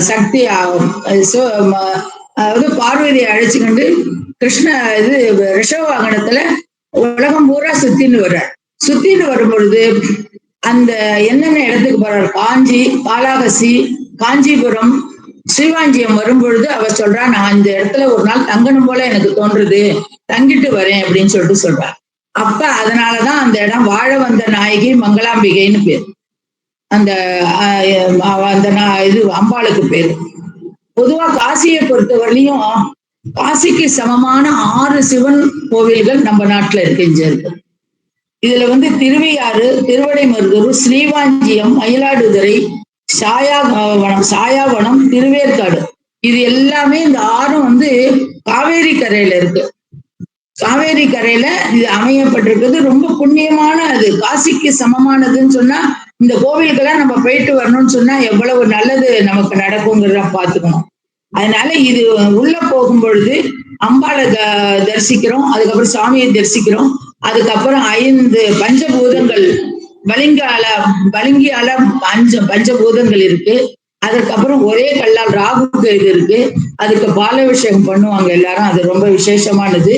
சக்தி ஆகும். அதாவது பார்வதியை அழைச்சுக்கிண்டு கிருஷ்ண இது ரிஷப வாகனத்துல உலகம் பூரா சுத்தின்னு வர்றார். சுத்தின்னு வரும் பொழுது அந்த என்னென்ன இடத்துக்கு போறார், காஞ்சி, காலாகசி, காஞ்சிபுரம், ஸ்ரீவாஞ்சியம் வரும் பொழுது அவர் சொல்றா, நான் இந்த இடத்துல ஒரு நாள் தங்கணும் போல எனக்கு தோன்றுது, தங்கிட்டு வரேன் அப்படின்னு சொல்லிட்டு சொல்றா. அப்ப அதனாலதான் அந்த இடம் வாழ வந்த நாயகி மங்களாம்பிகைன்னு பேர். அந்த அந்த இது அம்பாளுக்கு பேரு. பொதுவா காசியை பொறுத்தவரையிலையும் காசிக்கு சமமான 6 சிவன் கோவில்கள் நம்ம நாட்டுல இருக்கு. இதுல திருவையாறு, திருவடைமருதூர், ஸ்ரீவாஞ்சியம், மயிலாடுதுறை, சாயாவனம், திருவேற்காடு, இது எல்லாமே இந்த 6ம் காவேரி கரையில இருக்கு. காவேரி கரையில இது அமையப்பட்டிருக்கிறது. ரொம்ப புண்ணியமான அது, காசிக்கு சமமானதுன்னு சொன்னா இந்த கோவிலுக்கெல்லாம் நம்ம போயிட்டு வரணும்னு சொன்னா எவ்வளவு நல்லது நமக்கு நடக்குங்கிறத பாத்துக்கணும். அதனால இது உள்ள போகும் பொழுது அம்பாளை தரிசிக்கிறோம், அதுக்கப்புறம் சாமியை தரிசிக்கிறோம், அதுக்கப்புறம் 5 பஞ்சபூதங்கள் வலிங்கியால 5 பஞ்சபூதங்கள் இருக்கு. அதுக்கப்புறம் ஒரே கல்லால் ராகுக்கு இது இருக்கு. அதுக்கு பாலாபிஷேகம் பண்ணுவாங்க எல்லாரும், அது ரொம்ப விசேஷமானது.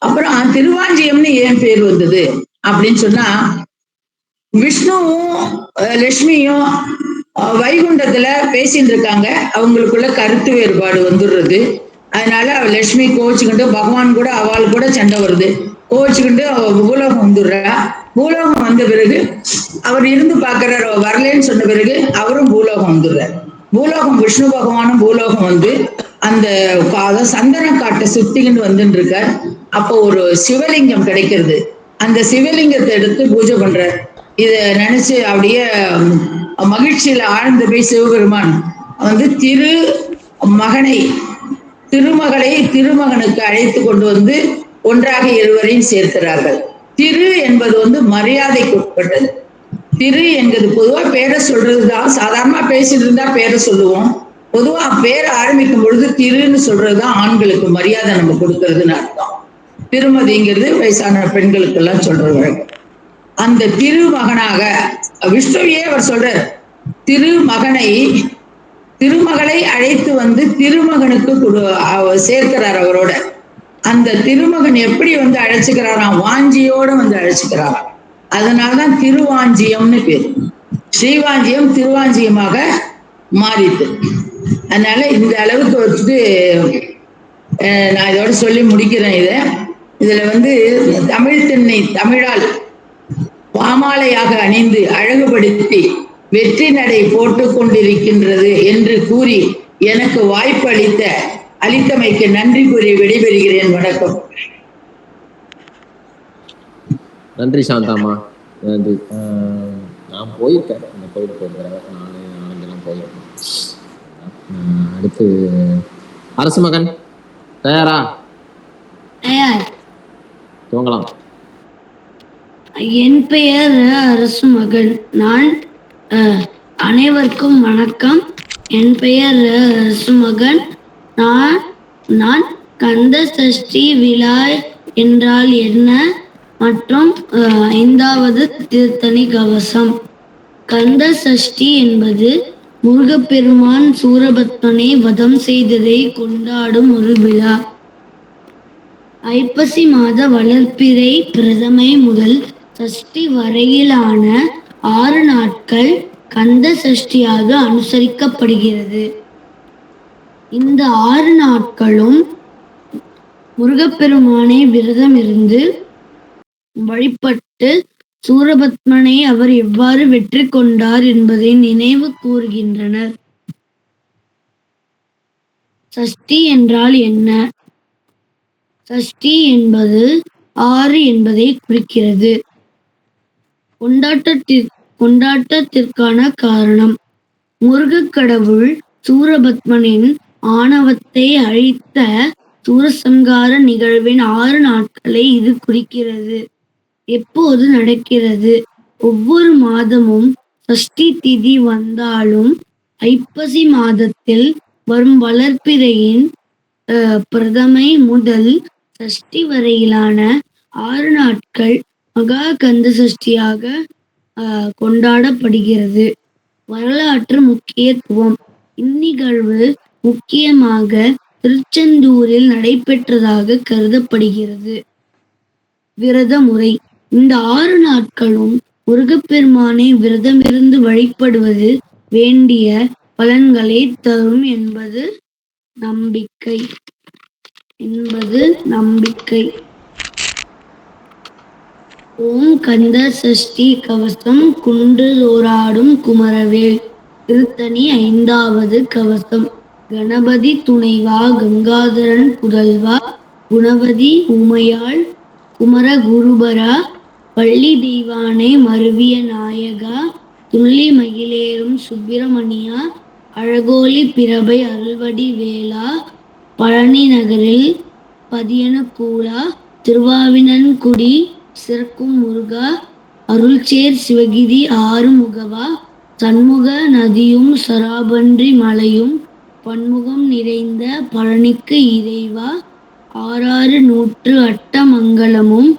அப்புறம் திருவாஞ்சியம்னு ஏன் பேர் வந்தது அப்படின்னு சொன்னா, விஷ்ணுவும் லட்சுமியும் வைகுண்டத்துல பேசிட்டு இருக்காங்க, அவங்களுக்குள்ள கருத்து வேறுபாடு வந்துடுறது. அதனால லட்சுமி கோவிச்சுக்கிட்டு, பகவான் கூட அவள் கூட சண்டை வருது, கோவிச்சுக்கிட்டு பூலோகம் வந்துடுறா. பூலோகம் வந்த பிறகு அவர் இருந்து பாக்குறாரு, வரலன்னு சொன்ன பிறகு அவரும் பூலோகம் வந்துடுறார். பூலோகம் விஷ்ணு பகவானும் பூலோகம் அந்த சந்தன காட்டை சுத்திக்கிட்டு வந்துட்டு இருக்கார். அப்போ ஒரு சிவலிங்கம் கிடைக்கிறது. அந்த சிவலிங்கத்தை எடுத்து பூஜை பண்றார். இத நினைச்சு அப்படியே மகிழ்ச்சியில ஆழ்ந்து போய் சிவபெருமான் திருமகளை திருமகனுக்கு அழைத்து கொண்டு ஒன்றாக இருவரையும் சேர்க்கிறார்கள். திரு என்பது மரியாதைக்கு உட்பட்டது. திரு என்கிறது பொதுவா பேரை சொல்றதுதான், சாதாரணமா பேசிட்டு இருந்தா பேரை சொல்லுவோம். பொதுவா பேரை ஆரம்பிக்கும் பொழுது திருன்னு சொல்றதுதான் ஆண்களுக்கு மரியாதை நம்ம கொடுக்கறதுன்னு அர்த்தம். திருமதிங்கிறது வயசான பெண்களுக்கு எல்லாம் சொல்ற வழக்கம். அந்த திருமகனாக விஷ்ணுவையே அவர் சொல்றார், திருமகளை அழைத்து திருமகனுக்கு சேர்க்கிறார் அவரோட. அந்த திருமகன் எப்படி அழைச்சுக்கிறாராம், வாஞ்சியோட அழைச்சுக்கிறாராம். அதனாலதான் திருவாஞ்சியம்னு பேர். ஸ்ரீவாஞ்சியம் திருவாஞ்சியமாக மாறிட்டு. அதனால இந்த அளவுக்கு நான் இதோட சொல்லி முடிக்கிறேன். இதுல தமிழ் திண்ணை தமிழால் பாமாலையாக அணிந்து அழகுபடுத்தி வெற்றி நடை போட்டுக் கொண்டிருக்கின்றது என்று கூறி எனக்கு வாய்ப்பு அளித்தமைக்கு நன்றி கூறி விடைபெறுகிறேன். வணக்கம். நன்றி சாந்தாமா. நான் போயிருக்கேன் அந்த கோயிலுக்கு ஒரு தடவை, நானும் போயிருக்கேன். அடுத்து அரசு மகன் தயாரா? துவங்கலாம். என் பெயர் அரசு மகன். நான் அனைவருக்கும் வணக்கம். என் பெயர் அரசு மகன். நான் கந்த சஷ்டி விழா என்றால் என்ன மற்றும் 5வது திருத்தணி கவசம். கந்த சஷ்டி என்பது முருகப்பெருமான் சூரபத்மனை வதம் செய்ததை கொண்டாடும் ஒரு விழா. ஐப்பசி மாத வளர்ப்பிறை பிரதமை முதல் சஷ்டி வரையிலான 6 நாட்கள் கந்த சஷ்டியாக அனுசரிக்கப்படுகிறது. இந்த 6 நாட்களும் முருகப்பெருமானை விரதம் இருந்து வழிபட்டு சூரபத்மனை அவர் எவ்வாறு வெற்றி கொண்டார் என்பதை நினைவு கூறுகின்றனர். சஷ்டி என்றால் என்ன? சஷ்டி என்பது 6 என்பதை குறிக்கிறது. கொண்டாட்டத்திற்கான காரணம், முருகக் கடவுள் சூரபத்மனின் ஆணவத்தை அழித்த சூரசம்ஹார நிகழ்வின் 6 நாட்களை இது குறிக்கிறது. எப்போது நடக்கிறது? ஒவ்வொரு மாதமும் சஷ்டி திதி வந்தாலும் ஐப்பசி மாதத்தில் வரும் வளர்ப்பிறையின் பிரதமை முதல் சஷ்டி வரையிலான 6 நாட்கள் மகா கந்த சஷ்டியாக கொண்டாடப்படுகிறது. வரலாற்று முக்கியத்துவம். இந்நிகழ்வு முக்கியமாக திருச்செந்தூரில் நடைபெற்றதாக கருதப்படுகிறது. விரத முறை. இந்த 6 நாட்களும் முருகப்பெருமானை விரதமிருந்து வழிபடுவது வேண்டிய பலன்களை தரும் என்பது நம்பிக்கை. ஓம் கந்த சஷ்டி கவசம் குன்றுதோறாடும் குமரவேல். திருத்தணி 5வது கவசம். கணபதி துணைவா கங்காதரன் புதல்வா குணவதி உமையாள் குமரகுருபரா வள்ளி தெய்வானை மருவிய நாயகா துள்ளி மகிழேறும் சுப்பிரமணியா அழகோலி பிரபை அருள்வடி வேளா பழனி நகரில் பதியனுக்கூலா திருவாவினன்குடி சிறக்கும் முருகா அருள்சேர் சிவகிரி ஆறுமுகவா சண்முக நதியும் சராபன்றி மலையும் பன்முகம் நிறைந்த பழனிக்கு இறைவா ஆறாறு நூற்று அட்டமங்கலமும்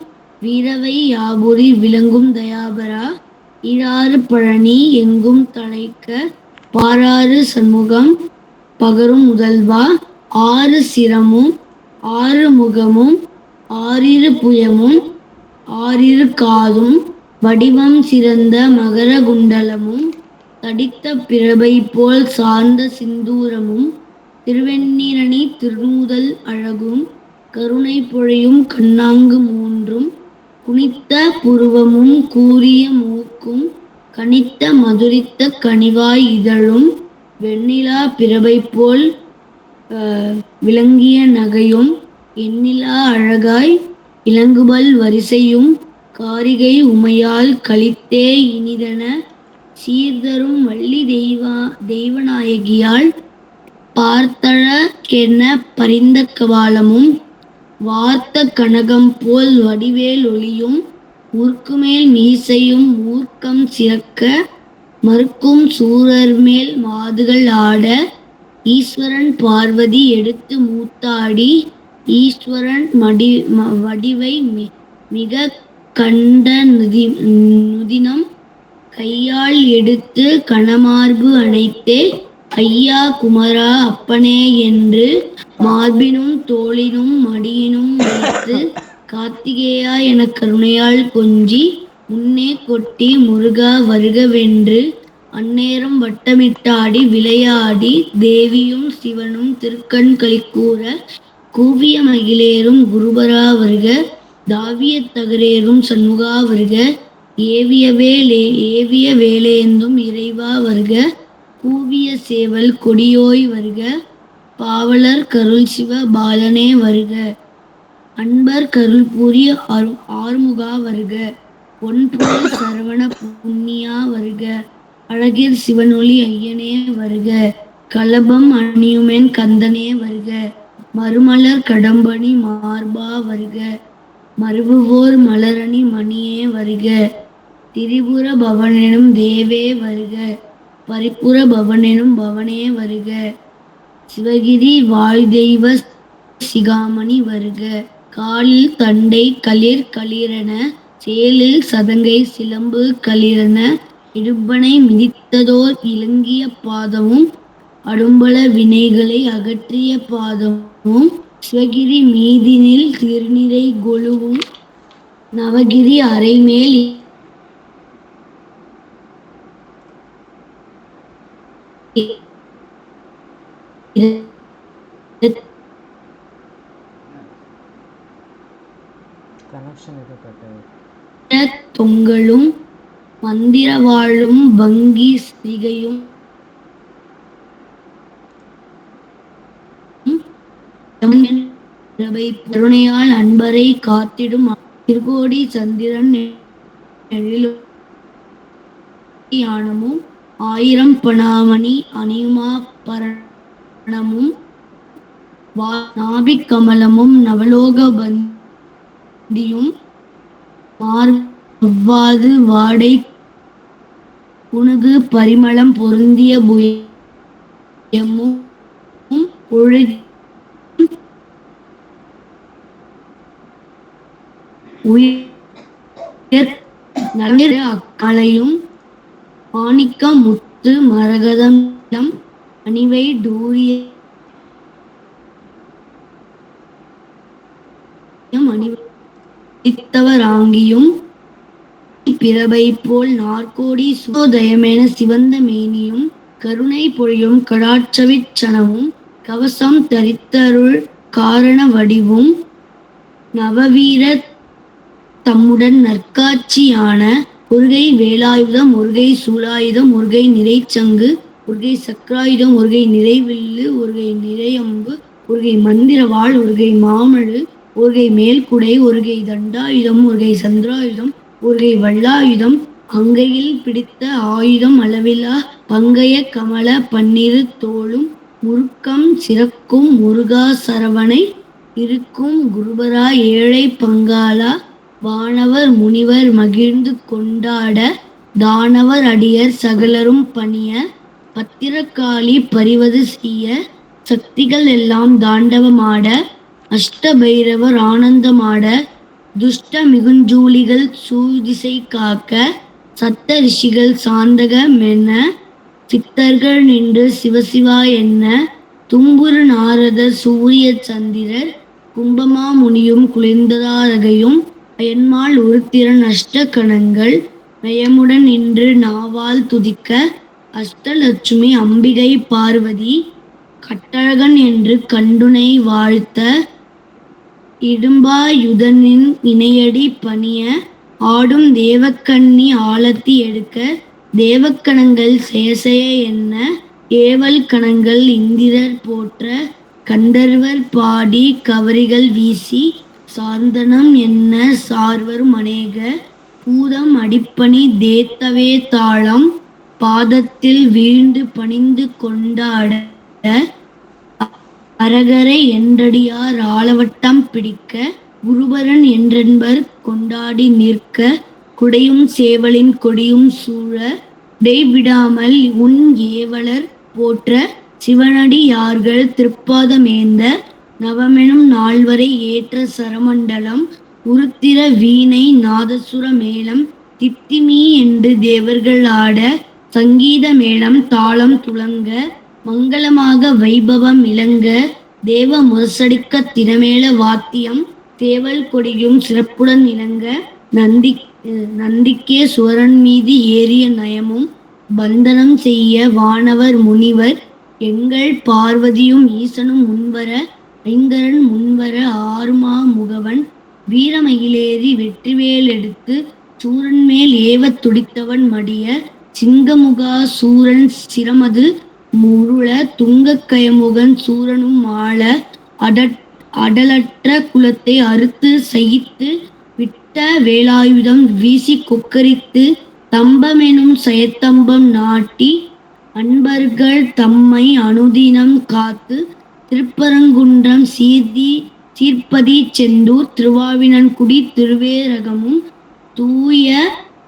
வீரவை யாபுரி விளங்கும் தயாபரா ஈராறு பழனி எங்கும் தழைக்க பாராறு சண்முகம் பகரும் முதல்வா ஆறு சிரமும் ஆறு முகமும் ஆறிரு புயமும் ஆறிரு காதும் வடிவம் சிறந்த மகர குண்டலமும் தடித்த பிரபை போல் சார்ந்த சிந்தூரமும் திருவெண்ணிரணி திருநூதல் அழகும் கருணை பொழியும் கண்ணாங்கு மூன்றும் குனித்த புருவமும் கூரிய மூக்கும் கனித்த மதுரித்த கனிவாய் இதழும் வெண்ணிலா பிரபை போல் விளங்கிய நகையும் எண்ணிலா அழகாய் இலங்குபல் வரிசையும் காரிகை உமையால் களித்தே இனிதன சீர்தரும் வள்ளி தெய்வநாயகியால் பார்த்தழகென பரிந்த கபாலமும் வார்த்த கனகம் போல் வடிவேல் ஒளியும் முறுக்குமேல் மீசையும் மூர்க்கம் சிறக்க மறுக்கும் சூரர்மேல் மாதுகள் ஆட ஈஸ்வரன் பார்வதி எடுத்து மூத்தாடி ஈஸ்வரன் வடிவை மிக கண்ட நுதினம் கையால் எடுத்து கணமார்பு அணைத்தே ஐயா குமரா அப்பனே என்று மார்பினும் தோளினும் மடியினும் வைத்து கார்த்திகேயா என கருணையால் கொஞ்சி முன்னே கொட்டி முருகா வருகவென்று அந்நேரம் வட்டமிட்டாடி விளையாடி தேவியும் சிவனும் திருக்கண் களிக்கூற கூவிய மகிழேறும் குருபரா வருக தாவிய தகரேறும் சண்முகா வருக ஏவிய வேலேந்தும் இறைவா வருக கூவிய சேவல் கொடியோய் வருக பாவலர் கருள் சிவ பாலனே வருக அன்பர் கருள் புரிய ஆறுமுகா வருக பொன்புகழ் சரவண புண்ணியா வருக அழகிற் சிவனொளி ஐயனே வருக கலபம் அணியுமென் கந்தனே வருக மறுமலர் கடம்பணி மார்பா வருக மருவுவோர் மலரணி மணியே வருக திரிபுர பவனெனும் தேவே வருக பரிபுர பவனெனும் பவனே வருக சிவகிரி வாழ்தெய்வ சிகாமணி வருக காலில் தண்டை களிரென சேலில் சதங்கை சிலம்பு களிரென இடும்பனை மிதித்ததோர் இலங்கிய பாதமும் அடும்பல வினைகளை அகற்றிய பாதமும் சிவகிரி மீதினில் திருநிறை கொலுவும் நவகிரி அரைமேல் தொங்கலும் மந்திரவாளும் வங்கி சிகையும் கருணையால் அன்பரை காத்திடும் திருக்கோடி சந்திரன் யானமும் 1000 பணாமணி அணியுமா பரணமும் நாபிக் கமலமும் நவலோக பந்தியும் மார்வாது வாடை புனுகு பரிமளம் பொருந்திய புயமும் உயர் நல்ல அக்கலையும் மாணிக்க முத்து மரகதம் இளம் அணிவை டூரியம் அணிவித்தவராங்கியும் பிறவை போல் நாற்கோடி சுதயமென சிவந்த மேனியும் கருணை பொழியும் கடாட்சவிச் சனமும் கவசம் தரித்தருள் காரண வடிவும் நவவீர தம்முடன் நற்காட்சியான முருகை வேலாயுதம் முருகை சூலாயுதம் முருகை நிறைச்சங்கு முருகை சக்கராயுதம் முருகை நிறைவில்லு முருகை நிறையம்பு முருகை மந்திரவாள் முருகை மாமழு முருகை மேல்குடை முருகை தண்டாயுதம் முருகை சந்திராயுதம் முருகை வல்லாயுதம் அங்கையில் பிடித்த ஆயுதம் அளவிலா பங்கைய கமல பன்னிரு தோளும் முருக்கம் சிறக்கும் முருகா சரவணை இருக்கும் குருபரா ஏழை பங்காளா வானவர் முனிவர் மகிழ்ந்து கொண்டாட தானவர் அடியர் சகலரும் பணிய பத்திரகாளி பரிவது செய்ய சக்திகள் எல்லாம் தாண்டவமாட அஷ்ட பைரவர் ஆனந்தமாட துஷ்ட மிகுஞ்சூலிகள் சூதிசை காக்க சத்த ரிஷிகள் சாந்தக மென சித்தர்கள் நின்று சிவசிவா என்ன தும்புரு நாரதர் சூரிய சந்திரர் கும்பமா முனியும் குளிர்ந்ததாரகையும் அயன்மால் உருத்திரன் அஷ்ட கணங்கள் நயமுடன் நின்று நாவால் துதிக்க அஷ்டலட்சுமி அம்பிகை பார்வதி கட்டழகன் என்று கண்டுனை வாழ்த்த இடும்பாயுதனின் இணையடி பணிய ஆடும் தேவக்கண்ணி ஆலத்தி எடுக்க தேவக்கணங்கள் செயசெய என்ன ஏவல் கணங்கள் இந்திரர் போற்ற கந்தர்வர் பாடி கவரிகள் வீசி சாந்தனம் என்ன சார்வரும் அநேக பூதம் அடிப்பணி தேத்தவே தாளம் பாதத்தில் வீழ்ந்து பணிந்து கொண்டாட அரகரை என்றடியார் ஆலவட்டம் பிடிக்க குருபரன் என்றென்பர் கொண்டாடி நிற்க குடையும் சேவலின் கொடியும் சூழ இடைவிடாமல் உன் ஏவலர் போற்ற சிவனடி யார்கள் திருப்பாதமேந்த நவமெனும் நால்வரை ஏற்ற சரமண்டலம் உருத்திர வீணை நாதசுர மேளம் தித்திமீ என்று தேவர்கள் ஆட சங்கீத மேளம் தாளம் துளங்க மங்களமாக வைபவம் இளங்க தேவ முரசடிக்க தினமேள வாத்தியம் தேவல் கொடியும் சிறப்புடன் இளங்க நந்திக்கே சுவரன் மீது ஏறிய நயமும் பந்தனம் செய்ய வானவர் முனிவர் எங்கள் பார்வதியும் ஈசனும் முன்வர ஐங்கரன் முன்வர ஆறுமா முகவன் வீரமயிலேறி வெற்றிவேல் எடுத்து சூரன் மேல் ஏவத் துடித்தவன் மடிய சிங்கமுகா சூரன் சிரமது முருள துங்கக் கயமுகன் சூரனும் ஆள அடலற்ற குலத்தை அறுத்து சகித்து விட்ட வேலாயுதம் வீசி கொக்கரித்து தம்பமெனும் செயத்தம்பம் நாட்டி அன்பர்கள் தம்மை அனுதினம் காத்து திருப்பரங்குன்றம் சீர்ப்பதி செந்தூர் திருவாவினன்குடி திருவேரகமும் தூய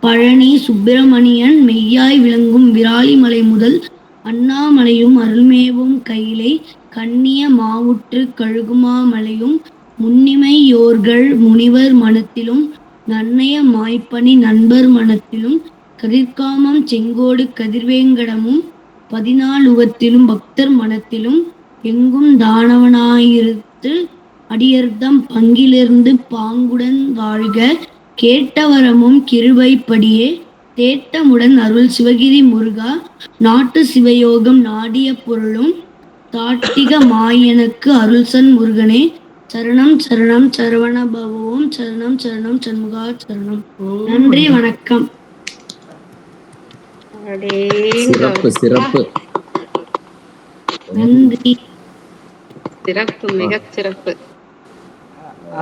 பழனி சுப்பிரமணியன் மெய்யாய் விளங்கும் விராலிமலை முதல் அண்ணாமலையும் அருள்மேவும் கையிலை கண்ணிய மாவுற்று கழுகுமாமலையும் முன்னிமையோர்கள் முனிவர் மனத்திலும் நன்னய மாய்ப்பணி நண்பர் மனத்திலும் கதிர்காமம் செங்கோடு கதிர்வேங்கடமும் 14 யுகத்திலும் பக்தர் மனத்திலும் எங்கும் தானவனாயிருத்து அடியர்தம் பங்கிலிருந்து பாங்குடன் வாழ்க கேட்டவரமும் கிருபைப்படியே தேட்டமுடன் அருள் சிவகிரி முருகா நாட்டு சிவயோகம் நாடிய பொருளும் தாட்டிக மாயனுக்கு அருள்சன் முருகனே சரணம் சரணம் சரவண பவம் சரணம் சரணம் சண்முகா சரணம். நன்றி, வணக்கம். சிறப்பு சிறப்பு நன்றி. சிறப்பு, மிக சிறப்பு.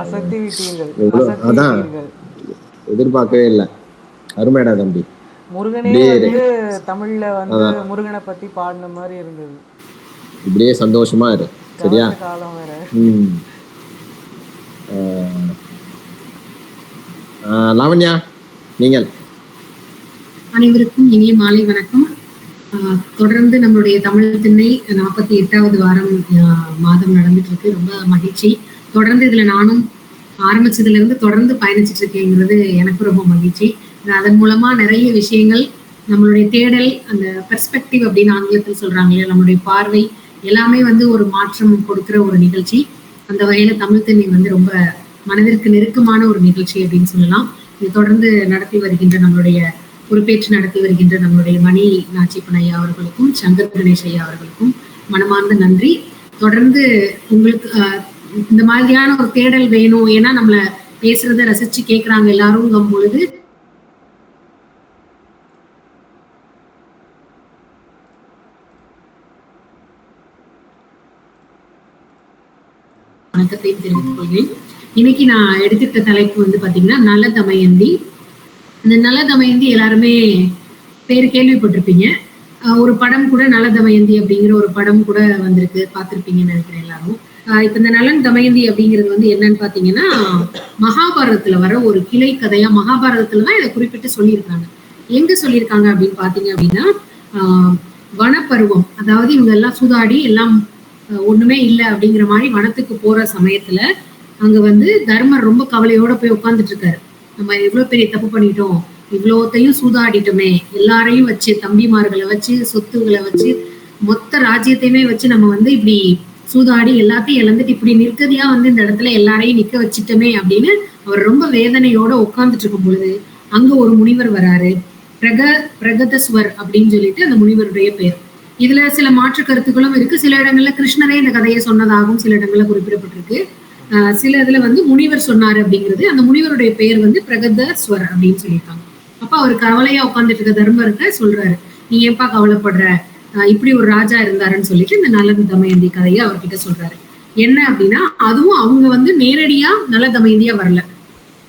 அசத்தி விட்டீர்கள். அதான் எதிர்பார்க்கவே இல்லை. அருமைடா தம்பி. முருகனே வந்து தமிழ்ல வந்து முருகனை பத்தி பாடின மாதிரி இருந்தது. இப்படியே சந்தோஷமா இரு, சரியா? காலம் வேற. லாவண்யா, நீங்கள். அனைவருக்கும் இனிய மாலை வணக்கம். தொடர்ந்து நம்மளுடைய தமிழ் திண்ணை 48வது வாரம் மாதம் நடந்துட்டு இருக்கு. ரொம்ப மகிழ்ச்சி. தொடர்ந்து இதுல நானும் ஆரம்பிச்சதுல இருந்து தொடர்ந்து பயணிச்சுட்டு இருக்கேங்கிறது எனக்கு ரொம்ப மகிழ்ச்சி. அதன் மூலமா நிறைய விஷயங்கள் நம்மளுடைய தேடல், அந்த பெர்ஸ்பெக்டிவ் அப்படின்னு ஆங்கிலத்தில் சொல்றாங்க இல்லையா, நம்மளுடைய பார்வை எல்லாமே வந்து ஒரு மாற்றம் கொடுக்கிற ஒரு நிகழ்ச்சி. அந்த வகையில தமிழ் தண்ணி வந்து ரொம்ப மனதிற்கு நெருக்கமான ஒரு நிகழ்ச்சி அப்படின்னு சொல்லலாம். இது தொடர்ந்து நடத்தி வருகின்ற நம்மளுடைய பொறுப்பேற்று நடத்தி வருகின்ற நம்மளுடைய மணி நாச்சிப்பன் ஐயா அவர்களுக்கும் சங்கர் கணேஷ் ஐயா அவர்களுக்கும் மனமார்ந்த நன்றி. தொடர்ந்து உங்களுக்கு இந்த மாதிரியான ஒரு தேடல் வேணும், ஏன்னா நம்மள பேசுறத ரசிச்சு கேட்கறாங்க எல்லாரும் பொழுது வணக்கத்தையும் தெரிவித்துக் கொள்கிறேன். இன்னைக்கு நான் எடுத்துக்கிட்ட தலைப்பு வந்து பாத்தீங்கன்னா நல தமயந்தி. இந்த நல தமயந்தி எல்லாருமே பேர் கேள்விப்பட்டிருப்பீங்க. ஒரு படம் கூட நல தமயந்தி அப்படிங்கிற ஒரு படம் கூட வந்திருக்கு, பார்த்திருப்பீங்கன்னு நினைக்கிறேன் எல்லாரும். இப்ப இந்த நலன் தமயந்தி அப்படிங்கிறது வந்து என்னன்னு பாத்தீங்கன்னா மகாபாரதத்துல வர ஒரு கிளை கதையா, மகாபாரதத்துலதான் இதை குறிப்பிட்டு சொல்லியிருக்காங்க. எங்க சொல்லியிருக்காங்க அப்படின்னு பாத்தீங்க அப்படின்னா வனப்பருவம், அதாவது இவங்க எல்லாம் சூதாடி எல்லாம் ஒண்ணுமே இல்லை அப்படிங்கிற மாதிரி வனத்துக்கு போற சமயத்துல அங்க வந்து தர்மர் ரொம்ப கவலையோட போய் உட்கார்ந்துட்டு இருக்காரு. நம்ம எவ்வளவு பெரிய தப்பு பண்ணிட்டோம், இவ்வளோத்தையும் சூதாடிட்டோமே, எல்லாரையும் வச்சு தம்பிமார்களை வச்சு சொத்துக்களை வச்சு மொத்த ராஜ்யத்தையுமே வச்சு நம்ம வந்து இப்படி சூதாடி எல்லாத்தையும் இழந்துட்டு இப்படி நிற்கதியா வந்து இந்த இடத்துல எல்லாரையும் நிக்க வச்சுட்டோமே அப்படின்னு அவர் ரொம்ப வேதனையோட உட்கார்ந்துட்டு இருக்கும் பொழுது அங்க ஒரு முனிவர் வராரு. பிரகதஸ்வர் அப்படின்னு சொல்லிட்டு அந்த முனிவருடைய பெயர். இதுல சில மாற்று கருத்துக்களும் இருக்கு. சில இடங்கள்ல கிருஷ்ணரே இந்த கதையை சொன்னதாகவும் சில இடங்கள்ல குறிப்பிடப்பட்டிருக்கு. சில இதுல வந்து முனிவர் சொன்னாரு அப்படிங்கிறது. அந்த முனிவருடைய பெயர் வந்து பிரகதஸ்வர் அப்படின்னு சொல்லியிருக்காங்க. அப்ப அவர் கவலையா உட்காந்துட்டு இருக்க தர்மர்கிட்ட சொல்றாரு, நீ ஏன்பா கவலைப்படுற, இப்படி ஒரு ராஜா இருந்தாருன்னு சொல்லிட்டு இந்த நல தமயந்தி கதையை அவர்கிட்ட சொல்றாரு. என்ன அப்படின்னா அதுவும் அவங்க வந்து நேரடியா நல தமயந்தியா வரல,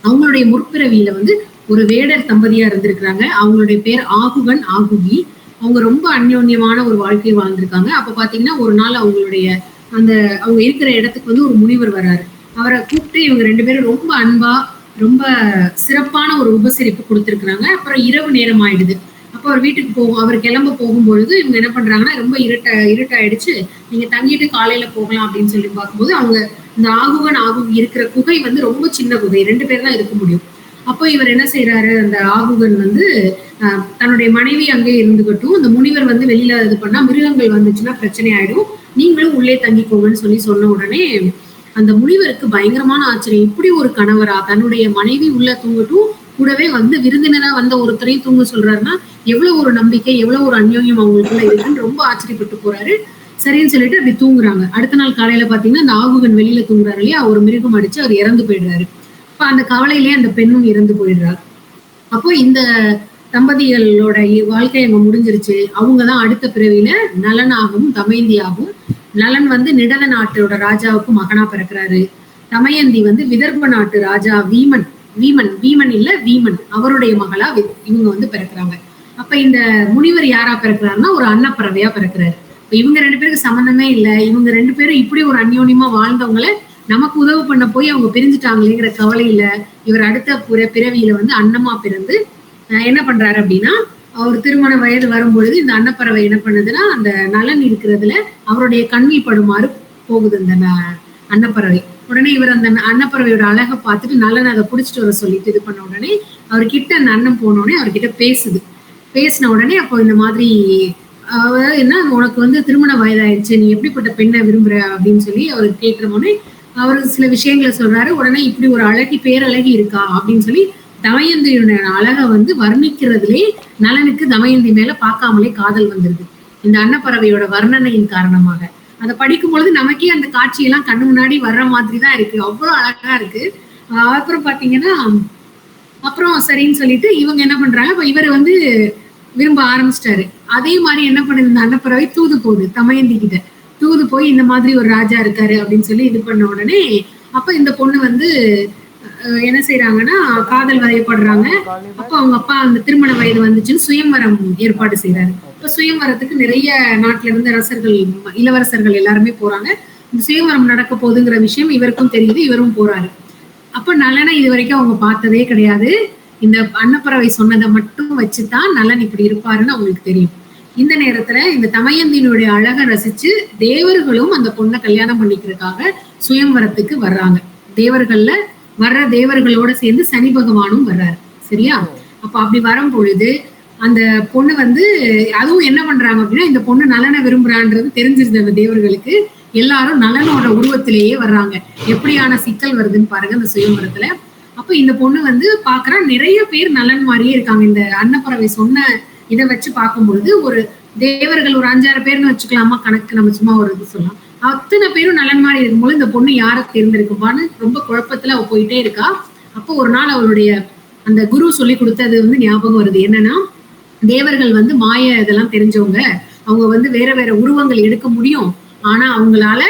அவங்களுடைய முற்பிறவியில வந்து ஒரு வேடர் தம்பதியா இருந்திருக்கிறாங்க. அவங்களுடைய பேர் ஆகுகன் ஆகுகி. அவங்க ரொம்ப அந்யோன்யமான ஒரு வாழ்க்கையை வாழ்ந்திருக்காங்க. அப்ப பாத்தீங்கன்னா ஒரு நாள் அவங்களுடைய அந்த அவங்க இருக்கிற இடத்துக்கு வந்து ஒரு முனிவர் வராரு. அவரை கூப்பிட்டு இவங்க ரெண்டு பேரும் ரொம்ப அன்பா ரொம்ப சிறப்பான ஒரு உபசரிப்பு கொடுத்துருக்குறாங்க. அப்புறம் இரவு நேரம் ஆயிடுது. அப்போ அவர் வீட்டுக்கு அவர் கிளம்ப போகும்பொழுது இவங்க என்ன பண்றாங்கன்னா ரொம்ப இருட்டாயிடுச்சு, நீங்க தங்கிட்டு காலையில போகலாம் அப்படின்னு சொல்லி பார்க்கும்போது அவங்க இந்த ஆகுகன் ஆகுகி இருக்கிற குகை வந்து ரொம்ப சின்ன குகை, 2 பேர் தான் இருக்க முடியும். அப்போ இவர் என்ன செய்யறாரு, அந்த ஆகுகன் வந்து தன்னுடைய மனைவி அங்கே இருந்துகட்டும், இந்த முனிவர் வந்து வெளியில இது பண்ணா மிருகங்கள் வந்துச்சுன்னா பிரச்சனை ஆயிடும், நீங்களும் உள்ளே தங்கிக்கோங்கன்னு சொன்ன உடனே அந்த முனிவருக்கு பயங்கரமான ஆச்சரியம். இப்படி ஒரு கணவரா, தன்னுடைய மனைவி உள்ள தூங்கட்டும், கூடவே வந்து விருந்தினரா வந்த ஒருத்தரையும் தூங்க சொல்றாருன்னா எவ்வளவு ஒரு நம்பிக்கை, எவ்வளவு ஒரு அந்யோன்யம் அவங்களுக்குள்ள இருக்குன்னு ரொம்ப ஆச்சரியப்பட்டு போறாரு. சரின்னு சொல்லிட்டு அப்படி தூங்குறாங்க. அடுத்த நாள் காலையில பாத்தீங்கன்னா இந்த ஆகுகன் வெளியில தூங்குறாரு இல்லையா, ஒரு மிருகம் அடிச்சு அவர் இறந்து போயிடுறாரு. அப்ப அந்த கவலையிலேயே அந்த பெண்ணும் இறந்து போயிடுறாரு. அப்போ இந்த தம்பதிகளோட வாழ்க்கை அங்க முடிஞ்சிருச்சு. அவங்கதான் அடுத்த பிறவியில நலனாகவும் தமயந்தியாகவும், நலன் வந்து நிடத நாட்டோட ராஜாவுக்கு மகனா பிறக்கிறாரு. தமயந்தி வந்து விதர்ப நாட்டு ராஜா வீமன் அவருடைய மகளா இவங்க வந்து பிறக்கிறாங்க. அப்ப இந்த முனிவர் யாரா பிறக்கிறாருன்னா ஒரு அன்னப்பறவையா பிறக்கிறாரு. இப்ப இவங்க 2 பேருக்கு சம்பந்தமே இல்லை, இவங்க 2 பேரும் இப்படி ஒரு அந்யோன்யமா வாழ்ந்தவங்களை நமக்கு உதவு பண்ண போய் அவங்க பிரிஞ்சுட்டாங்களேங்கிற கவலையில இவர் அடுத்த பிறவியில வந்து அன்னமா பிறந்து என்ன பண்றாரு அப்படின்னா, அவர் திருமண வயது வரும்பொழுது இந்த அன்னப்பறவை என்ன பண்ணுதுன்னா அந்த நலன் இருக்கிறதுல அவருடைய கண்ணில் படுமாறு போகுது அந்த அன்னப்பறவை. உடனே இவர் அந்த அன்னப்பறவையோட அழகை பார்த்துட்டு நலன் அதை புடிச்சிட்டு வர சொல்லிட்டு இது பண்ண உடனே அவர்கிட்ட அந்த அன்னம் போன உடனே அவர்கிட்ட பேசின உடனே அப்போ இந்த மாதிரி என்ன உனக்கு வந்து திருமண வயதாயிடுச்சு, நீ எப்படிப்பட்ட பெண்ணை விரும்புற அப்படின்னு சொல்லி அவருக்கு கேட்கிற உடனே அவர் சில விஷயங்களை சொல்றாரு. உடனே இப்படி ஒரு பேரழகி இருக்கா அப்படின்னு சொல்லி தமயந்தியோட அழகை வந்து வர்ணிக்கிறதுலே நலனுக்கு தமயந்தி மேல பார்க்காமலே காதல் வந்துருது இந்த அன்னப்பறவையோட வர்ணனையின் காரணமாக. அதை படிக்கும் பொழுது நமக்கே அந்த காட்சியெல்லாம் கண்ணு முன்னாடி வர்ற மாதிரி தான் இருக்கு, அவ்வளவு அழகா இருக்கு. அப்புறம் பாத்தீங்கன்னா அப்புறம் சரின்னு சொல்லிட்டு இவங்க என்ன பண்றாங்க, இப்ப இவர் வந்து விரும்ப ஆரம்பிச்சிட்டாரு. அதே மாதிரி என்ன பண்ணுது, இந்த அன்னப்பறவை தூது போகுது தமயந்தி கிட்ட. தூது போய் இந்த மாதிரி ஒரு ராஜா இருக்காரு அப்படின்னு சொல்லி இது பண்ண உடனே அப்ப இந்த பொண்ணு வந்து என்ன செய்யறாங்கன்னா காதல் வயப்படுறாங்க. அப்ப அவங்க அப்பா அந்த திருமண வயது வந்துச்சுன்னு சுயம்வரம் ஏற்பாடு செய்யறாரு. இப்ப சுயம்வரத்துக்கு நிறைய நாட்டுல இருந்து இளவரசர்கள் எல்லாருமே போறாங்க. இந்த சுயம்வரம் நடக்க போகுதுங்கிற விஷயம் இவருக்கும் தெரியுது, இவரும் போறாரு. அப்ப நலனை இது வரைக்கும் அவங்க பார்த்ததே கிடையாது. இந்த அன்னப்பறவை சொன்னதை மட்டும் வச்சுதான் நலன் இப்படி இருப்பாருன்னு அவங்களுக்கு தெரியும். இந்த நேரத்துல இந்த தமயந்தினுடைய அழகை ரசிச்சு தேவர்களும் அந்த பொண்ணை கல்யாணம் பண்ணிக்கிறதுக்காக சுயம்வரத்துக்கு வர்றாங்க. தேவர்களோட சேர்ந்து சனி பகவானும் வர்றாரு. சரியா? அப்ப அப்படி வரும் பொழுது அந்த பொண்ணு வந்து அதுவும் என்ன பண்றாங்க அப்படின்னா, இந்த பொண்ணு நலனை விரும்புறான்றது தெரிஞ்சிருது அந்த தேவர்களுக்கு. எல்லாரும் நலனோட உருவத்திலேயே வர்றாங்க. எப்படியான சிக்கல் வருதுன்னு பாருங்க அந்த சுயம்பரத்துல. அப்ப இந்த பொண்ணு வந்து பாக்குறா, நிறைய பேர் நலன் மாதிரியே இருக்காங்க. இந்த அன்னப்பறவை சொன்ன இதை வச்சு பார்க்கும்பொழுது ஒரு தேவர்கள் ஒரு 5-6 பேர்னு வச்சுக்கலாமா கணக்கு, நம்ம சும்மா ஒரு இது சொல்லலாம். அத்தனை பேரும் நலன் மாதிரி இருக்கும்போது இந்த பொண்ணு யாரை தேர்ந்தெடுக்குப்பான்னு ரொம்ப குழப்பத்துல அவ போயிட்டே இருக்கா. அப்போ ஒரு நாள் அவளுடைய அந்த குரு சொல்லி கொடுத்தது வந்து ஞாபகம் வருது. என்னன்னா, தேவர்கள் வந்து மாய இதெல்லாம் தெரிஞ்சவங்க, அவங்க வந்து வேற வேற உருவங்கள் எடுக்க முடியும், ஆனா அவங்களால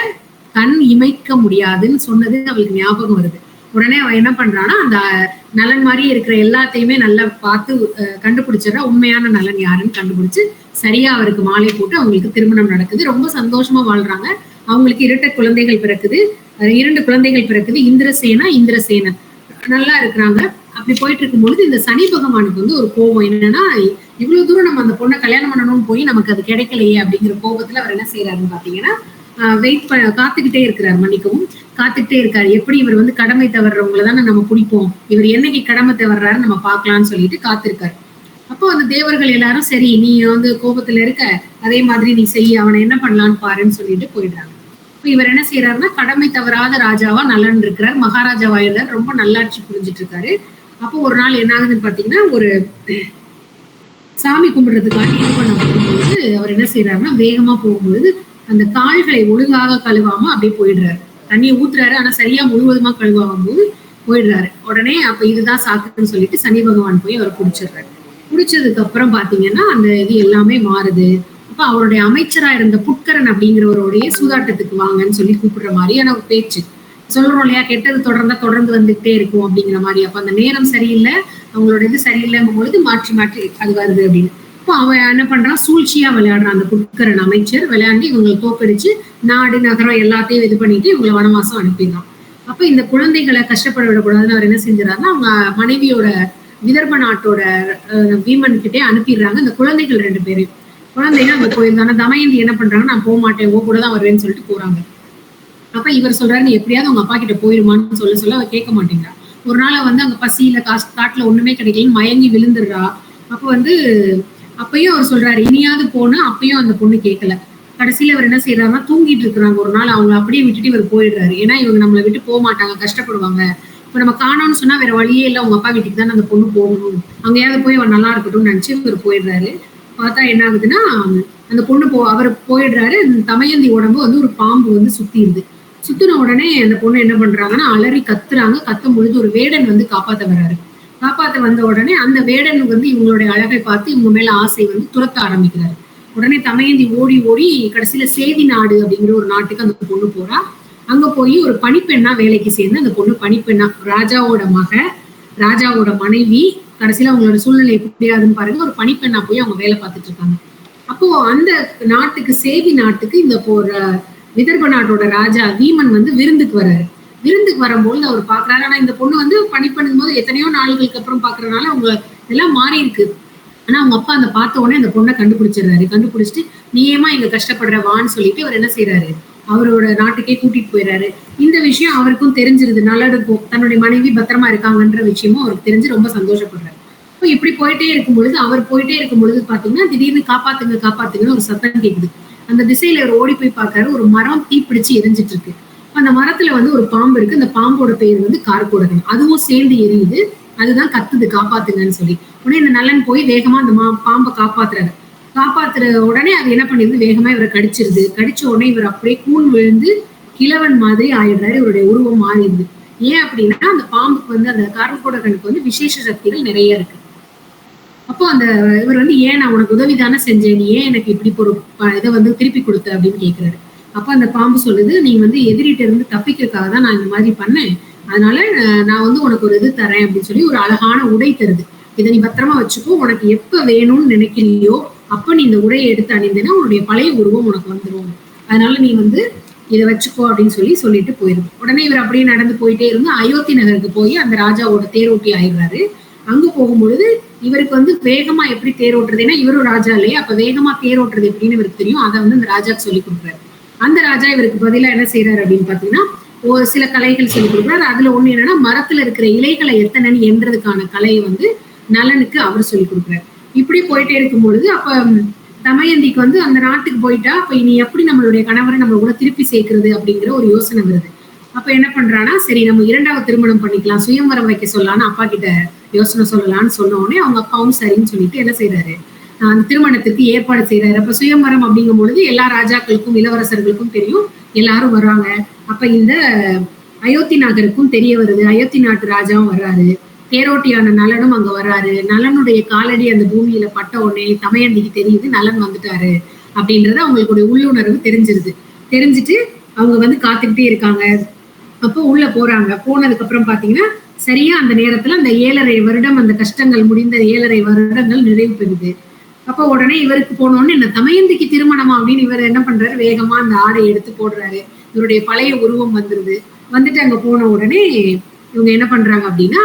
கண் இமைக்க முடியாதுன்னு சொன்னது அவளுக்கு ஞாபகம் வருது. உடனே அவ என்ன பண்றான்னா, அந்த நலன் மாதிரி இருக்கிற எல்லாத்தையுமே நல்லா பார்த்து கண்டுபிடிச்சிடறா. உண்மையான நலன் யாருன்னு கண்டுபிடிச்சு சரியா அவருக்கு மாலை போட்டு அவங்களுக்கு திருமணம் நடக்குது. ரொம்ப சந்தோஷமா வாழ்றாங்க. அவங்களுக்கு 2 குழந்தைகள் பிறக்குது. 2 குழந்தைகள் பிறக்குது. இந்திரசேனன் நல்லா இருக்கிறாங்க. அப்படி போயிட்டு இருக்கும்பொழுது இந்த சனி பகவானுக்கு வந்து ஒரு கோபம். என்னன்னா, இவ்வளவு தூரம் நம்ம அந்த பொண்ணை கல்யாணம் பண்ணணும்னு போய் நமக்கு அது கிடைக்கலையே அப்படிங்கிற கோபத்துல அவர் என்ன செய்யறாருன்னு பாத்தீங்கன்னா, காத்துக்கிட்டே இருக்கிறார். மன்னிக்கவும், காத்துக்கிட்டே இருக்காரு. எப்படி இவர் வந்து கடமை தவறுறவங்களை தானே நம்ம பிடிப்போம், இவர் என்னைக்கு கடமை தவறுறாரு நம்ம பாக்கலாம்னு சொல்லிட்டு காத்திருக்காரு. அப்போ அந்த தேவர்கள் எல்லாரும் சரி, நீ வந்து கோபத்துல இருக்க, அதே மாதிரி நீ செய்ய, அவனை என்ன பண்ணலான்னு பாருன்னு சொல்லிட்டு போயிடுறாங்க. இப்ப இவர் என்ன செய்யறாருன்னா, கடமை தவறாத ராஜாவா நலன் இருக்கிறார், மகாராஜாவா இருந்தார், ரொம்ப நல்லாட்சி புரிஞ்சிட்டு இருக்காரு. அப்போ ஒரு நாள் என்ன ஆகுதுன்னு பாத்தீங்கன்னா, ஒரு சாமி கும்பிடுறதுக்காக இது பண்ண போகும்போது அவர் என்ன செய்யறாருன்னா, வேகமா போகும்போது அந்த கால்களை ஒழுங்காக கழுவாம அப்படியே போயிடுறாரு. தண்ணியை ஊத்துறாரு, ஆனா சரியா முழுவதுமா கழுவாகும் போது போயிடுறாரு. உடனே அப்ப இதுதான் சாக்குன்னு சொல்லிட்டு சனி பகவான் போய் அவர் குடிச்சிடுறாரு. குடிச்சதுக்கு அப்புறம் பாத்தீங்கன்னா அந்த இது எல்லாமே மாறுது. அப்ப அவருடைய அமைச்சரா இருந்த புட்கரன் அப்படிங்கிறவருடைய சூதாட்டத்துக்கு வாங்கன்னு சொல்லி கூப்பிடுற மாதிரியான ஒரு பேச்சு சொல்றோம் இல்லையா, கெட்டது தொடர்ந்து வந்துகிட்டே இருக்கும் அப்படிங்கிற மாதிரி. அப்ப அந்த நேரம் சரியில்லை, அவங்களோட இது சரியில்லைங்கும் பொழுது மாற்றி மாற்றி அது வருது அப்படின்னு. இப்போ அவன் என்ன பண்றான், சூழ்ச்சியா விளையாடுறான் அந்த புட்கரன் அமைச்சர். விளையாண்டு இவங்களை தோக்கடிச்சு நாடு நகரம் எல்லாத்தையும் இது பண்ணிட்டு இவங்களை வனவாசம் அனுப்பிடுறான். அப்ப இந்த குழந்தைகளை கஷ்டப்பட விடக்கூடாதுன்னு அவர் என்ன செஞ்சாருன்னா, அவங்க மனைவியோட விதர்ப நாட்டோட வீமன் கிட்டே அனுப்பிடுறாங்க இந்த குழந்தைகள் 2 பேரையும். குழந்தைங்க அங்க போயிருந்தாங்க. தமயந்தி என்ன பண்றாங்க, நான் போக மாட்டேன், ஓ கூட தான் வருவேன்னு சொல்லிட்டு போறாங்க. அப்ப இவர் சொல்றாரு, நீ எப்படியாவது உங்க அப்பா கிட்ட போயிருமான்னு சொல்ல அவ கேட்க மாட்டேங்கிறா. ஒரு நாள் வந்து அங்க பசியில காட்டுல ஒண்ணுமே கிடைக்கலன்னு மயங்கி விழுந்துடுறா. அப்ப வந்து அப்பயும் அவர் சொல்றாரு, இனியாவது போனா, அப்பயும் அந்த பொண்ணு கேட்கல. கடைசியில அவர் என்ன செய்யறாருன்னா, தூங்கிட்டு இருக்கிறாங்க ஒரு நாள், அவங்க அப்படியே விட்டுட்டு இவர் போயிடுறாரு. ஏன்னா இவங்க நம்மளை விட்டு போக மாட்டாங்க, கஷ்டப்படுவாங்க. இப்ப நம்ம காணோம்னு சொன்னா வேற வழியே இல்லை, உங்க அப்பா வீட்டுக்கு தானே அந்த பொண்ணு போகணும், அங்கேயாவது போய் அவன் நல்லா இருக்கட்டும்னு நினைச்சு இவர் போயிடுறாரு. பார்த்தா என்ன ஆகுதுன்னா, அந்த பொண்ணு அவர் போயிடுறாரு. தமயந்தி உடம்பு வந்து ஒரு பாம்பு வந்து சுத்திடுது. சுத்தின உடனே அந்த பொண்ணு என்ன பண்றாங்கன்னா, அலறி கத்துறாங்க. கத்தும் பொழுது ஒரு வேடன் வந்து காப்பாத்த வர்றாரு. காப்பாத்த வந்த உடனே அந்த வேடன் வந்து இவங்களுடைய அழகை பார்த்து இவங்க மேல ஆசை வந்து துரத்த ஆரம்பிக்கிறாரு. உடனே தமயந்தி ஓடி ஓடி கடைசியில சேதி நாடு அப்படிங்கிற ஒரு நாட்டுக்கு அந்த பொண்ணு போறா. அங்க போய் ஒரு பணிப்பெண்ணா வேலைக்கு சேர்ந்து அந்த பொண்ணு பணிப்பெண்ணா, ராஜாவோட ராஜாவோட மனைவி, கடைசியில அவங்களோட சூழ்நிலை எப்படியாதுன்னு பாருங்க, ஒரு பணிப்பெண்ணா போய் அவங்க வேலை பார்த்துட்டு இருக்காங்க. அப்போ அந்த நாட்டுக்கு, சேதி நாட்டுக்கு இந்த விதர்ப நாட்டோட ராஜா வீமன் வந்து விருந்துக்கு வர்றாரு. விருந்துக்கு வரும்போது அவர் பாக்குறாரு. ஆனா இந்த பொண்ணு வந்து பணிப்பெண்ணும் போது எத்தனையோ நாள்களுக்கு அப்புறம் பாக்குறதுனால அவங்க எல்லாம் மாறி இருக்கு. ஆனா அவங்க அப்பா அந்த பார்த்த உடனே அந்த பொண்ணை கண்டுபிடிச்சிடுறாரு. கண்டுபிடிச்சிட்டு, நீ ஏமா இங்க கஷ்டப்படுற வான்னு சொல்லிட்டு அவர் என்ன செய்யறாரு, அவரோட நாட்டுக்கே கூட்டிட்டு போயிடுறாரு. இந்த விஷயம் அவருக்கும் தெரிஞ்சிருது, நல்லதுக்கும் தன்னுடைய மனைவி பத்திரமா இருக்காங்கன்ற விஷயமும் அவருக்கு தெரிஞ்சு ரொம்ப சந்தோஷப்படுறாரு. இப்போ இப்படி போயிட்டே இருக்கும் பொழுது, அவர் போயிட்டே இருக்கும் பொழுது பாத்தீங்கன்னா, திடீர்னு காப்பாத்துங்கன்னு ஒரு சத்தம் கேக்குது. அந்த திசையில அவர் ஓடி போய் பார்க்கறாரு. ஒரு மரம் தீப்பிடிச்சு எரிஞ்சிட்டு இருக்கு. அந்த மரத்துல வந்து ஒரு பாம்பு இருக்கு. அந்த பாம்போட பேர் வந்து கார்கோடகன். அதுவும் சேர்ந்து எரியுது. அதுதான் கத்துது, காப்பாத்துங்கன்னு சொல்லி. உடனே இந்த நலன் போய் வேகமா அந்த பாம்பை காப்பாத்துறாரு. காப்பாத்துற உடனே அது என்ன பண்ணிருது, வேகமா இவரை கடிச்சிருது. கடிச்ச உடனே இவர் அப்படியே கூன் விழுந்து கிழவன் மாதிரி ஆயிடுறாரு. இவருடைய உருவம் மாறிடுது. ஏன் அப்படின்னா, அந்த பாம்புக்கு வந்து, அந்த கார்கோடகனுக்கு வந்து விசேஷ சக்திகள் நிறைய இருக்கு. அப்போ அந்த இவர் வந்து, ஏன் நான் உனக்கு உதவி தானே செஞ்சேன், நீ ஏன் எனக்கு இப்படி ஒரு இதை வந்து திருப்பி கொடுத்த அப்படின்னு கேட்கிறாரு. அப்ப அந்த பாம்பு சொல்லுது, நீ வந்து எதிரிட்ட இருந்து தப்பிக்கிறதுக்காக தான் நான் இந்த மாதிரி பண்ணேன், அதனால நான் வந்து உனக்கு ஒரு இது தரேன் அப்படின்னு சொல்லி ஒரு அழகான உடை தருது. இதை நீ பத்திரமா வச்சுக்கோ, உனக்கு எப்ப வேணும்னு நினைக்கிறியோ அப்ப நீ இந்த உடையை எடுத்து அணிந்தேன்னா உன்னுடைய பழைய உருவம் உனக்கு வந்துடும், அதனால நீ வந்து இதை வச்சுக்கோ அப்படின்னு சொல்லிட்டு போயிடும். உடனே இவர் அப்படியே நடந்து போயிட்டே இருந்து அயோத்தி நகருக்கு போய் அந்த ராஜாவோட தேரோட்டி ஆயிடுறாரு. அங்க போகும்பொழுது இவருக்கு வந்து வேகமா எப்படி தேரோட்டுறது, ஏன்னா இவரும் ராஜா இல்லையா, அப்ப வேகமா தேரோட்டுறது எப்படின்னு இவருக்கு தெரியும். அதை வந்து அந்த ராஜாக்கு சொல்லி கொடுக்குறாரு. அந்த ராஜா இவருக்கு பதிலா என்ன செய்யறாரு அப்படின்னு பாத்தீங்கன்னா, ஒரு சில கலைகள் சொல்லி கொடுக்குறாரு. அதுல ஒண்ணு என்னன்னா, மரத்துல இருக்கிற இலைகளை எத்தனைன்னு எண்றதுக்கான கலையை வந்து நலனுக்கு அவர் சொல்லி கொடுக்குறாரு. இப்படி போயிட்டே இருக்கும் பொழுது அப்ப தமயந்திக்கு வந்து அந்த நாட்டுக்கு போயிட்டா அப்ப இனி எப்படி நம்மளுடைய கணவரை நம்ம கூட திருப்பி சேர்க்கிறது அப்படிங்கிற ஒரு யோசனை வருது. அப்ப என்ன பண்றான்னா, சரி நம்ம 2வது திருமணம் பண்ணிக்கலாம், சுயம்வரம் வைக்க சொல்லலாம்னு அப்பா கிட்ட யோசனை சொல்லலாம்னு சொன்ன உடனே அவங்க அப்பாவும் சரின்னு சொல்லிட்டு என்ன செய்யறாரு, அந்த திருமணத்துக்கு ஏற்பாடு செய்யறாரு. அப்ப சுயம்வரம் அப்படிங்கும் பொழுது எல்லா ராஜாக்களுக்கும் இளவரசர்களுக்கும் தெரியும், எல்லாரும் வர்றாங்க. அப்ப இந்த அயோத்தி நகருக்கும் தெரிய வருது, அயோத்தி நாட்டு ராஜாவும் வர்றாரு, தேரோட்டியான நலனும் அங்க வர்றாரு. நலனுடைய காலடி அந்த பூமியில பட்ட உடனே தமயந்திக்கு தெரியுது நலன் வந்துட்டாரு அப்படின்றது அவங்களுடைய உள்ளுணர்வு தெரிஞ்சிருது. தெரிஞ்சுட்டு அவங்க வந்து காத்துக்கிட்டே இருக்காங்க. அப்போ உள்ள போறாங்க. போனதுக்கு அப்புறம் பாத்தீங்கன்னா சரியா அந்த நேரத்துல அந்த 7.5 வருடம் அந்த கஷ்டங்கள் முடிந்த 7.5 வருடங்கள் நிறைவு பெறுது. அப்ப உடனே இவருக்கு போனோன்னு என்ன தமயந்திக்கு திருமணமா அப்படின்னு இவர் என்ன பண்றாரு, வேகமா அந்த ஆடை எடுத்து போடுறாரு. இவருடைய பழைய உருவம் வந்துருது. வந்துட்டு அங்க போன உடனே இவங்க என்ன பண்றாங்க அப்படின்னா,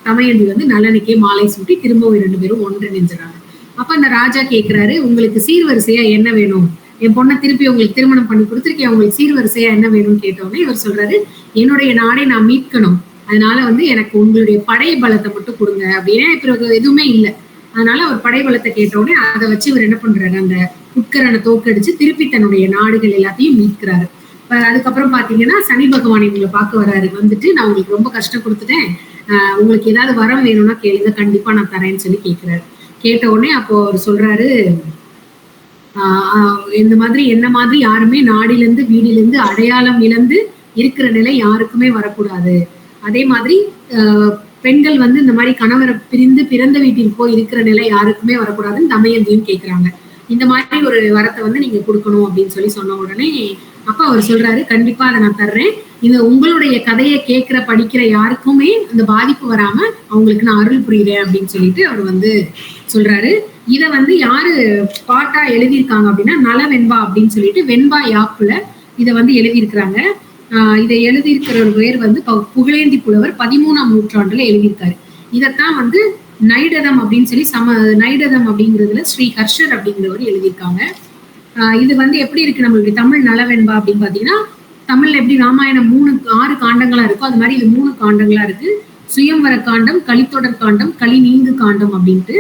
தமயந்தி வந்து நலனுக்கே மாலை சூட்டி திரும்பவும் 2 பேரும் ஒன்றிணைஞ்சுறாங்க. அப்ப அந்த ராஜா கேட்கிறாரு, உங்களுக்கு சீர்வரிசையா என்ன வேணும், என் பொண்ணை திருப்பி உங்களுக்கு திருமணம் பண்ணி கொடுத்துருக்கேன், உங்களுக்கு சீர்வரிசையா என்ன வேணும்னு கேட்டோன்னே இவர் சொல்றாரு, என்னுடைய நாடை நான் மீட்கணும், அதனால வந்து எனக்கு உங்களுடைய படை பலத்தை மட்டும் கொடுங்க அப்படின்னா. இப்ப எதுவுமே இல்லை, அதனால அவர் படை பலத்தை கேட்டோடனே அதை வச்சு இவர் என்ன பண்றாரு, அந்த உட்கரனை தோக்கடிச்சு திருப்பி தன்னுடைய நாடுகள் எல்லாத்தையும் மீட்கிறாரு. அதுக்கப்புறம் பாத்தீங்கன்னா சனி பகவான் இவங்களை பார்க்க வர்றாரு. வந்துட்டு நான் உங்களுக்கு ரொம்ப கஷ்டம் கொடுத்துட்டேன், உங்களுக்கு ஏதாவது வரம் வேணும்னா கேளுங்க, கண்டிப்பா நான் தரேன்னு சொல்லி கேட்கிறாரு. கேட்ட உடனே அப்போ அவர் சொல்றாரு, இந்த மாதிரி என்ன மாதிரி யாருமே நாடிலிருந்து வீடிலிருந்து அடையாளம் இழந்து இருக்கிற நிலை யாருக்குமே வரக்கூடாது. அதே மாதிரி பெண்கள் வந்து இந்த மாதிரி கணவரை பிரிந்து பிறந்த வீட்டில் போய் இருக்கிற நிலை யாருக்குமே வரக்கூடாதுன்னு தமயந்தியும் கேட்கிறாங்க. இந்த மாதிரி ஒரு வரத்தை வந்து நீங்க கொடுக்கணும் அப்படின்னு சொல்லி சொன்ன உடனே அப்ப அவர் சொல்றாரு, கண்டிப்பா அதை நான் தர்றேன், இந்த உங்களுடைய கதையை கேட்கிற படிக்கிற யாருக்குமே அந்த பாதிப்பு வராம அவங்களுக்கு நான் அருள் புரியுறேன் அப்படின்னு சொல்லிட்டு அவர் வந்து சொல்றாரு. இத வந்து யாரு பாட்டா எழுதியிருக்காங்க அப்படின்னா நலவெண்பா அப்படின்னு சொல்லிட்டு வெண்பா யாப்புல இத வந்து எழுதியிருக்கிறாங்க. இதை எழுதியிருக்கிற பேர் வந்து புகழேந்தி புலவர் 13ஆம் நூற்றாண்டுல எழுதியிருக்காரு. இதத்தான் வந்து நைடதம் அப்படின்னு சொல்லி நைடதம் அப்படிங்கிறதுல ஸ்ரீ ஹர்ஷர் அப்படிங்கிறவர் எழுதியிருக்காங்க. இது வந்து எப்படி இருக்கு நம்மளுடைய தமிழ் நலவெண்பா அப்படின்னு பாத்தீங்கன்னா, தமிழ்ல எப்படி ராமாயணம் 6 காண்டங்களா இருக்கோ அது மாதிரி இது 3 காண்டங்களா இருக்கு. சுயம்வர காண்டம், கலித்தொடர் காண்டம், களி நீங்கு காண்டம் அப்படின்ட்டு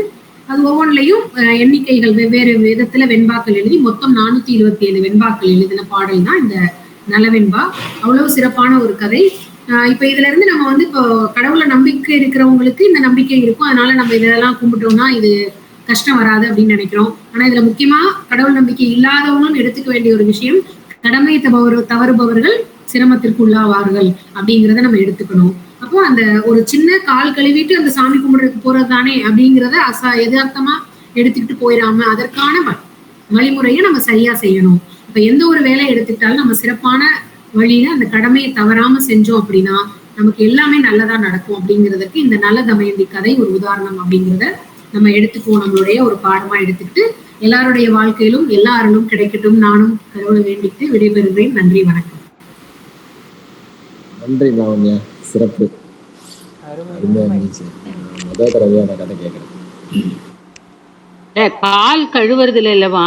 அது ஒவ்வொன்றிலையும் எண்ணிக்கைகள் வெவ்வேறு விதத்துல வெண்பாக்கள் எழுதி மொத்தம் 427 வெண்பாக்கள் எழுதின பாடல் தான் இந்த நலவெண்பா. அவ்வளவு சிறப்பான ஒரு கதை. இப்ப இதுல இருந்து நம்ம வந்து இப்போ கடவுளை நம்பிக்கை இருக்கிறவங்களுக்கு இந்த நம்பிக்கை இருக்கும், அதனால நம்ம இதெல்லாம் கும்பிட்டோம்னா இது கஷ்டம் வராது அப்படின்னு நினைக்கிறோம். ஆனா இதுல முக்கியமா கடவுள் நம்பிக்கை இல்லாதவங்களும் எடுத்துக்க வேண்டிய ஒரு விஷயம், கடமை தவறுபவர்கள் சிரமத்திற்கு உள்ளாவார்கள் அப்படிங்கிறத நம்ம எடுத்துக்கணும். அப்போ அந்த ஒரு சின்ன கால் கழுவிட்டு அந்த சாமி கும்பிடுறதுக்கு போறது தானே அப்படிங்கிறத யதார்த்தமா எடுத்துக்கிட்டு போயிடாம அதற்கான வழிமுறையை நம்ம சரியா செய்யணும். இப்ப எந்த ஒரு வேலையை எடுத்துக்கிட்டாலும் நம்ம சிறப்பான வழியில அந்த கடமையை தவறாம செஞ்சோம் அப்படின்னா நமக்கு எல்லாமே நல்லதா நடக்கும் அப்படிங்கிறதுக்கு இந்த நல்ல தமயந்தி கதை ஒரு உதாரணம் அப்படிங்கிறத நம்ம எடுத்துக்குவோம், நம்மளுடைய ஒரு பாடமா எடுத்துக்கிட்டு எல்லாருடைய வாழ்க்கையிலும் எல்லா அருளும் கிடைக்கட்டும் நானும் கடவுளை வேண்டிட்டு விடைபெறுகிறேன். நன்றி, வணக்கம். நன்றி லாவண்யா, சிறப்பு, அருமையா இருந்துச்சு. முதல் தடவையா அந்த கதை கேட்கறேன். கால் கழுவுறதுல இல்லவா,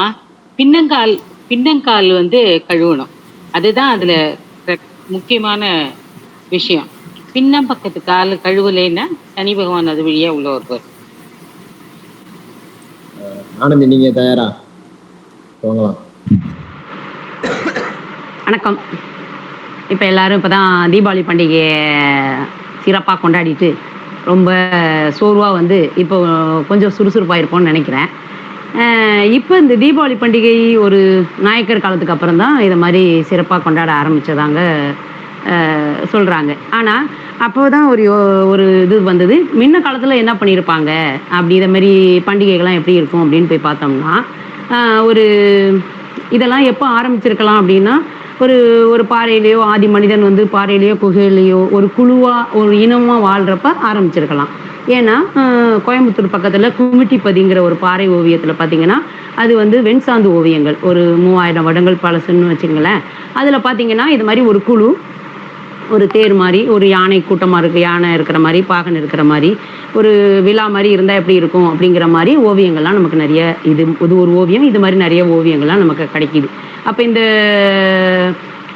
பின்னங்கால் வந்து கழுவணும், அதுதான் அதுல முக்கியமான விஷயம். பின்னம் பக்கத்து கால் கழுவலைன்னா சனி பகவான் அது வழியா உள்ள வருவார். ஆனந்தி, நீங்க தயாரா? போகலாம். வணக்கம். இப்போ எல்லாரும் இப்போதான் தீபாவளி பண்டிகையை சிறப்பாக கொண்டாடிட்டு ரொம்ப சோர்வாக வந்து இப்போ கொஞ்சம் சுறுசுறுப்பாக இருப்போம்னு நினைக்கிறேன். இப்போ இந்த தீபாவளி பண்டிகை ஒரு நாயக்கர் காலத்துக்கு அப்புறம் தான் இதை மாதிரி சிறப்பாக கொண்டாட ஆரம்பித்ததாங்க சொல்கிறாங்க. ஆனால் அப்போ தான் ஒரு இது வந்தது, முன்ன காலத்தில் என்ன பண்ணியிருப்பாங்க அப்படி இதை மாதிரி பண்டிகைகள்லாம் எப்படி இருக்கும் அப்படின்னு போய் பார்த்தோம்னா, இதெல்லாம் எப்போ ஆரம்பிச்சிருக்கலாம் அப்படின்னா, ஒரு பாறையிலையோ ஆதி மனிதன் வந்து பாறையிலையோ குகையிலையோ ஒரு குழுவாக ஒரு இனமாக வாழ்கிறப்ப ஆரம்பிச்சிருக்கலாம். ஏன்னா கோயம்புத்தூர் பக்கத்தில் குமிட்டிப்பதிங்கிற ஒரு பாறை ஓவியத்தில் பார்த்தீங்கன்னா அது வந்து வெண்சாந்து ஓவியங்கள், ஒரு 3000 வருடங்கள் பழசுன்னு வச்சுங்களேன். அதில் பார்த்தீங்கன்னா இது மாதிரி ஒரு குழு, ஒரு தேர் மாதிரி, ஒரு யானை கூட்டமாக இருக்குது, யானை இருக்கிற மாதிரி, பாகன் இருக்கிற மாதிரி, ஒரு விழா மாதிரி இருந்தால் எப்படி இருக்கும் அப்படிங்கிற மாதிரி ஓவியங்கள்லாம் நமக்கு நிறைய, இது ஒரு ஓவியம், இது மாதிரி நிறைய ஓவியங்கள்லாம் நமக்கு கிடைக்கிது. அப்போ இந்த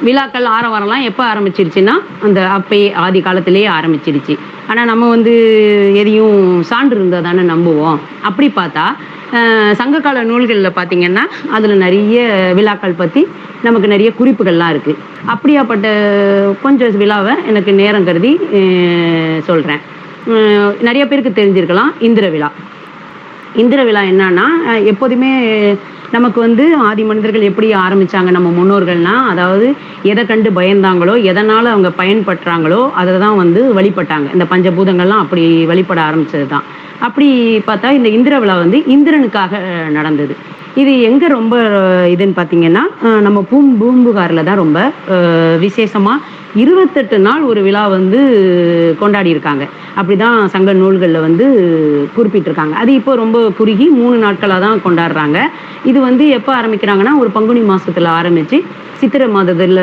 விழாக்கள் ஆரவாரம்லாம் எப்போ ஆரம்பிச்சிருச்சுன்னா அந்த அப்பயே ஆதி காலத்திலேயே ஆரம்பிச்சிருச்சு. ஆனால் நம்ம வந்து எதையும் சான்று இருந்தால் தானே நம்புவோம். அப்படி பார்த்தா சங்ககால நூல்களில் பார்த்தீங்கன்னா அதில் நிறைய விழாக்கள் பற்றி நமக்கு நிறைய குறிப்புகள்லாம் இருக்குது. அப்படியாப்பட்ட கொஞ்சம் விழாவை எனக்கு நேரம் கருதி சொல்கிறேன். நிறைய பேருக்கு தெரிஞ்சிருக்கலாம் இந்திர விழா. இந்திர விழா என்னன்னா, எப்போதுமே நமக்கு வந்து ஆதி மனிதர்கள் எப்படி ஆரம்பிச்சாங்க நம்ம முன்னோர்கள்னா, அதாவது எதை கண்டு பயந்தாங்களோ, எதனால அவங்க பயன்படுறாங்களோ அதை தான் வந்து வழிபட்டாங்க. இந்த பஞ்சபூதங்கள்லாம் அப்படி வழிபட ஆரம்பிச்சது தான். அப்படி பார்த்தா இந்த இந்திர விழா வந்து இந்திரனுக்காக நடந்தது. இது எங்க ரொம்ப இதுன்னு பார்த்தீங்கன்னா, நம்ம பூம்புகாரில் தான் ரொம்ப விசேஷமா 28 நாள் ஒரு விழா வந்து கொண்டாடி இருக்காங்க. அப்படிதான் சங்க நூல்களில் வந்து குறிப்பிட்டிருக்காங்க. அது இப்போ ரொம்ப குறுகி 3 நாட்களாக தான் கொண்டாடுறாங்க. இது வந்து எப்போ ஆரம்பிக்கிறாங்கன்னா, ஒரு பங்குனி மாசத்துல ஆரம்பிச்சு சித்திரை மாதத்தில்,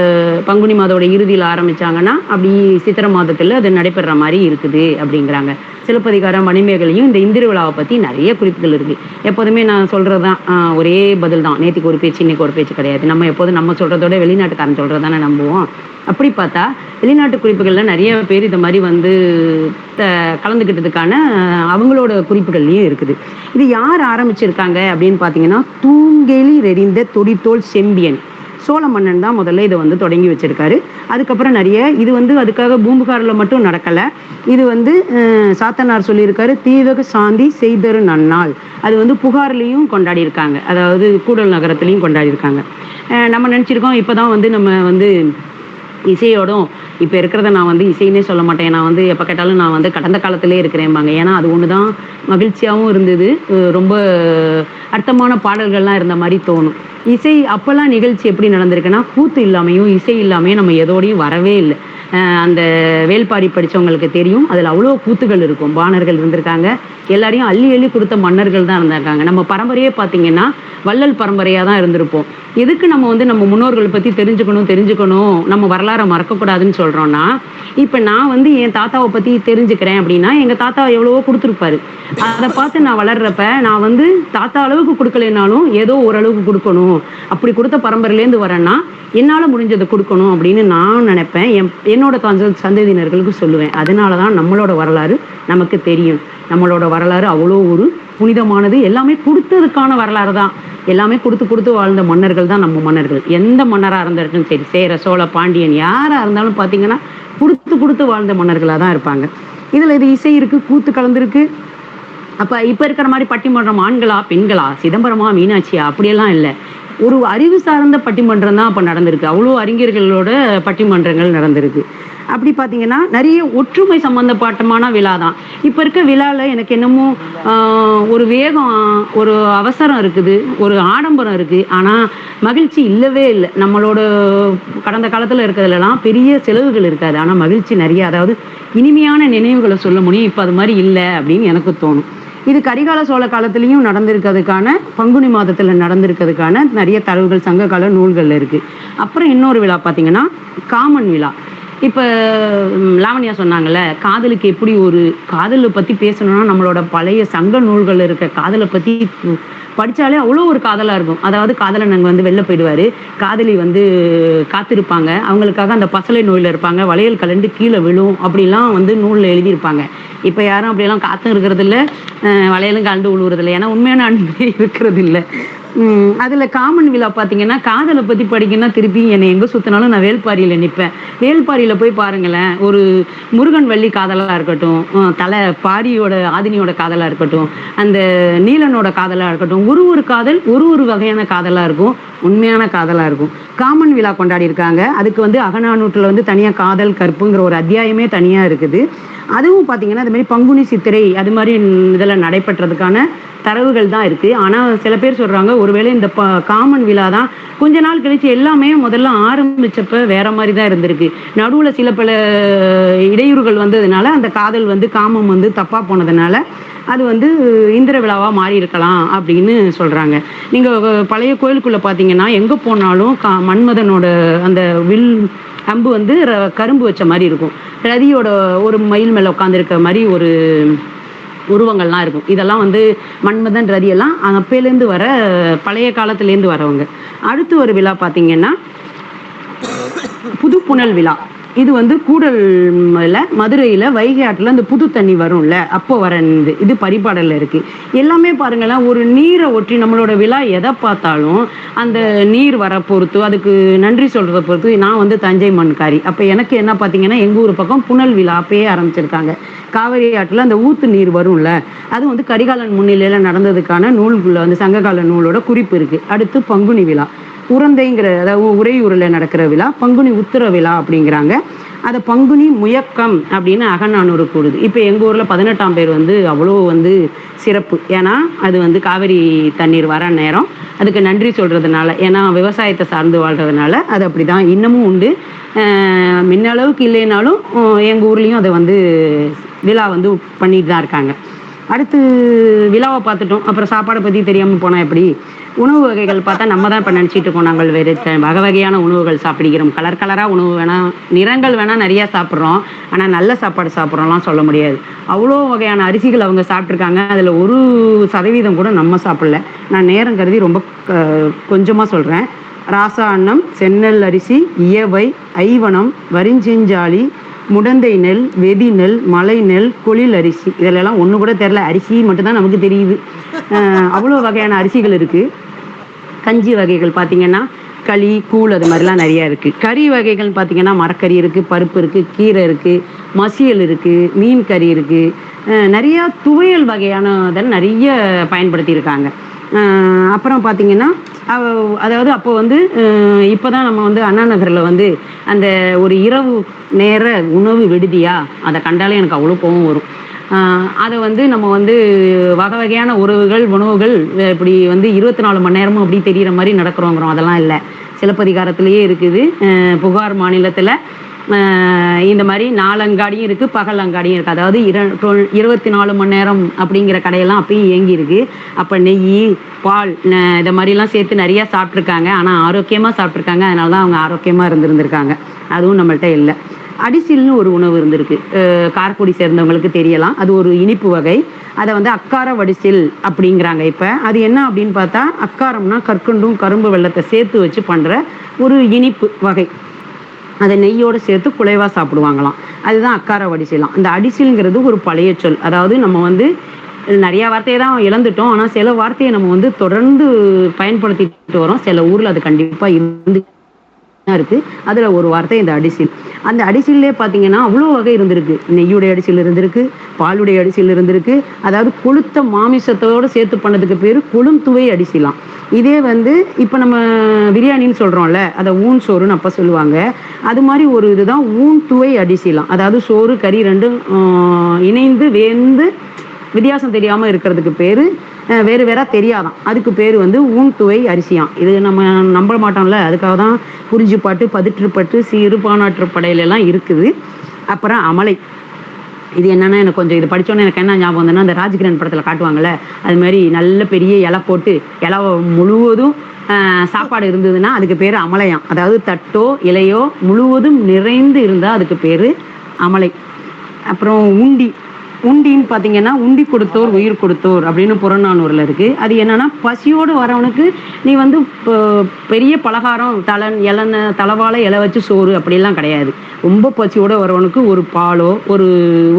பங்குனி மாதோட இறுதியில் ஆரம்பிச்சாங்கன்னா அப்படி சித்திரை மாதத்தில் அது நடைபெற மாதிரி இருக்குது அப்படிங்கிறாங்க. சிலப்பதிகாரம், மணிமேகலையும் இந்த இந்திர விழாவை பற்றி நிறைய குறிப்புகள் இருக்கு. எப்போதுமே நான் சொல்றது தான் ஒரே பதில் தான். நேற்றுக்கு ஒரு பேச்சு, இன்னைக்கு ஒரு பேச்சு கிடையாது. நம்ம எப்போதும் நம்ம சொல்றதோட வெளிநாட்டுக்காரன் சொல்றது தானே நம்புவோம். அப்படி பார்த்தா வெளிநாட்டு குறிப்புகள்ல நிறைய பேர் இந்த மாதிரி வந்து கலந்துக்கிட்டதுக்கான அவங்களோட குறிப்புகள்லயும் இருக்குது. இது யார் ஆரம்பிச்சிருக்காங்க அப்படின்னு பார்த்தீங்கன்னா, தூங்கெளி ரெறிந்த தொடித்தோல் செம்பியன் சோழ மன்னன் தான் முதல்ல இதை வந்து தொடங்கி வச்சிருக்காரு. அதுக்கப்புறம் நிறைய இது வந்து அதுக்காக பூம்புகாரில் மட்டும் நடக்கலை. இது வந்து சாத்தனார் சொல்லியிருக்காரு, தீவக சாந்தி செய்தரு நன்னாள். அது வந்து புகார்லேயும் கொண்டாடி இருக்காங்க, அதாவது கூடல் நகரத்துலையும் கொண்டாடி இருக்காங்க. நம்ம நினச்சிருக்கோம் இப்போதான் வந்து நம்ம வந்து இசையோடும் இப்போ இருக்கிறத நான் வந்து இசைன்னே சொல்ல மாட்டேன். நான் வந்து எப்போ கேட்டாலும் நான் வந்து கடந்த காலத்திலே இருக்கிறேன்பாங்க. ஏன்னா அது ஒன்று தான் மகிழ்ச்சியாகவும் இருந்தது, ரொம்ப அர்த்தமான பாடல்கள்லாம் இருந்த மாதிரி தோணும். இசை அப்போல்லாம் நிகழ்ச்சி எப்படி நடந்திருக்குன்னா, கூத்து இல்லாமையும் இசை இல்லாமையும் நம்ம எதோடையும் வரவே இல்லை. அந்த வேல்பாரி படித்தவங்களுக்கு தெரியும், அதில் அவ்வளோ கூத்துகள் இருக்கும். பாணர்கள் இருந்திருக்காங்க, எல்லாரையும் அள்ளி அள்ளி கொடுத்த மன்னர்கள் தான் இருந்திருக்காங்க. நம்ம பரம்பரையே பார்த்தீங்கன்னா வள்ளல் பரம்பரையாக தான் இருந்திருப்போம். எதுக்கு நம்ம வந்து நம்ம முன்னோர்களை பற்றி தெரிஞ்சுக்கணும், நம்ம வரலாறை மறக்கக்கூடாதுன்னு சொல்கிறோன்னா, இப்போ நான் வந்து என் தாத்தாவை பற்றி தெரிஞ்சுக்கிறேன் அப்படின்னா, எங்கள் தாத்தா எவ்வளவோ கொடுத்துருப்பாரு. அதை பார்த்து நான் வளர்றப்ப நான் வந்து தாத்தா அளவுக்கு கொடுக்கலைனாலும் ஏதோ ஓரளவுக்கு கொடுக்கணும். அப்படி கொடுத்த பரம்பரையிலேருந்து வரேன்னா என்னால் முடிஞ்சதை கொடுக்கணும் அப்படின்னு நான் நினைப்பேன். என்னோட சந்ததியினர்களுக்கு சொல்லுவேன். அதனால தான் நம்மளோட வரலாறு நமக்கு தெரியும். நம்மளோட வரலாறு அவ்வளோ ஒரு புனிதமானது. எல்லாமே கொடுத்ததுக்கான வரலாறு தான். எல்லாமே கொடுத்து வாழ்ந்த மன்னர்கள் தான் நம்ம மன்னர்கள். எந்த மன்னராக இருந்தாலும் சரி, சேர, சோழ, பாண்டியன் யாராக இருந்தாலும் பார்த்தீங்கன்னா கொடுத்து வாழ்ந்த மன்னர்களாக தான் இருப்பாங்க. இதில் இது இசை இருக்குது, கூத்து கலந்துருக்கு. அப்போ இப்போ இருக்கிற மாதிரி பட்டிமன்றம் ஆண்களா பெண்களா, சிதம்பரமா மீனாட்சியா அப்படியெல்லாம் இல்லை. ஒரு அறிவு சார்ந்த பட்டிமன்றம் தான் அப்போ நடந்திருக்கு. அவ்வளோ அறிஞர்களோட பட்டிமன்றங்கள் நடந்திருக்கு. அப்படி பார்த்தீங்கன்னா நிறைய ஒற்றுமை சம்பந்தப்பட்டமான விழா தான். இப்போ இருக்க விழாவில் எனக்கு என்னமோ ஒரு வேகம், ஒரு அவசரம் இருக்குது, ஒரு ஆடம்பரம் இருக்குது. ஆனால் மகிழ்ச்சி இல்லவே இல்லை. நம்மளோட கடந்த காலத்தில் இருக்கிறதுலாம் பெரிய செலவுகள் இருக்காது, ஆனால் மகிழ்ச்சி நிறைய, அதாவது இனிமையான நினைவுகளை சொல்ல முடியும். இப்போ அது மாதிரி இல்லை அப்படின்னு எனக்கு தோணும். இது கரிகால சோழ காலத்திலையும் நடந்திருக்கிறதுக்கான, பங்குனி மாதத்தில் நடந்திருக்கிறதுக்கான நிறைய தரவுகள் சங்ககால நூல்களில் இருக்குது. அப்புறம் இன்னொரு விழா பார்த்தீங்கன்னா காமன் விழா. இப்போ லாவண்யா சொன்னாங்கல்ல, காதலுக்கு எப்படி ஒரு காதலை பற்றி பேசணும்னா நம்மளோட பழைய சங்க நூல்களில் இருக்க காதலை பற்றி படித்தாலே அவ்வளோ ஒரு காதலாக இருக்கும். அதாவது காதலன் அங்கே வந்து வெளில போயிடுவார், காதலி வந்து காத்திருப்பாங்க, அவங்களுக்காக அந்த பசலை நோயில் இருப்பாங்க, வளையல் கலண்டு கீழே விழும் அப்படிலாம் வந்து நூலில் எழுதியிருப்பாங்க. இப்போ யாரும் அப்படியெல்லாம் காத்தும் இருக்கிறது இல்லை, வளையலும் கலண்டு விழுவுறதில்லை. ஏன்னா உண்மையான அன்பே இருக்கிறது இல்லை. அதில் காமன் விழா பார்த்தீங்கன்னா காதலை பற்றி படிக்கணும்னா திருப்பி என்னை எங்கே சுற்றினாலும் நான் வேல்பாரியில் நிற்பேன். வேல்பாரியில் போய் பாருங்களேன், ஒரு முருகன் வள்ளி காதலாக இருக்கட்டும், தலை பாரியோட ஆதினியோட காதலாக இருக்கட்டும், அந்த நீலனோட காதலாக இருக்கட்டும், ஒரு காதல் ஒரு வகையான காதலாக இருக்கும், உண்மையான காதலாக இருக்கும். காமன் விழா கொண்டாடி இருக்காங்க. அதுக்கு வந்து அகநானூற்றில் வந்து தனியாக காதல் கற்புங்கிற ஒரு அத்தியாயமே தனியாக இருக்குது. அதுவும் பார்த்தீங்கன்னா அது மாதிரி பங்குனி சித்திரை அது மாதிரி இதில் நடைபெற்றதுக்கான தரவுகள் தான் இருக்குது. ஆனால் சில பேர் சொல்கிறாங்க ஒருவேளை இந்த காமன் விழா தான் கொஞ்ச நாள் கழிச்சு எல்லாமே முதல்ல ஆரம்பிச்சப்ப வேற மாதிரி தான் இருந்திருக்கு. நடுவில் சில பல இடையூறுகள் வந்ததுனால அந்த காதல் வந்து காமம் வந்து தப்பாக போனதுனால அது வந்து இந்திர விழாவாக மாறி இருக்கலாம் அப்படின்னு சொல்கிறாங்க. நீங்கள் பழைய கோயிலுக்குள்ளே பார்த்தீங்கன்னா எங்கே போனாலும் மன்மதனோட அந்த வில் அம்பு வந்து கரும்பு வச்ச மாதிரி இருக்கும், ரதியோட ஒரு மயில் மேலே உட்காந்துருக்க மாதிரி ஒரு உருவங்கள்லாம் இருக்கும். இதெல்லாம் வந்து மன்மதன் ரதியெல்லாம் அப்பையிலேருந்து வர பழைய காலத்துலேருந்து வரவங்க. அடுத்து ஒரு விழா பார்த்தீங்கன்னா புனல் விழா. இது வந்து கூடல்ல மதுரையில வைகை ஆற்றுல அந்த புது தண்ணி வரும்ல, அப்போ வர இது பரிபாடல்ல இருக்கு. எல்லாமே பாருங்களேன், ஒரு நீரை ஒற்றி நம்மளோட விழா எதை பார்த்தாலும் அந்த நீர் வர பொறுத்து, அதுக்கு நன்றி சொல்றதை பொறுத்து. நான் வந்து தஞ்சை மண்காரி, அப்ப எனக்கு என்ன பாத்தீங்கன்னா எங்க ஊர் பக்கம் புனல் விழா அப்பயே ஆரம்பிச்சிருக்காங்க. காவிரி ஆற்றுல அந்த ஊத்து நீர் வரும்ல, அது வந்து கரிகாலன் முன்னிலையில நடந்ததுக்கான நூல்குள்ள வந்து சங்ககால நூலோட குறிப்பு இருக்கு. அடுத்து பங்குனி விழா, உறந்தைங்கிற அதாவது உறையூர்ல நடக்கிற விழா பங்குனி உத்திர விழா அப்படிங்கிறாங்க. அதை பங்குனி முயக்கம் அப்படின்னு அகநானூறு கூடுது. இப்போ எங்கள் ஊரில் 18ஆம் பேர் வந்து அவ்வளோ வந்து சிறப்பு. ஏன்னா அது வந்து காவிரி தண்ணீர் வர நேரம், அதுக்கு நன்றி சொல்கிறதுனால, ஏன்னா விவசாயத்தை சார்ந்து வாழ்கிறதுனால அது அப்படி தான் இன்னமும் உண்டு. முன்ன அளவுக்கு இல்லைனாலும் எங்கள் ஊர்லேயும் அதை வந்து விழா வந்து பண்ணிட்டு தான் இருக்காங்க. அடுத்து விழாவை பார்த்துட்டோம், அப்புறம் சாப்பாடை பற்றி தெரியாமல் போனால் எப்படி? உணவு வகைகள் பார்த்தா நம்ம தான் இப்போ நினச்சிட்டு இருக்கோம் நாங்கள் வேறு வகை வகையான உணவுகள் சாப்பிடுகிறோம். கலர் கலராக உணவு வேணால், நிறங்கள் வேணால் நிறையா சாப்பிட்றோம், ஆனால் நல்ல சாப்பாடு சாப்பிட்றோம்லாம் சொல்ல முடியாது. அவ்வளோ வகையான அரிசிகள் அவங்க சாப்பிட்ருக்காங்க, அதில் 1% கூட நம்ம சாப்பிடல. நான் நேரம் கருதி ரொம்ப கொஞ்சமாக சொல்கிறேன். ராசா அன்னம், செந்நெல் அரிசி, இயவை, ஐவனம், வரிஞ்செஞ்சாலி, முடந்தை நெல், வெதி நெல், மலை நெல், கொளில் அரிசி. இதிலெல்லாம் ஒன்று கூட தெரில, அரிசி மட்டும்தான் நமக்கு தெரியுது. அவ்வளோ வகையான அரிசிகள் இருக்குது. கஞ்சி வகைகள் பார்த்திங்கன்னா களி, கூழ், அது மாதிரிலாம் நிறையா இருக்குது. கறி வகைகள் பார்த்திங்கன்னா மரக்கறி இருக்குது, பருப்பு இருக்குது, கீரை இருக்குது, மசியல் இருக்குது, மீன் கறி இருக்குது, நிறையா துவையல் வகையானதில் நிறைய பயன்படுத்தியிருக்காங்க. அப்புறம் பார்த்திங்கன்னா அதாவது அப்போ வந்து இப்போ தான் நம்ம வந்து அண்ணா நகரில் வந்து அந்த ஒரு இரவு நேர உணவு விடுதியா, அதை கண்டாலே எனக்கு அவ்வளோ கோவம் வரும். அதை வந்து நம்ம வந்து வகை வகையான உணவுகள் இப்படி வந்து 24 மணி நேரமும் அப்படி தெரிகிற மாதிரி நடக்கிறோங்கிறோம். அதெல்லாம் இல்லை, சிலப்பதிகாரத்திலேயே இருக்குது. புகார் மாநிலத்தில் இந்த மாதிரி 4 அங்காடியும் இருக்குது, பகல் அங்காடியும் இருக்குது. அதாவது 24 மணி நேரம் அப்படிங்கிற கடையெல்லாம் அப்பயும் இயங்கி இருக்கு. அப்போ நெய், பால் இதை மாதிரிலாம் சேர்த்து நிறையா சாப்பிட்ருக்காங்க. ஆனால் ஆரோக்கியமாக சாப்பிட்ருக்காங்க, அதனால தான் அவங்க ஆரோக்கியமாக இருந்திருக்காங்க. அதுவும் நம்மள்கிட்ட இல்லை. அடிசில்னு ஒரு உணவு இருந்திருக்கு, காரக்குடி சேர்ந்தவங்களுக்கு தெரியலாம். அது ஒரு இனிப்பு வகை. அதை வந்து அக்கார வடிசில் அப்படிங்கிறாங்க. இப்போ அது என்ன அப்படின்னு பார்த்தா, அக்காரம்னா கற்கண்டும் கரும்பு வெள்ளத்தை சேர்த்து வச்சு பண்ணுற ஒரு இனிப்பு வகை. அதை நெய்யோடு சேர்த்து குலைவாக சாப்பிடுவாங்களாம். அதுதான் அக்கார வடிசிலாம். அந்த அடிசில்ங்கிறது ஒரு பழைய சொல். அதாவது நம்ம வந்து நிறையா வார்த்தையை தான் இழந்துட்டோம், ஆனால் சில வார்த்தையை நம்ம வந்து தொடர்ந்து பயன்படுத்திட்டு வரோம். சில ஊரில் அது கண்டிப்பாக இருந்து இருக்கு. அதில் ஒரு வார்த்தை இந்த அடிசில். அந்த அடிசிலே பார்த்தீங்கன்னா அவ்வளோ வகை இருந்திருக்கு. நெய்யுடைய அடிசில் இருந்திருக்கு, பாலுடைய அடிசில் இருந்திருக்கு. அதாவது கொளுத்த மாமிசத்தோடு சேர்த்து பண்ணதுக்கு பேர் கொழுந்துவை அடிசிலாம். இதே வந்து இப்போ நம்ம பிரியாணின்னு சொல்கிறோம்ல, அதை ஊன் சோறுன்னு அப்போ சொல்லுவாங்க. அது மாதிரி ஒரு இதுதான் ஊன் துவை அடிசிலாம். அதாவது சோறு கறி ரெண்டும் இணைந்து வேந்து வித்தியாசம் தெரியாமல் இருக்கிறதுக்கு பேர் வேறு வேற தெரியாதான், அதுக்கு பேர் வந்து ஊன்துவை அரிசியாம். இது நம்ம நம்ப மாட்டோம்ல, அதுக்காக தான் குறிஞ்சிப்பாட்டு, பதிற்றுப்பட்டு, சிறுபானாற்று படையிலெல்லாம் இருக்குது. அப்புறம் அமலை, இது என்னன்னா எனக்கு கொஞ்சம் இது படித்தோன்னே எனக்கு என்ன ஞாபகம் வந்ததுன்னா, அந்த ராஜ்கிரண் படத்தில் காட்டுவாங்கள்ல, அது மாதிரி நல்ல பெரிய இலை போட்டு இலை முழுவதும் சாப்பாடு இருந்ததுன்னா அதுக்கு பேர் அமலையாம். அதாவது தட்டோ இலையோ முழுவதும் நிறைந்து இருந்தால் அதுக்கு பேர் அமலை. அப்புறம் உண்டின்னு பார்த்தீங்கன்னா உண்டி கொடுத்தோர் உயிர் கொடுத்தோர் அப்படின்னு புறநானூரில் இருக்குது. அது என்னன்னா, பசியோடு வரவனுக்கு நீ வந்து பெரிய பலகாரம் தலைவாழை இலை வச்சு சோறு அப்படிலாம் கிடையாது. ரொம்ப பசியோடு வரவனுக்கு ஒரு பாலோ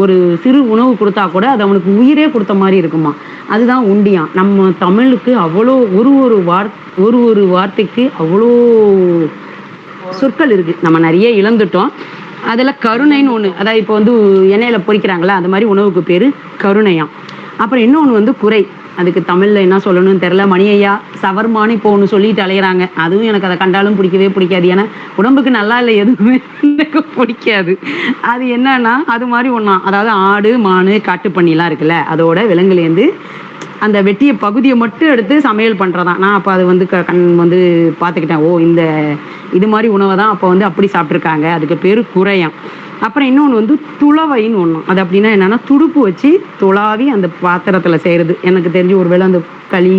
ஒரு சிறு உணவு கொடுத்தா கூட அது அவனுக்கு உயிரே கொடுத்த மாதிரி இருக்குமா. அதுதான் உண்டியான். நம்ம தமிழுக்கு அவ்வளோ ஒரு வார்த்தைக்கு அவ்வளோ சொற்கள் இருக்குது. நம்ம நிறைய இழந்துட்டோம். அதில் கருணைன்னு ஒன்று, அதாவது இப்போ வந்து எண்ணெயில் பொரிக்கிறாங்களா, அந்த மாதிரி உணவுக்கு பேர் கருணையாம். அப்புறம் இன்னொன்று வந்து குறை, அதுக்கு தமிழில் என்ன சொல்லணும்னு தெரில. மணியையா சவர்மானு இப்போ ஒன்று சொல்லிட்டு அலையிறாங்க. அதுவும் எனக்கு அதை கண்டாலும் பிடிக்காது. ஏன்னா உடம்புக்கு நல்லா இல்லை, எதுவுமே எனக்கு பிடிக்காது. அது என்னன்னா அது மாதிரி ஒன்றா, அதாவது ஆடு மானு காட்டு பண்ணிலாம் இருக்குல்ல, அதோட விலங்குலேருந்து அந்த வெட்டிய பகுதியை மட்டும் எடுத்து சமையல் பண்ணுறதான். நான் அப்போ அது வந்து வந்து பார்த்துக்கிட்டேன். ஓ, இது மாதிரி உணவை தான் அப்போ வந்து அப்படி சாப்பிட்ருக்காங்க. அதுக்கு பேர் குறையாம். அப்புறம் இன்னொன்று வந்து துளவைன்னு ஒன்று. அது அப்படின்னா என்னென்னா, துடுப்பு வச்சு துளாவி அந்த பாத்திரத்தில் செய்கிறது. எனக்கு தெரிஞ்சு ஒரு வேளை அந்த களி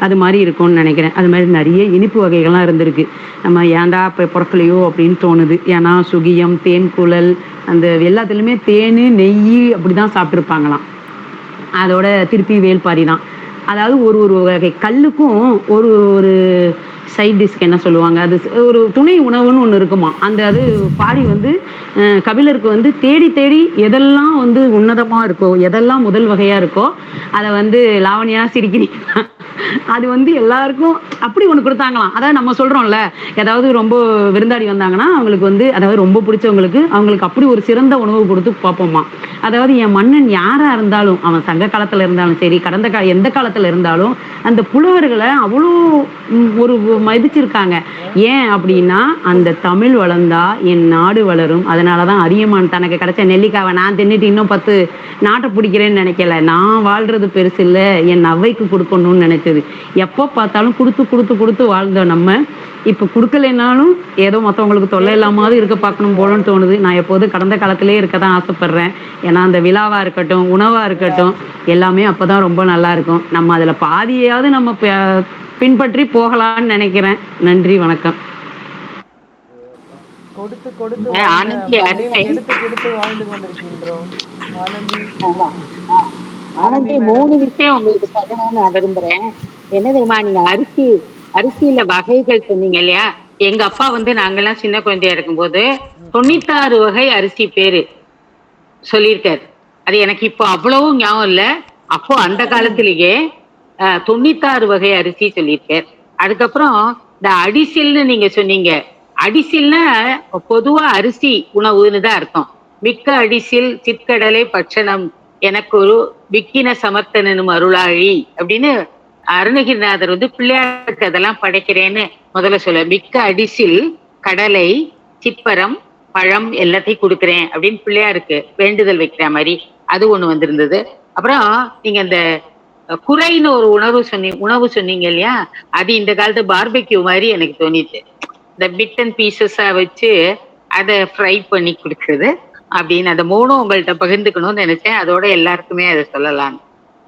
அது மாதிரி இருக்கும்னு நினைக்கிறேன். அது மாதிரி நிறைய இனிப்பு வகைகள்லாம் இருந்திருக்கு. நம்ம ஏன்டா இப்போ பிறக்கலையோ அப்படின்னு தோணுது. ஏன்னா சுகியம், தேன் குழல், அந்த எல்லாத்துலேயுமே தேன் நெய் அப்படி தான் சாப்பிட்ருப்பாங்களாம். அதோட திருப்பி வேல்பாரி தான். அதாவது ஒரு வகை கல்லுக்கும் ஒரு சைட் டிஷ்க்கு என்ன சொல்லுவாங்க, அது ஒரு துணை உணவுன்னு ஒன்று இருக்குமா. அந்த அது பாரி வந்து கபிலருக்கு வந்து தேடி தேடி எதெல்லாம் வந்து உன்னதமாக இருக்கோ, எதெல்லாம் முதல் வகையாக இருக்கோ, அதை வந்து லாவணியா சிரிக்கிறீங்களா, அது வந்து எல்லாருக்கும் அப்படி ஒன்று கொடுத்தாங்களாம். அதாவது நம்ம சொல்கிறோம்ல, ஏதாவது ரொம்ப விருந்தாடி வந்தாங்கன்னா அவங்களுக்கு வந்து, அதாவது ரொம்ப பிடிச்சவங்களுக்கு அவங்களுக்கு அப்படி ஒரு சிறந்த உணவு கொடுத்து பார்ப்போமா. அதாவது என் மன்னன் யாராக இருந்தாலும், அவன் சங்க காலத்தில் இருந்தாலும் சரி, கடந்த எந்த காலத்தில் இருந்தாலும், அந்த புலவர்களை அவ்வளோ ஒரு மதிச்சிருக்காங்க. ஏன் அப்படின்னா, அந்த தமிழ் வளர்ந்தா என் நாடு வளரும். அதனால தான் அதியமான் தனக்கு கிடைச்ச நெல்லிக்காவை நான் தின்னுட்டு இன்னும் 10 நாட்டை பிடிக்கிறேன்னு நினைக்கல. நான் வாழ்றது பெருசு இல்லை, என் அவ்வைக்கு கொடுக்கணும்னு நினைச்சது. எப்போ பார்த்தாலும் கொடுத்து கொடுத்து கொடுத்து வாழ்ந்தோம் நம்ம. இப்போ கொடுக்கலைனாலும் ஏதோ மற்றவங்களுக்கு தொல்லை இல்லாமல் இருக்க பார்க்கணும் போலன்னு தோணுது. நான் எப்போதும் கடந்த காலத்திலே இருக்க தான் ஆசைப்படுறேன். ஏன்னா அந்த விழாவாக இருக்கட்டும், உணவாக இருக்கட்டும், எல்லாமே அப்போ தான் ரொம்ப நல்லா இருக்கும். நம்ம அதில் பாதியாவது நம்ம பின்பற்றி போகலான்னு நினைக்கிறேன். நன்றி, வணக்கம். கொடுத்து கொடுத்து எடுத்து வாழ்ந்து கொண்டிருக்கின்றோம். ஆனந்தி 3 விஷயம் உங்களுக்கு சொல்லணும்னு நான் விரும்புறேன். என்ன தெரியுமா, நீங்க அரிசியில வகைகள் சொன்னீங்க இல்லையா. எங்க அப்பா வந்து நாங்கெல்லாம் சின்ன குழந்தையா இருக்கும்போது 96 வகை அரிசி பேரு சொல்லியிருக்காரு. அது எனக்கு இப்போ அவ்வளவும் ஞாபகம் இல்ல. அப்போ அந்த காலத்திலேயே 96 வகை அரிசி சொல்லியிருக்காரு. அதுக்கப்புறம் இந்த அடிசில்னு நீங்க சொன்னீங்க. அடிசில்னா பொதுவா அரிசி உணவுன்னு தான் அர்த்தம். மிக்க அடிசில் சிற்கடலை பட்சணம் எனக்கு ஒரு விக்கின சமர்த்தனும் அருளாழி அப்படின்னு அருணகிரிநாதர் வந்து பிள்ளையாருக்கு அதெல்லாம் படைக்கிறேன்னு முதல்ல சொல்ல. மிக்க அடிசில் கடலை சிப்பரம் பழம் எல்லாத்தையும் கொடுக்குறேன் அப்படின்னு பிள்ளையாருக்கு வேண்டுதல் வைக்கிற மாதிரி அது ஒண்ணு வந்திருந்தது. அப்புறம் நீங்க இந்த குறைன்னு ஒரு உணவு சொன்னீங்க இல்லையா, அது இந்த காலத்து பார்பெக்யூ மாதிரி எனக்கு தோணிச்சு. இந்த பிட் அண்ட் பீசஸா வச்சு அதை ஃப்ரை பண்ணி கொடுக்குறது அப்படின்னு. அந்த 3 உங்கள்கிட்ட பகிர்ந்துக்கணும்னு நினைச்சேன். அதோட எல்லாருக்குமே அதை சொல்லலாம்.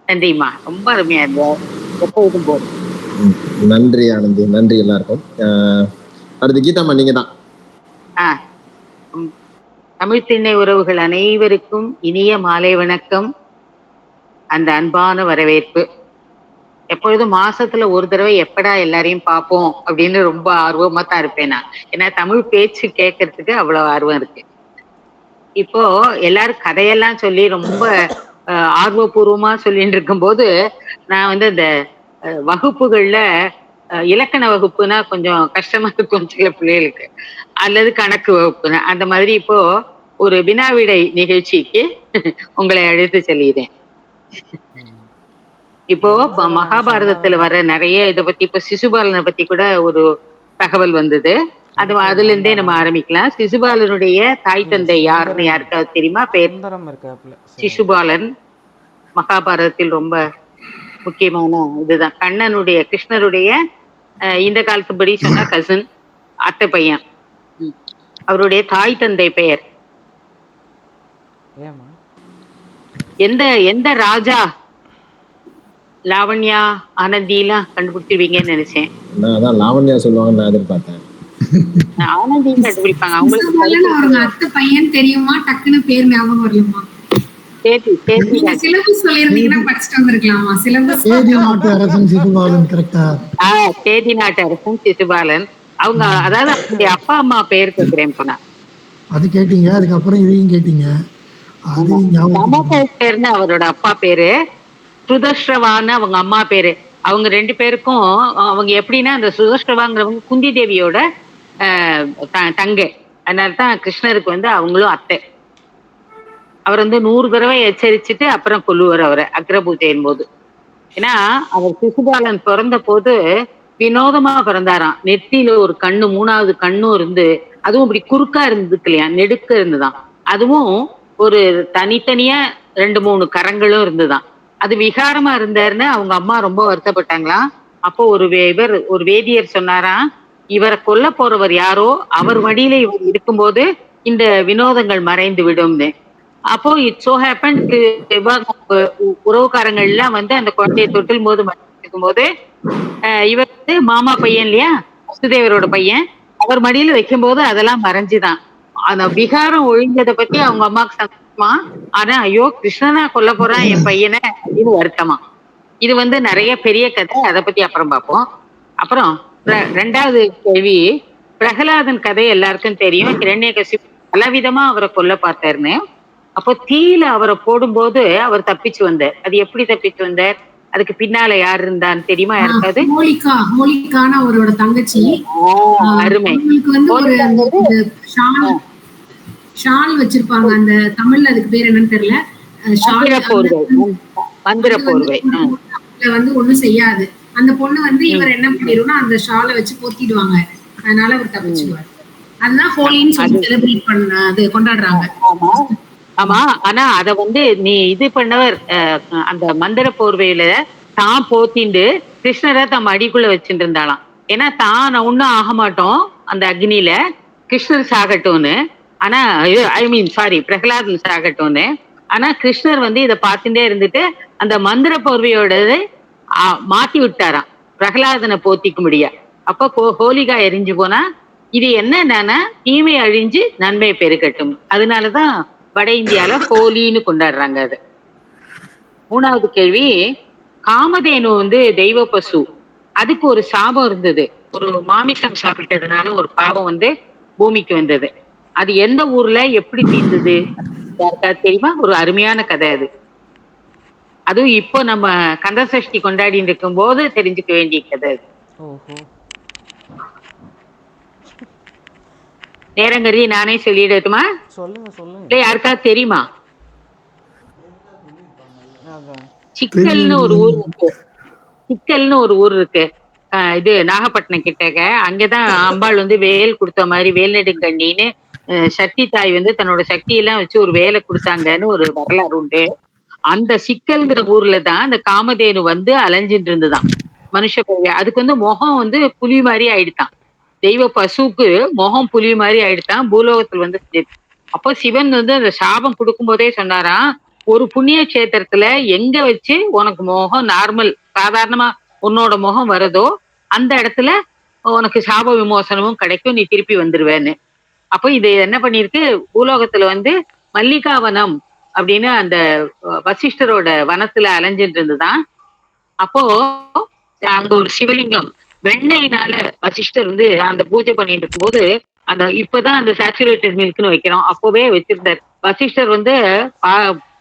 நன்றிம்மா, ரொம்ப அருமையா இருந்தது. எப்போதும் போதும். நன்றி ஆனந்தி, நன்றி எல்லாருக்கும். அடுத்து கீதாம்மா நீங்க தான். தமிழ் திண்ணை உறவுகள் அனைவருக்கும் இனிய மாலை வணக்கம். அந்த அன்பான வரவேற்பு. எப்பொழுதும் மாசத்துல ஒரு தடவை எப்படா எல்லாரையும் பார்ப்போம் அப்படின்னு ரொம்ப ஆர்வமா தான் இருப்பேன் நான். ஏன்னா தமிழ் பேச்சு கேட்கறதுக்கு அவ்வளவு ஆர்வம் இருக்கு. இப்போ எல்லாரும் கதையெல்லாம் சொல்லி ரொம்ப ஆர்வபூர்வமா சொல்லிட்டு இருக்கும்போது நான் வந்து இந்த வகுப்புகள்ல இலக்கண வகுப்புனா கொஞ்சம் கஷ்டமா இருக்கும் சில பிள்ளைகளுக்கு, அல்லது கணக்கு வகுப்புனா அந்த மாதிரி இப்போ ஒரு வினாவிடை நிகழ்ச்சிக்கு உங்களை அழைத்து செல்கிறேன். இப்போ மகாபாரதத்துல வர நிறைய இதை பத்தி, இப்ப சிசுபாலனை பத்தி கூட ஒரு தகவல் வந்தது. அதுல இருந்தே நம்ம ஆரம்பிக்கலாம். சிசுபாலனுடைய தாய் தந்தை யாருன்னு யாருக்காவது தெரியுமா? பேர் சிசுபாலன். மகாபாரதத்தில் ரொம்ப முக்கியமான இதுதான். கண்ணனுடைய கிருஷ்ணருடைய இந்த காலத்துப்படி சொன்னா கசின், அத்தை பையன். அவருடைய தாய் தந்தை பெயர் எந்த ராஜா? லாவண்யா ஆனந்தி எல்லாம் கண்டுபிடிச்சிருவீங்கன்னு நினைச்சேன். லாவண்யா சொல்லுவாங்க நான் எதிர்பார்த்தேன். ஆனந்தியும் கண்டுபிடிப்பாங்க. அவங்களுக்கு அத்தை பையன் தெரியுமா? டக்குன்னு பேர் ஞாபகம் வரலமா? சிலபஸ் சொல்லிருந்தீங்கன்னா படிச்சுட்டு வந்திருக்கலாமா? சிலபஸ் சேதி நாட்டு அரசன் சிசுபாலன். கரெக்டா? சேதி நாட்டு அரசன் சிசுபாலன். அவங்க அதாவது அவருடைய அப்பா அம்மா பேர் கேட்கிறேன் போனா. அது கேட்டீங்க, அதுக்கப்புறம் இதையும் கேட்டீங்க. அவரோட அப்பா பேரு சுதர்ஷ்ரவான்னு அவங்க அம்மா பேரு. அவங்க 2 பேருக்கும் அவங்க எப்படின்னா, அந்த சுதர்ஷ்ரவாங்கிறவங்க குந்தி தேவியோட தங்கை. அதனாலதான் கிருஷ்ணருக்கு வந்து அவங்களும் அத்தை. அவர் வந்து 100 தடவை எச்சரிச்சுட்டு அப்புறம் கொல்லுவார் அவரை அக்ரபூஜையின் போது. ஏன்னா அவர் சிசுபாலன் பிறந்த போது வினோதமா பிறந்தாராம். நெத்தியில ஒரு கண்ணு, 3வது கண்ணும் இருந்து, அதுவும் இப்படி குறுக்கா இருந்ததுக்கு இல்லையா, நெடுக்க இருந்துதான். அதுவும் ஒரு தனித்தனியா 2-3 கரங்களும் இருந்துதான். அது விகாரமா இருந்தாருன்னு அவங்க அம்மா ரொம்ப வருத்தப்பட்டாங்களாம். அப்போ ஒரு வேதியர் சொன்னாராம், இவரை கொல்ல போறவர் யாரோ அவர் மடியில இவர் இருக்கும்போது இந்த வினோதங்கள் மறைந்து விடும்னு. அப்போ இட் சோ ஹேப்பன் உறவுக்காரங்கள் எல்லாம் வந்து அந்த குழந்தையை தொட்டில் போது இருக்கும் போது இவர் வந்து மாமா பையன் இல்லையா, வசுதேவரோட பையன், அவர் மடியில வைக்கும் போது அதெல்லாம் மறைஞ்சுதான். அந்த விகாரம் ஒழிஞ்சதை பத்தி அவங்க அம்மாவுக்கு சந்தோஷமா, ஆனா ஐயோ கிருஷ்ணனா கொல்ல போறான் என் பையனை அப்படின்னு வருத்தமா. இது வந்து நிறைய பெரிய கதை, அதை பத்தி அப்புறம் பார்ப்போம். அப்புறம் ரெண்டாவது கேள்வி, பிரகலாதன் கதை எல்லாருக்கும் தெரியும். கிரண்யகசிப்பு பலவிதமா அவரை கொல்ல பார்த்தாருன்னு. அப்போ தீயில அவரை போடும்போது அவர் தப்பிச்சு வந்தார். அது எப்படி தப்பிச்சு வந்தார்? அதுக்கு பின்னால யார் இருந்தான்னு தெரியுமா யாருக்காவது? ஹோலிகான அவரோட தங்கச்சி. அருமை. அவங்களுக்கு வந்து ஒரு ஷால் வச்சிருப்பாங்க. அந்த தமிழ்ல அதுக்கு பேர் என்னன்னு தெரியல. மந்திர போர்வை வந்து ஒண்ணும் செய்யாது. அந்த பொண்ணு வந்து இவர் என்ன பண்ணிடும்னா அந்த ஷாலை வச்சு போத்திடுவாங்க. அதனால அவர் தப்பிச்சுடுவார். அதுதான் ஹோலின்னு சொல்லி செலிப்ரேட் பண்ணது கொண்டாடுறாங்க. ஆமா. ஆனா அத வந்து நீ இது பண்ணவர் அந்த மந்திர போர்வையில தான் போத்திண்டு கிருஷ்ணரை தம் அடிக்குள்ள வச்சுட்டு இருந்தாலாம். ஏன்னா தான் ஒன்னும் ஆக மாட்டோம் அந்த அக்னியில, கிருஷ்ணர் சாகட்டும்னு. ஆனா பிரகலாதன் சாகட்டும்னு. ஆனா கிருஷ்ணர் வந்து இதை பார்த்துட்டே இருந்துட்டு அந்த மந்திர போர்வையோட மாத்தி விட்டாராம் பிரகலாதனை போத்திக்க முடியா. அப்ப ஹோலிகா எரிஞ்சு போனா இது என்னன்னா தீமை அழிஞ்சு நன்மை பெருகட்டும். அதனாலதான் வட இந்தியால ஹோலின்னு கொண்டாடுறாங்க அது. மூணாவது கேள்வி, காமதேனு வந்து தெய்வ பசு, அதுக்கு ஒரு சாபம் இருந்தது. ஒரு மாமிசம் சாப்பிட்டதுனால ஒரு பாவம் வந்து பூமிக்கு வந்தது. அது எந்த ஊர்ல எப்படி தீர்ந்தது யாருக்காவது தெரியுமா? ஒரு அருமையான கதை அது. அதுவும் இப்போ நம்ம கந்த சஷ்டி கொண்டாடிட்டு இருக்கும் போது தெரிஞ்சுக்க வேண்டிய கதை அது. நேரங்கறி நானே சொல்லிடட்டுமா? இல்ல யாருக்காவது தெரியுமா? சிக்கல்னு ஒரு ஊர் இருக்கு. சிக்கல்னு ஒரு ஊர் இருக்கு. இது நாகப்பட்டினம் கிட்டக்க. அங்கதான் அம்பாள் வந்து வேல் கொடுத்த மாதிரி வேல்நெடுங்கண்ணின்னு சக்தி தாய் வந்து தன்னோட சக்தி எல்லாம் வச்சு ஒரு வேலை கொடுத்தாங்கன்னு ஒரு வரலாறு உண்டு. அந்த சிக்கல்ங்கிற ஊர்ல தான் அந்த காமதேனு வந்து அலைஞ்சிட்டு இருந்துதான் மனுஷ பிறவி. அதுக்கு வந்து முகம் வந்து புலி மாதிரி ஆயிடுதான். தெய்வ பசுக்கு முகம் புலி மாதிரி ஆயிடுதான். பூலோகத்துல வந்து அப்போ சிவன் வந்து அந்த சாபம் கொடுக்கும் போதே சொன்னாராம், ஒரு புண்ணிய கஷேத்திரத்துல எங்க வச்சு உனக்கு முகம் நார்மல் சாதாரணமா உன்னோட முகம் வருதோ அந்த இடத்துல உனக்கு சாப விமோசனமும் கிடைக்கும், நீ திருப்பி வந்துருவேன்னு. அப்போ இது என்ன பண்ணிருக்கு, பூலோகத்துல வந்து மல்லிகாவனம் அப்படின்னு அந்த வசிஷ்டரோட வனத்துல அலைஞ்சிட்டு இருந்துதான். அப்போ அங்க ஒரு சிவலிங்கம் வெண்ணெயினால வசிஷ்டர் வந்து அந்த பூஜை பண்ணிட்டு இருக்கும் போது அந்த இப்பதான் அந்த சேச்சுரேட்டட் மில்க்னு வைக்கிறோம், அப்பவே வச்சிருந்தார். வசிஷ்டர் வந்து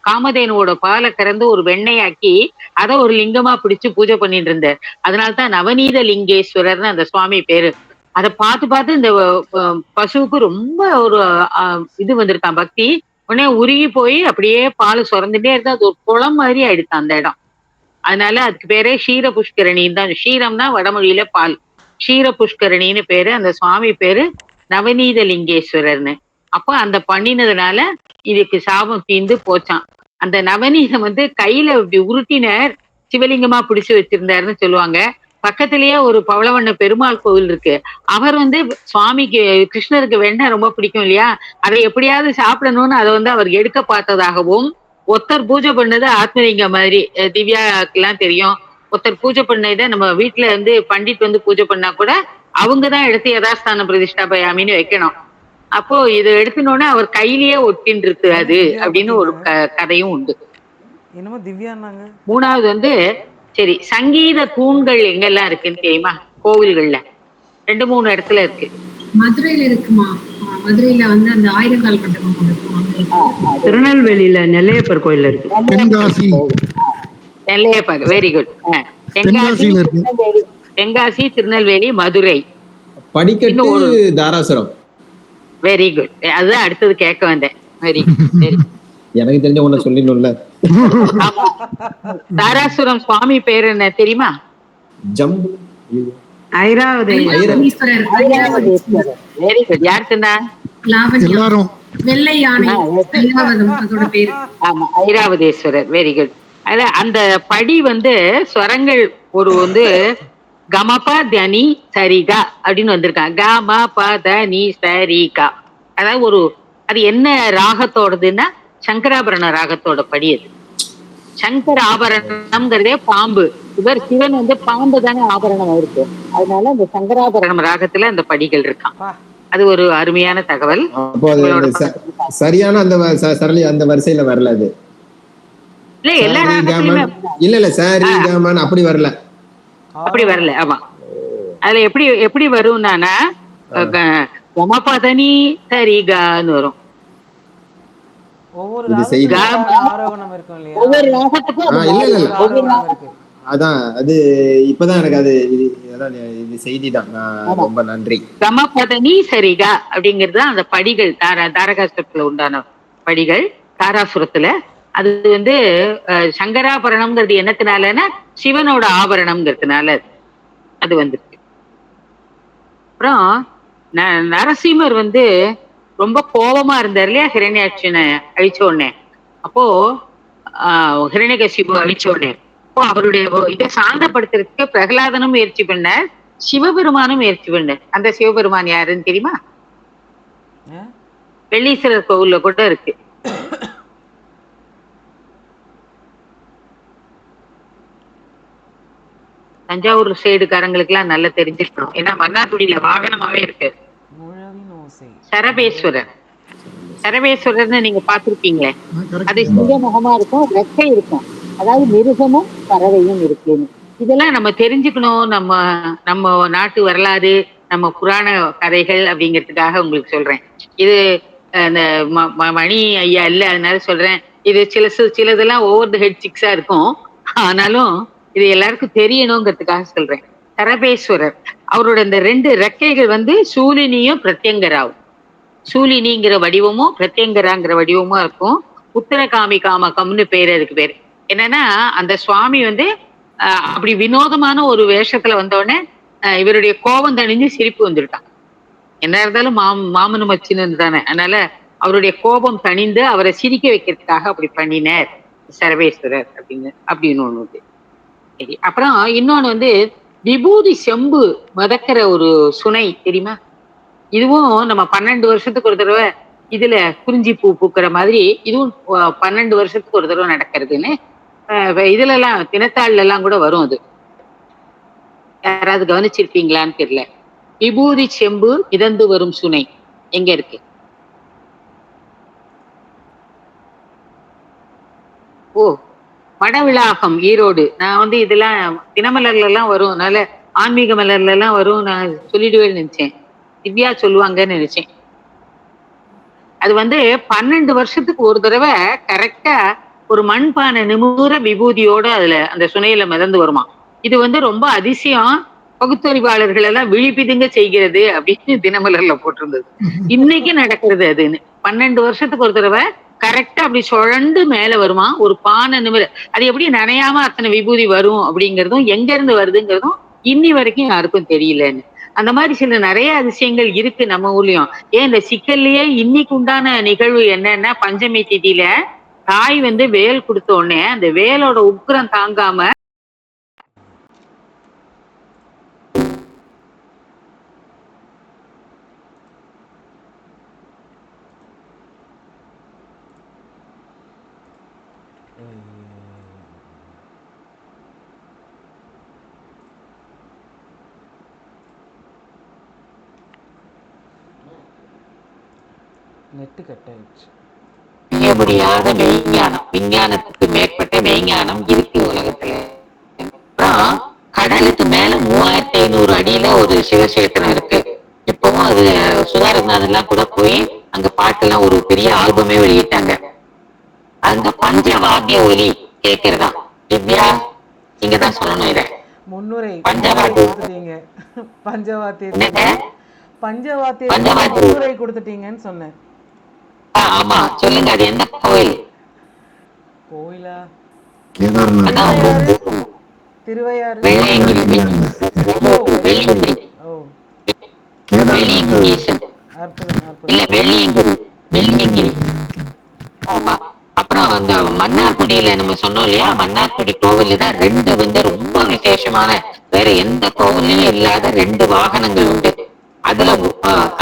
காமதேனுவோட பாலை கறந்து ஒரு வெண்ணெயாக்கி அதை ஒரு லிங்கமா பிடிச்சு பூஜை பண்ணிட்டு இருந்தார். அதனால்தான் நவநீத லிங்கேஸ்வரர்னு அந்த சுவாமி பேரு. அதை பார்த்து இந்த பசுவுக்கு ரொம்ப ஒரு இது வந்திருக்கான் பக்தி. உடனே உருகி போய் அப்படியே பால் சுரந்துட்டே இருந்தா அது ஒரு குளம் மாதிரி ஆயிடுச்சு அந்த இடம். அதனால அதுக்கு பேரே க்ஷீர புஷ்கரணின்னு தான். க்ஷீரம்னா வடமொழியில பால், க்ஷீர புஷ்கரணின்னு பேரு. அந்த சுவாமி பேரு நவநீத லிங்கேஸ்வரர்னு. அப்போ அந்த பண்ணினதுனால இதுக்கு சாபம் தீர்ந்து போச்சான். அந்த நவநீதம் வந்து கையில இப்படி உருட்டினர் சிவலிங்கமா பிடிச்சு வச்சிருந்தாருன்னு சொல்லுவாங்க. பக்கத்திலேயே ஒரு பவளவண்ண பெருமாள் கோவில் இருக்கு. அவர் வந்து சுவாமிக்கு கிருஷ்ணருக்கு வெண்ணெய் ரொம்ப பிடிக்கும் இல்லையா, அதை எப்படியாவது சாப்பிடணும்னு அதை வந்து அவர் எடுக்க பார்த்ததாகவும், ஒருத்தர் பூஜை பண்ணது ஆத்மலிங்கம் மாதிரி திவ்யாக்கெல்லாம் தெரியும். ஒருத்தர் பூஜை பண்ணதை நம்ம வீட்டுல வந்து பண்டிட் வந்து பூஜை பண்ணா கூட அவங்கதான் எடுத்து யதாஸ்தான பிரதிஷ்டா பயாமின்னு வைக்கணும். அப்போ இதை எடுத்துனோடனே அவர் கையிலேயே ஒட்டின்னு இருக்கு அது அப்படின்னு ஒரு கதையும் உண்டு. மூணாவது வந்து சரி, சங்கீத தூண்கள் எங்கெல்லாம் இருக்குன்னு தெரியுமா? கோவில்கள்ல 2-3 இடத்துல இருக்கு. மதுரையில இருக்குமா? மதுரையில வந்து அந்த ஆயிரங்கால் கட்டணம். திருநெல்வேலியில நெல்லையப்பர் கோயில் இருக்கு. Nellaiyappar, very good. தென்காசி, திருநெல்வேலி, மதுரை. படிக்கட்டு தாராசுரம். Very good. அதுதான் அடுத்தது கேட்க வந்தேன். Very good. எனக்கு தெரிஞ்ச ஒண்ணு சொல்லிடணும்ல. தாராசுரம் சுவாமி பேர் என்ன தெரியுமா? ஜம்பு ஐராவதேஸ்வரர். Very good. யார் சொன்னா? வெள்ளை யானை அதோட பேரு. ஆமா, ஐராவதேஸ்வரர். Very good. அதுல அந்த படி வந்து ஸ்வரங்கள் ஒரு வந்து கமப தனி சரிகா அப்படின்னு வந்திருக்காங்க. கமப தனி சரிகா. அதாவது ஒரு அது என்ன ராகத்தோடதுன்னா சங்கராபரண ராகத்தோட படி அது. சங்கர ஆபரணம்ங்கிறதே பாம்பு. இவர் சிவன் வந்து பாம்பு தானே ஆபரணம் இருக்கு. அதனால அந்த சங்கராபரணம் ராகத்துல அந்த படிகள் இருக்கான். அது ஒரு அருமையான தகவல். சரியான அந்த சரளி அந்த வரிசையில வரல அது. இல்ல எல்லா ராகத்திலுமே இல்ல சாரி காமன் அப்படி வரல. அப்படி வரல. ஆமா. அதுல எப்படி எப்படி வரும்னா கமபதனி சரிகான்னு வரும். ஒவ்வொரு இது செய்தி. ராகத்துக்கும் ஆரோகணம் இருக்கும் இல்லையா? ஒவ்வொரு ராகத்துக்கும் அது இல்ல இல்ல இல்ல ஒவ்வொரு ஆரோகணம் இருக்கு. அதான் அது இப்பதான் எனக்கு அது அதான் இது செய்தி தான். ரொம்ப நன்றி. கமபதனி சரிகா அப்படிங்கிறது அந்த படிகள் தாரகாசுரத்துல உண்டான படிகள். தாராசுரத்துல அது வந்து சங்கராபரணம்ங்கிறது என்னத்தினாலன்னா சிவனோட ஆபரணம்ங்கிறதுனால அது வந்துருக்கு. அப்புறம் நரசிம்மர் வந்து ரொம்ப கோபமா இருந்தார் இல்லையா ஹிரண்யாட்சனை அழிச்ச உடனே. அப்போ ஹிரண்யகசிபு அழிச்ச உடனே அப்போ அவருடைய இதை சாந்தப்படுத்துறதுக்கு பிரகலாதனும் முயற்சி பண்ணார், சிவபெருமானும் முயற்சி பண்ணார். அந்த சிவபெருமான் யாருன்னு தெரியுமா? வெள்ளீஸ்வரர் கோவில்ல கூட இருக்கு. தஞ்சாவூர் சைடுக்காரங்களுக்கு எல்லாம் நல்லா தெரிஞ்சிருக்கணும். ஏன்னா மன்னார்குடியில வாகனமாவே இருக்கு. சரபேஸ்வரர். சரபேஸ்வரர்னு நீங்க பாத்திருக்கீங்களே, அது சிவமுகமா இருக்கும், ரெக்கை இருக்கும். அதாவது மிருகமும் பறவையும் இருக்குன்னு இதெல்லாம் நம்ம தெரிஞ்சுக்கணும். நம்ம நம்ம நாட்டு வரலாறு, நம்ம புராண கதைகள் அப்படிங்கிறதுக்காக உங்களுக்கு சொல்றேன். இது அந்த மணி ஐயா இல்ல, அதனால சொல்றேன். இது சிலதெல்லாம் ஓவர் த ஹெட் சிக்ஸா இருக்கும், ஆனாலும் இது எல்லாருக்கும் தெரியணுங்கிறதுக்காக சொல்றேன். சரபேஸ்வரர் அவரோட இந்த 2 ரெக்கைகள் வந்து சூலினியும் பிரத்யங்கராவும். சூலினிங்கிற வடிவமும் பிரத்யங்கராங்கிற வடிவமும் இருக்கும். உத்தரகாமி காமகம்னு பேரு. அதுக்கு பேரு என்னன்னா அந்த சுவாமி வந்து அப்படி வினோதமான ஒரு வேஷத்துல வந்தோடனே இவருடைய கோபம் தணிஞ்சு சிரிப்பு வந்துட்டான். என்ன இருந்தாலும் மாமனு மச்சின்னு தானே, அதனால அவருடைய கோபம் தணிந்து அவரை சிரிக்க வைக்கிறதுக்காக அப்படி பண்ணினார் சரபேஸ்வரர் அப்படின்னு ஒண்ணு. சரி, அப்புறம் இன்னொன்னு வந்து விபூதி செம்பு மதக்கிற ஒரு சுனை தெரியுமா? இதுவும் நம்ம 12 வருஷத்துக்கு ஒரு தடவை இதுல குறிஞ்சி பூ பூக்கிற மாதிரி இதுவும் 12 வருஷத்துக்கு ஒரு தடவை நடக்கிறதுன்னு இதுல எல்லாம் தினத்தாள்ல எல்லாம் கூட வரும். அது யாராவது கவனிச்சிருப்பீங்களான்னு தெரியல. விபூதி செம்பு மிதந்து வரும் சுனை எங்க இருக்கு? ஓ, மடவிளாகம் ஈரோடு. நான் வந்து இதெல்லாம் தினமலர்ல எல்லாம் வரும், அதனால ஆன்மீக மலர்ல எல்லாம் வரும், நான் சொல்லிடுவேன்னு நினைச்சேன். திவ்யா சொல்லுவாங்கன்னு நினைச்சேன். அது வந்து 12 வருஷத்துக்கு ஒரு தடவை கரெக்டா ஒரு மண்பானை நிமுற விபூதியோட அதுல அந்த சுனையில மிதந்து வருமா. இது வந்து ரொம்ப அதிசயம், பகுத்தறிவாளர்கள் எல்லாம் விழிப்பிதுங்க செய்கிறது அப்படின்னு தினமலர்ல போட்டிருந்தது. இன்னைக்கு நடக்கிறது அதுன்னு. 12 வருஷத்துக்கு ஒரு தடவை கரெக்டா அப்படி சுழண்டு மேல வருமா ஒரு பானை நிமிர. அது எப்படி நனையாம அத்தனை விபூதி வரும் அப்படிங்கிறதும் எங்க இருந்து வருதுங்கிறதும் இன்னி வரைக்கும் யாருக்கும் தெரியலன்னு. அந்த மாதிரி சில நிறைய அதிசயங்கள் இருக்கு நம்ம ஊர்லயும். ஏன் இந்த சிக்கல்லையே இன்னைக்கு உண்டான நிகழ்வு என்னன்னா, பஞ்சமி திதியில தாய் வந்து வேல் கொடுத்த உடனே அந்த வேலோட உக்கிரம் தாங்காம நெட்டு கட் ஆயிடுச்சு. முடியாத மெய்ஞானம், விஞ்ஞானத்துக்கு மேற்பட்ட மெய்ஞானம் இருக்கு உலகத்துல. அப்புறம் கடலுக்கு மேல 3500 அடியில ஒரு சிவசேத்திரம் இருக்கு. இப்பவும் அது சுதாரநாதெல்லாம் கூட போய் அங்க பாட்டெல்லாம் ஒரு பெரிய ஆல்பமே வெளியிட்டாங்க. அங்க பஞ்சவாத்திய ஒலி கேட்கிறதா? திவ்யா நீங்க தான் சொல்லணும். இத முன்னுரை பஞ்சவாத்திய முன்னுரை கொடுத்துட்டீங்கன்னு சொன்னேன். ஆமா சொல்லுங்க, அது எந்த கோயில்? கோயிலா? திருவையாறு. அப்புறம் அந்த மன்னார்குடியில நம்ம சொன்னோம் இல்லையா, மன்னார்குடி கோவில்ல தான் 2 வந்து ரொம்ப விசேஷமான வேற எந்த கோவிலையும் இல்லாத 2 வாகனங்கள் உண்டு. அதுல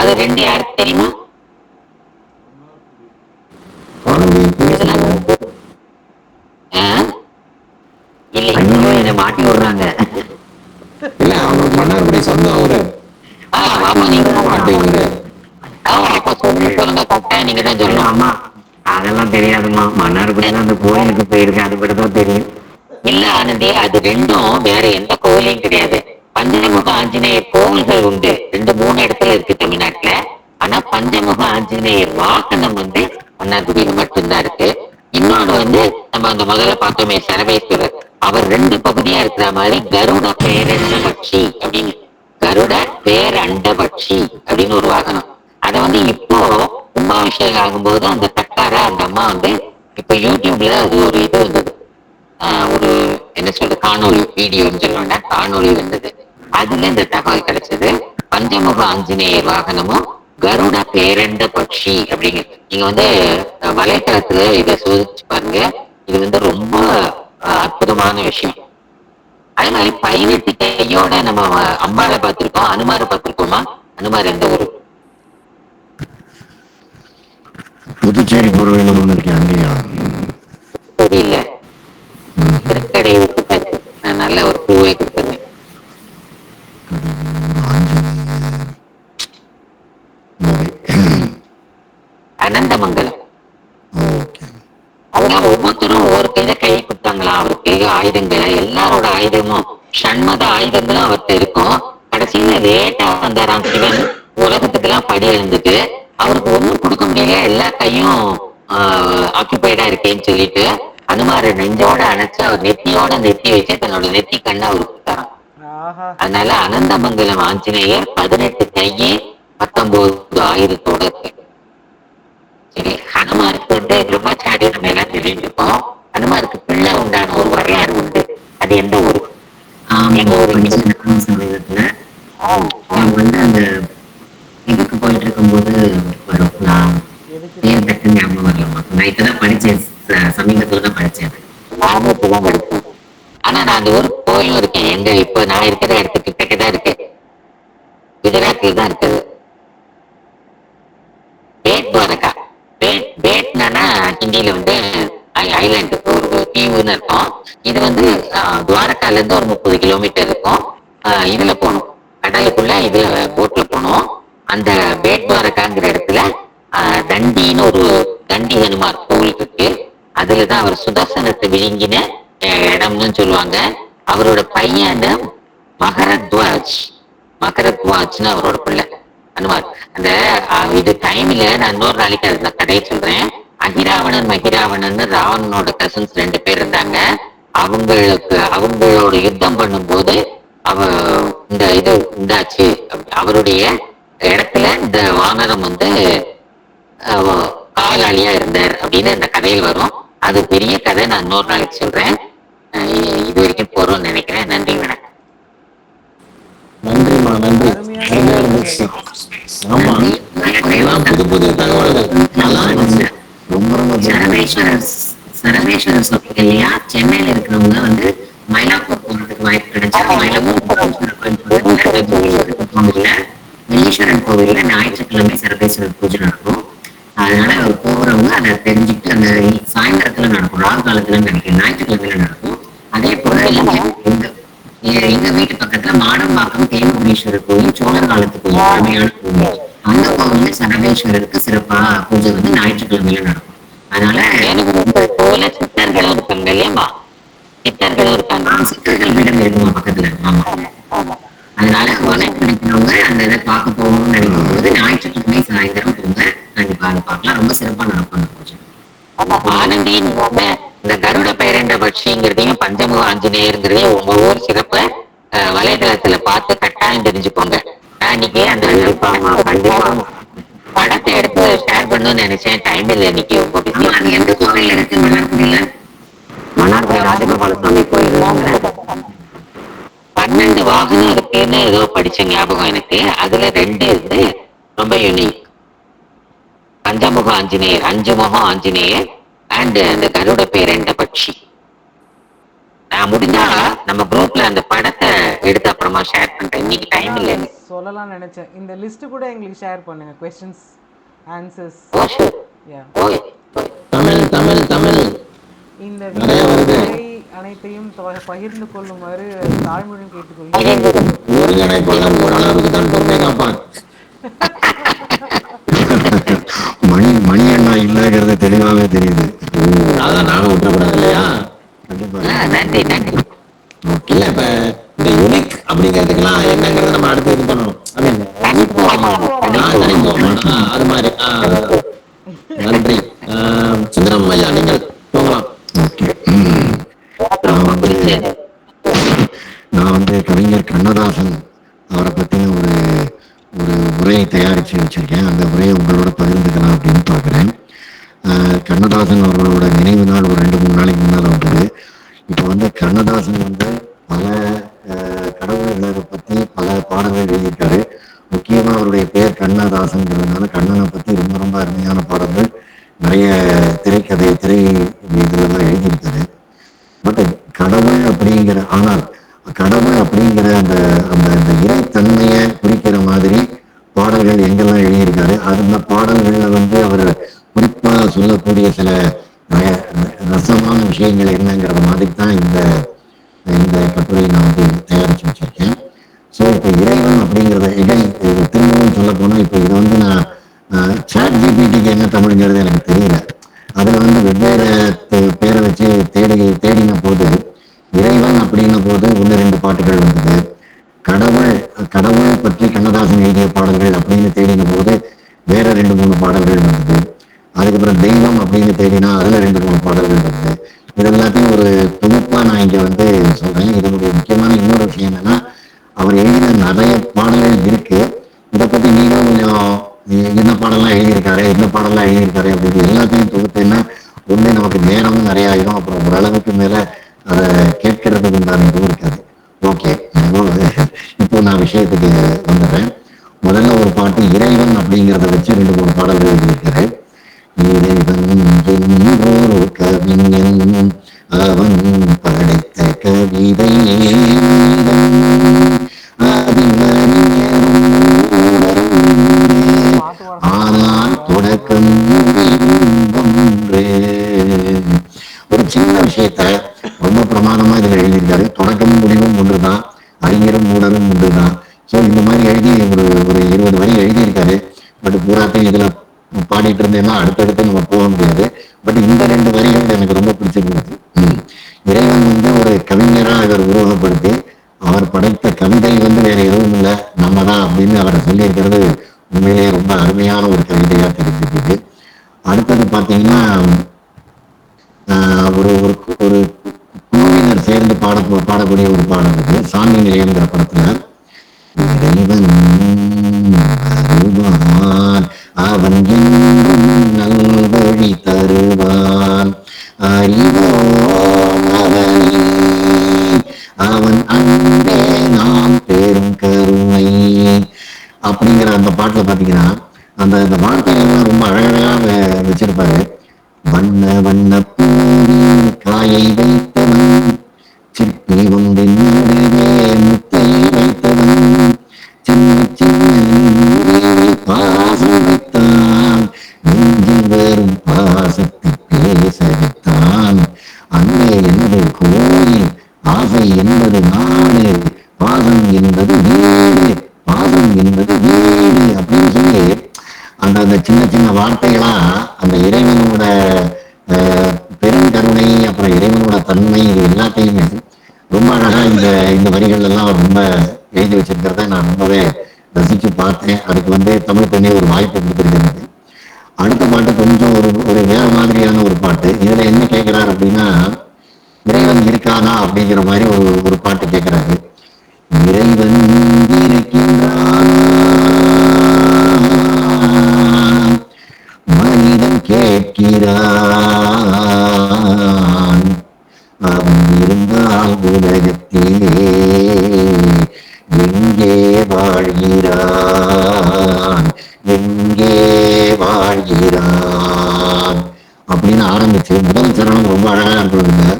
அது 2 யாருக்கு தெரியுமா? மாட்டி விடுறாங்க. இல்ல அவங்க மன்னார்குடி சொந்த ஊரு. நீங்க தான் சொல்லணும். ஆமா அதெல்லாம் தெரியாதுமா, மன்னார்குடியில அந்த கோயிலுக்கு போயிருக்கேன், அது மட்டும் தான் தெரியும். இல்ல ஆனந்தே, அது 2ம் வேற எந்த கோயிலையும் கிடையாது. பஞ்சமுக ஆஞ்சநேயர் கோவில்கள் உண்டு, 2-3 இடத்துல இருக்கு தமிழ்நாட்டுல. ஆனா பஞ்சமுக ஆஞ்சநேயர் வாகனம் வந்து மன்னார்குடியில மட்டும்தான் இருக்கு. இன்னொன்னு வந்து நம்ம அந்த முதல்ல பார்த்தோமே சரவேஸ்வரர், அவர் 2 பகுதியா இருக்கிற மாதிரி கருட பேரண்ட பட்சி அப்படின்னு, கருட பேரண்ட பட்சி அப்படின்னு ஒரு வாகனம். அதை வந்து இப்போ கும்பாபிஷேகம் ஆகும்போது அந்த தக்காரா அந்த அம்மா வந்து இப்ப யூடியூப்ல அது ஒரு இது வந்தது, ஒரு என்ன சொல்றது காணொலி வீடியோன்னு சொல்லுவாங்க, காணொலி வந்தது. அதுல இந்த தகவல் கிடைச்சது. பஞ்சமுக ஆஞ்சநேயர் வாகனமும் கருட பேரண்ட பட்சி அப்படிங்க. நீங்க வந்து வலைத்தளத்துல இதை சோதிச்சு பாருங்க, இது வந்து ரொம்ப அற்புதமான விஷயம். அதே மாதிரி 18 கையோட நம்ம அம்பாவை பார்த்திருக்கோம், அனுமாரை பார்த்திருக்கோமா? அனுமார் எந்த ஊரு? புதுச்சேரி பொருள் இருக்கேன் அங்கேயா இல்ல, திருக்கடை நான் நல்ல ஒரு பூவை கொடுத்தேன். அனந்தமங்கலம். அதெல்லாம் ஒவ்வொருத்தரும் ஒவ்வொரு கையில கை கொடுத்தாங்களா அவருக்கு ஆயுதங்களை, எல்லாரோட ஆயுதமும் சண்மத ஆயுதங்களும் அவர்கிட்ட இருக்கும். கடைசியில லேட்டா வந்தாராம் சிவன், உலகத்துக்கெல்லாம் படி எழுந்துட்டு அவருக்கு ஒண்ணும் கொடுக்க முடியல, எல்லா கையும் ஆக்குபைடா இருக்கேன்னு சொல்லிட்டு அனுமார நெஞ்சோட அணைச்சு அவர் நெத்தியோட நெத்தி வச்சு தன்னோட நெத்தி கண்ணை அவருக்கு கொடுத்தாராம். அதனால அனந்தமங்கலம் ஆஞ்சநேயர் 18 கையே 19 ஆயுதத்தோட இருக்கு. சரி, ஹனுமாருக்கு வந்து பிரம்மச்சாரி நம்ம எல்லாம் தெரிஞ்சிருக்கோம். ஹனுமாருக்கு பிள்ளை உண்டான ஒரு வரலாறு உண்டு. அது எந்த ஊரு? எங்க ஊரு சமீபத்துல அவங்க வந்து அந்த இதுக்கு போயிட்டு இருக்கும்போது வரும், நான் பேர் தட்டு ஞாபகம் வரலாமா, நான் இப்பதான் படிச்சேன், சமீபத்துல தான் படிச்சேன், ஞாபகத்துதான் படிச்சேன். ஆனா நான் அந்த ஊருக்கு போயும் இருக்கேன். எங்க இப்ப நான் இருக்கிற இடத்துக்கு கிட்டதான் இருக்கு, குஜராத்ல தான் இருக்குது. பேட் துவாரகா. பேட்னா ஹிந்தியில வந்து ஐலாண்டு, ஒரு தீவுன்னு இருக்கும். இது வந்து துவாரகால இருந்து ஒரு 30 கிலோமீட்டர் இருக்கும். இதுல போகணும், கடலுக்குள்ள இதுல போட்ல போகணும். அந்த பேட் துவாரகாங்கிற இடத்துல தண்டின்னு ஒரு தண்டி ஹனுமார் கோவில் இருக்கு. அதுலதான் அவர் சுதர்சனத்தை விழுங்கின இடம்னு சொல்லுவாங்க. அவரோட பையன் மகரத்வாஜ்னு அவரோட பிள்ளை ஹனுமார். அந்த இது டைம்ல நான் இன்னொரு நாளைக்கு அந்த கதையை சொல்றேன். மகிராவணன் ராவணனோட கசின்ஸ் 2 பேர் இருந்தாங்க. அவங்களோட யுத்தம் பண்ணும்போது இந்த இது உண்டாச்சு. அவருடைய இடத்துல இந்த வானரம் வந்து காலாளியா இருந்தார் அப்படின்னு இந்த கதையில் வரும். அது பெரிய கதை, நான் இன்னொரு நாளைக்கு சொல்றேன். இது வரைக்கும் போறோம்னு நினைக்கிறேன். நன்றி, வணக்கம். நன்றிமா, நன்றி. புது புது தகவல்கள் ரொம்ப ரொம்ப சரவேஸ்வரர் சொன்னீங்க இல்லையா? சென்னையில இருக்கிறவங்க வந்து மயிலாப்பூர் போறதுக்கு வாய்ப்பு கிடைச்சா ஈஸ்வரன் கோவில்ல ஞாயிற்றுக்கிழமை சரவேஸ்வரர் பூஜை நடக்கும். அதனால போறவங்க அதை தெரிஞ்சுட்டு அந்த சாயந்தரத்துல நடக்கும், ராகு காலத்துல நினைக்கிறேன், ஞாயிற்றுக்கிழமையில நடக்கும். அதே போல எங்க வீட்டு பக்கத்துல மாடம்பாக்கம் தேமுகீஸ்வரர் கோவில் சோழர் காலத்து கோவில், பழமையான கோவில். அந்த கோவில்ல சரவேஸ்வரருக்கு சிறப்பா பூஜை வந்து ஞாயிற்றுக்கிழமையில நடக்கும். அதனால போல சித்தர்களும் இருக்காங்க இல்லையாமா, சித்தர்களும் இருக்காங்க, சித்தர்கள் வீடம் இருக்குமா பக்கத்துல. ஆமா, அதனால நினைக்கிறவங்க அந்த இதை பார்க்க போகணும்னு நினைக்கும் போது ஞாயிற்றுக்கிழமை சாயந்தரம் போங்க, கண்டிப்பா அதை பார்க்கலாம். ரொம்ப சிறப்பா நடக்கும் அந்த பூஜை. ஆனந்தியின் இந்த கருட பேரண்ட பட்சிங்கிறதையும் பஞ்சமுக ஆஞ்சநேயருங்கிறதையும் உங்க ஊர் சிறப்பை வலைதளத்துல பார்த்து கட்டாயம் தெரிஞ்சுக்கோங்க. இன்னைக்கு அந்த கண்டிப்பா படத்தை எடுத்து ஷேர் பண்ணணும்னு நினைச்சேன், டைம் இல்லை இன்னைக்கு. ரொம்ப பிஸி. அது எந்த கோவில்ல இருக்கு? மன்னார்குடியில ராஜகோபால சுவாமி கோயில். 12 வாகனம் இருக்குன்னு ஏதோ படிச்ச ஞாபகம் எனக்கு. அதுல 2 இருந்து ரொம்ப யூனிக். பஞ்சமுக ஆஞ்சநேயர், 5 முகம் ஆஞ்சநேயர் அண்ட் அந்த கருட பேரண்ட பட்சி. நான் முடிஞ்சா நம்ம குரூப்ல அந்த படத்தை எடுத்து அப்புறமா ஷேர் பண்றேன். இன்னைக்கு டைம் இல்லை. சொல்லலாம் நினைச்சேன். இந்த லிஸ்ட் கூட எங்களுக்கு ஷேர் பண்ணுங்க, क्वेश्चंस ஆன்சர்ஸ். தமிழ் தமிழ் தமிழ் இந்த வீடியோவை அனைத்தையும் பகிர்ந்து கொள்ளுமாறு தாழ்மையுடன் கேட்டுக்கொள்கிறேன். ஒருங்கிணைப்பாளர் ஓரளவுக்கு தான் பொறுமை காப்பான். மணி அண்ணா இல்லைங்கிறது தெளிவாகவே தெரியுது. அதான் நானும் விட்டுறக்கூடாது இல்லையா? இல்ல இப்ப இந்த யூனிக் அப்படிங்கிறதுக்கெல்லாம் அது மாதிரி நன்றி. சுந்தரம் ஐயா, நீங்கள் போகலாம். நான் வந்து கவிஞர் கண்ணதாசன் அவரை பற்றின ஒரு ஒரு உரையை தயாரித்து வச்சுருக்கேன். அந்த உரையை உங்களோட பகிர்ந்துக்கலாம் அப்படின்னு பார்க்குறேன். கண்ணதாசன் அவர்களோட நினைவு நாள் ஒரு 2-3 நாளைக்கு முன்னால் வந்தது. இப்போ வந்து கண்ணதாசன் வந்து பல கடவுள்களை பற்றி பல பாடல்கள் எழுதியிருக்காரு. முக்கியமாக அவருடைய பேர் கண்ணதாசன்கிறதுனால கண்ணனை பற்றி ரொம்ப ரொம்ப அருமையான பாடல்கள் நிறைய திரைக்கதை இதெல்லாம் எழுதியிருக்காரு. பட் கடவுள் அப்படிங்கிற கடவுள் அப்படிங்கிற அந்த அந்த அந்த இறைத்தன்மையை குறிக்கிற மாதிரி பாடல்கள் எங்கெல்லாம் எழுதியிருக்காரு. அந்த பாடல்களில் வந்து அவர் குறிப்பாக சொல்லக்கூடிய சில ரசமான விஷயங்கள் என்னங்கிறத மாதிரி தான் இந்த கட்டுரையை நான் வந்து தயாரித்து வச்சிருக்கேன். ஸோ இப்போ இறைவன் அப்படிங்கிறத திரும்பவும் சொல்ல போனால் இப்போ இதை வந்து நான் ChatGPTக்கு என்ன தமிழ்ங்கிறது எனக்கு தெரியல. அதில் வந்து வெவ்வேறு பேரை வச்சு தேடின போது இறைவன் அப்படின்ன போது 1-2 பாட்டுகள் வந்தது. கடவுள் பற்றி கண்ணதாசன் எழுதிய பாடல்கள் அப்படின்னு தேடின போது வேற 2-3 பாடல்கள் வந்தது. அதுக்கப்புறம் தெய்வம் அப்படின்னு தேடினா அதில் 2-3 பாடல்கள் வந்தது. இது எல்லாத்தையும் ஒரு தொகுப்பாக நான் இங்கே வந்து சொல்கிறேன். இதனுடைய முக்கியமான இன்னொரு விஷயம் என்னன்னா, அவர் எழுதின நிறைய பாடல்கள் இருக்கு. இதை பற்றி நீங்களும் கொஞ்சம் என்ன பாடலாம் எழுதியிருக்காரு அப்படின்னு எல்லாத்தையும் தொகுத்தேன்னா ஒன்று நமக்கு நேரமும் நிறைய ஆகிடும். அப்புறம் ஓரளவுக்கு மேலே அதை கேட்கறதுக்கு உண்டான இதுவும் இருக்காது. ஓகே, இப்போ நான் விஷயத்துக்கு வந்துடுறேன். முதல்ல ஒரு பாட்டு இறைவன் அப்படிங்கிறத வச்சு 2-3 பாடல்கள் எழுதியிருக்காரு. இறைவன் என்றொரு கவிஞன் அவன் படைத்த கவிதை ஆனால் தொடக்கம் ஒன்று. ஒரு சின்ன விஷயத்த ரொம்ப பிரமாதமா இதுல எழுதியிருக்காரு. தொடக்கமும் முடிவும் ஒன்றுதான், அறிஞரும் மூடரும் ஒன்றுதான். ஸோ இந்த மாதிரி எழுதி ஒரு 20 வரி எழுதியிருக்காரு. பட் பூராத்தையும் இதுல பாடிட்டு இருந்தேன்னா அடுத்தடுத்து நம்ம போக முடியாது. பட் இந்த 2 வரிகள் எனக்கு ரொம்ப பிடிச்சிருந்தது. இறைவன் வந்து ஒரு கவிஞராக அவர் உருவகப்படுத்தி அவர் படைத்த கவிதை வந்து வேற எதுவும் இல்லை, நம்ம தான் அப்படின்னு அவரை சொல்லியிருக்கிறது உண்மையிலேயே ரொம்ப அருமையான ஒரு கவிதையா தெரிஞ்சுக்குது. அடுத்தது பார்த்தீங்கன்னா ஒரு ஒரு குழுவினர் சேர்ந்து பாடக்கூடிய ஒரு பாடல் இருக்கு. சாமி நிலையம்ங்கிற படத்துல இறைவன் வருவான் அவன் என்றும் நல்வழி தருவான் அறிவோம் அவனே அவன் அன்பே நாம் பெரும் கருணை அப்படிங்கிற அந்த பாட்டுல பாத்தீங்கன்னா அந்த வார்த்தைகள்லாம் ரொம்ப அழகழகாக வச்சிருப்பாரு. வண்ண வண்ண பூவின் காயை வைத்தவன் சிற்பி ஒன்றின் நடுவே முத்தை வைத்தவன் சின்ன சின்ன பாசம் வைத்தான் நெஞ்சில் வரும் பாசத்தை பேச வைத்தான். அங்கே என்பது கோயில், ஆசை என்பது நாடு, பாசம் என்பது வீடு, பாசம் என்பது வீடு அப்படின்னு சொல்லி அந்த சின்ன சின்ன வார்த்தைகளா அந்த இறைவனோட பெருங்கருணை அப்புறம் இறைவனோட தன்மை இது எல்லாத்தையுமே ரொம்ப அழகா இந்த வரிகள் எல்லாம் ரொம்ப எழுதி வச்சிருக்கிறத நான் ரொம்பவே ரசிச்சு பார்த்தேன். அதுக்கு வந்து தமிழ் பண்ணி ஒரு வாய்ப்பு கொடுத்துருக்கிறது. அடுத்த பாட்டு கொஞ்சம் ஒரு வேற மாதிரியான ஒரு பாட்டு. இதுல என்ன கேட்கிறாரு அப்படின்னா, இறைவன் இருக்கானா அப்படிங்கிற மாதிரி ஒரு பாட்டு கேட்கிறாரு. இறைவன் இருக்கின்றான் மனிதன் கேட்கிறான், அவன் இருந்தால் உலகத்திலே எங்கே வாழ்கிறான் எங்கே வாழ்கிறான் அப்படின்னு ஆரம்பிச்சு முதல் சரணம் ரொம்ப அழகா இருக்கிறது.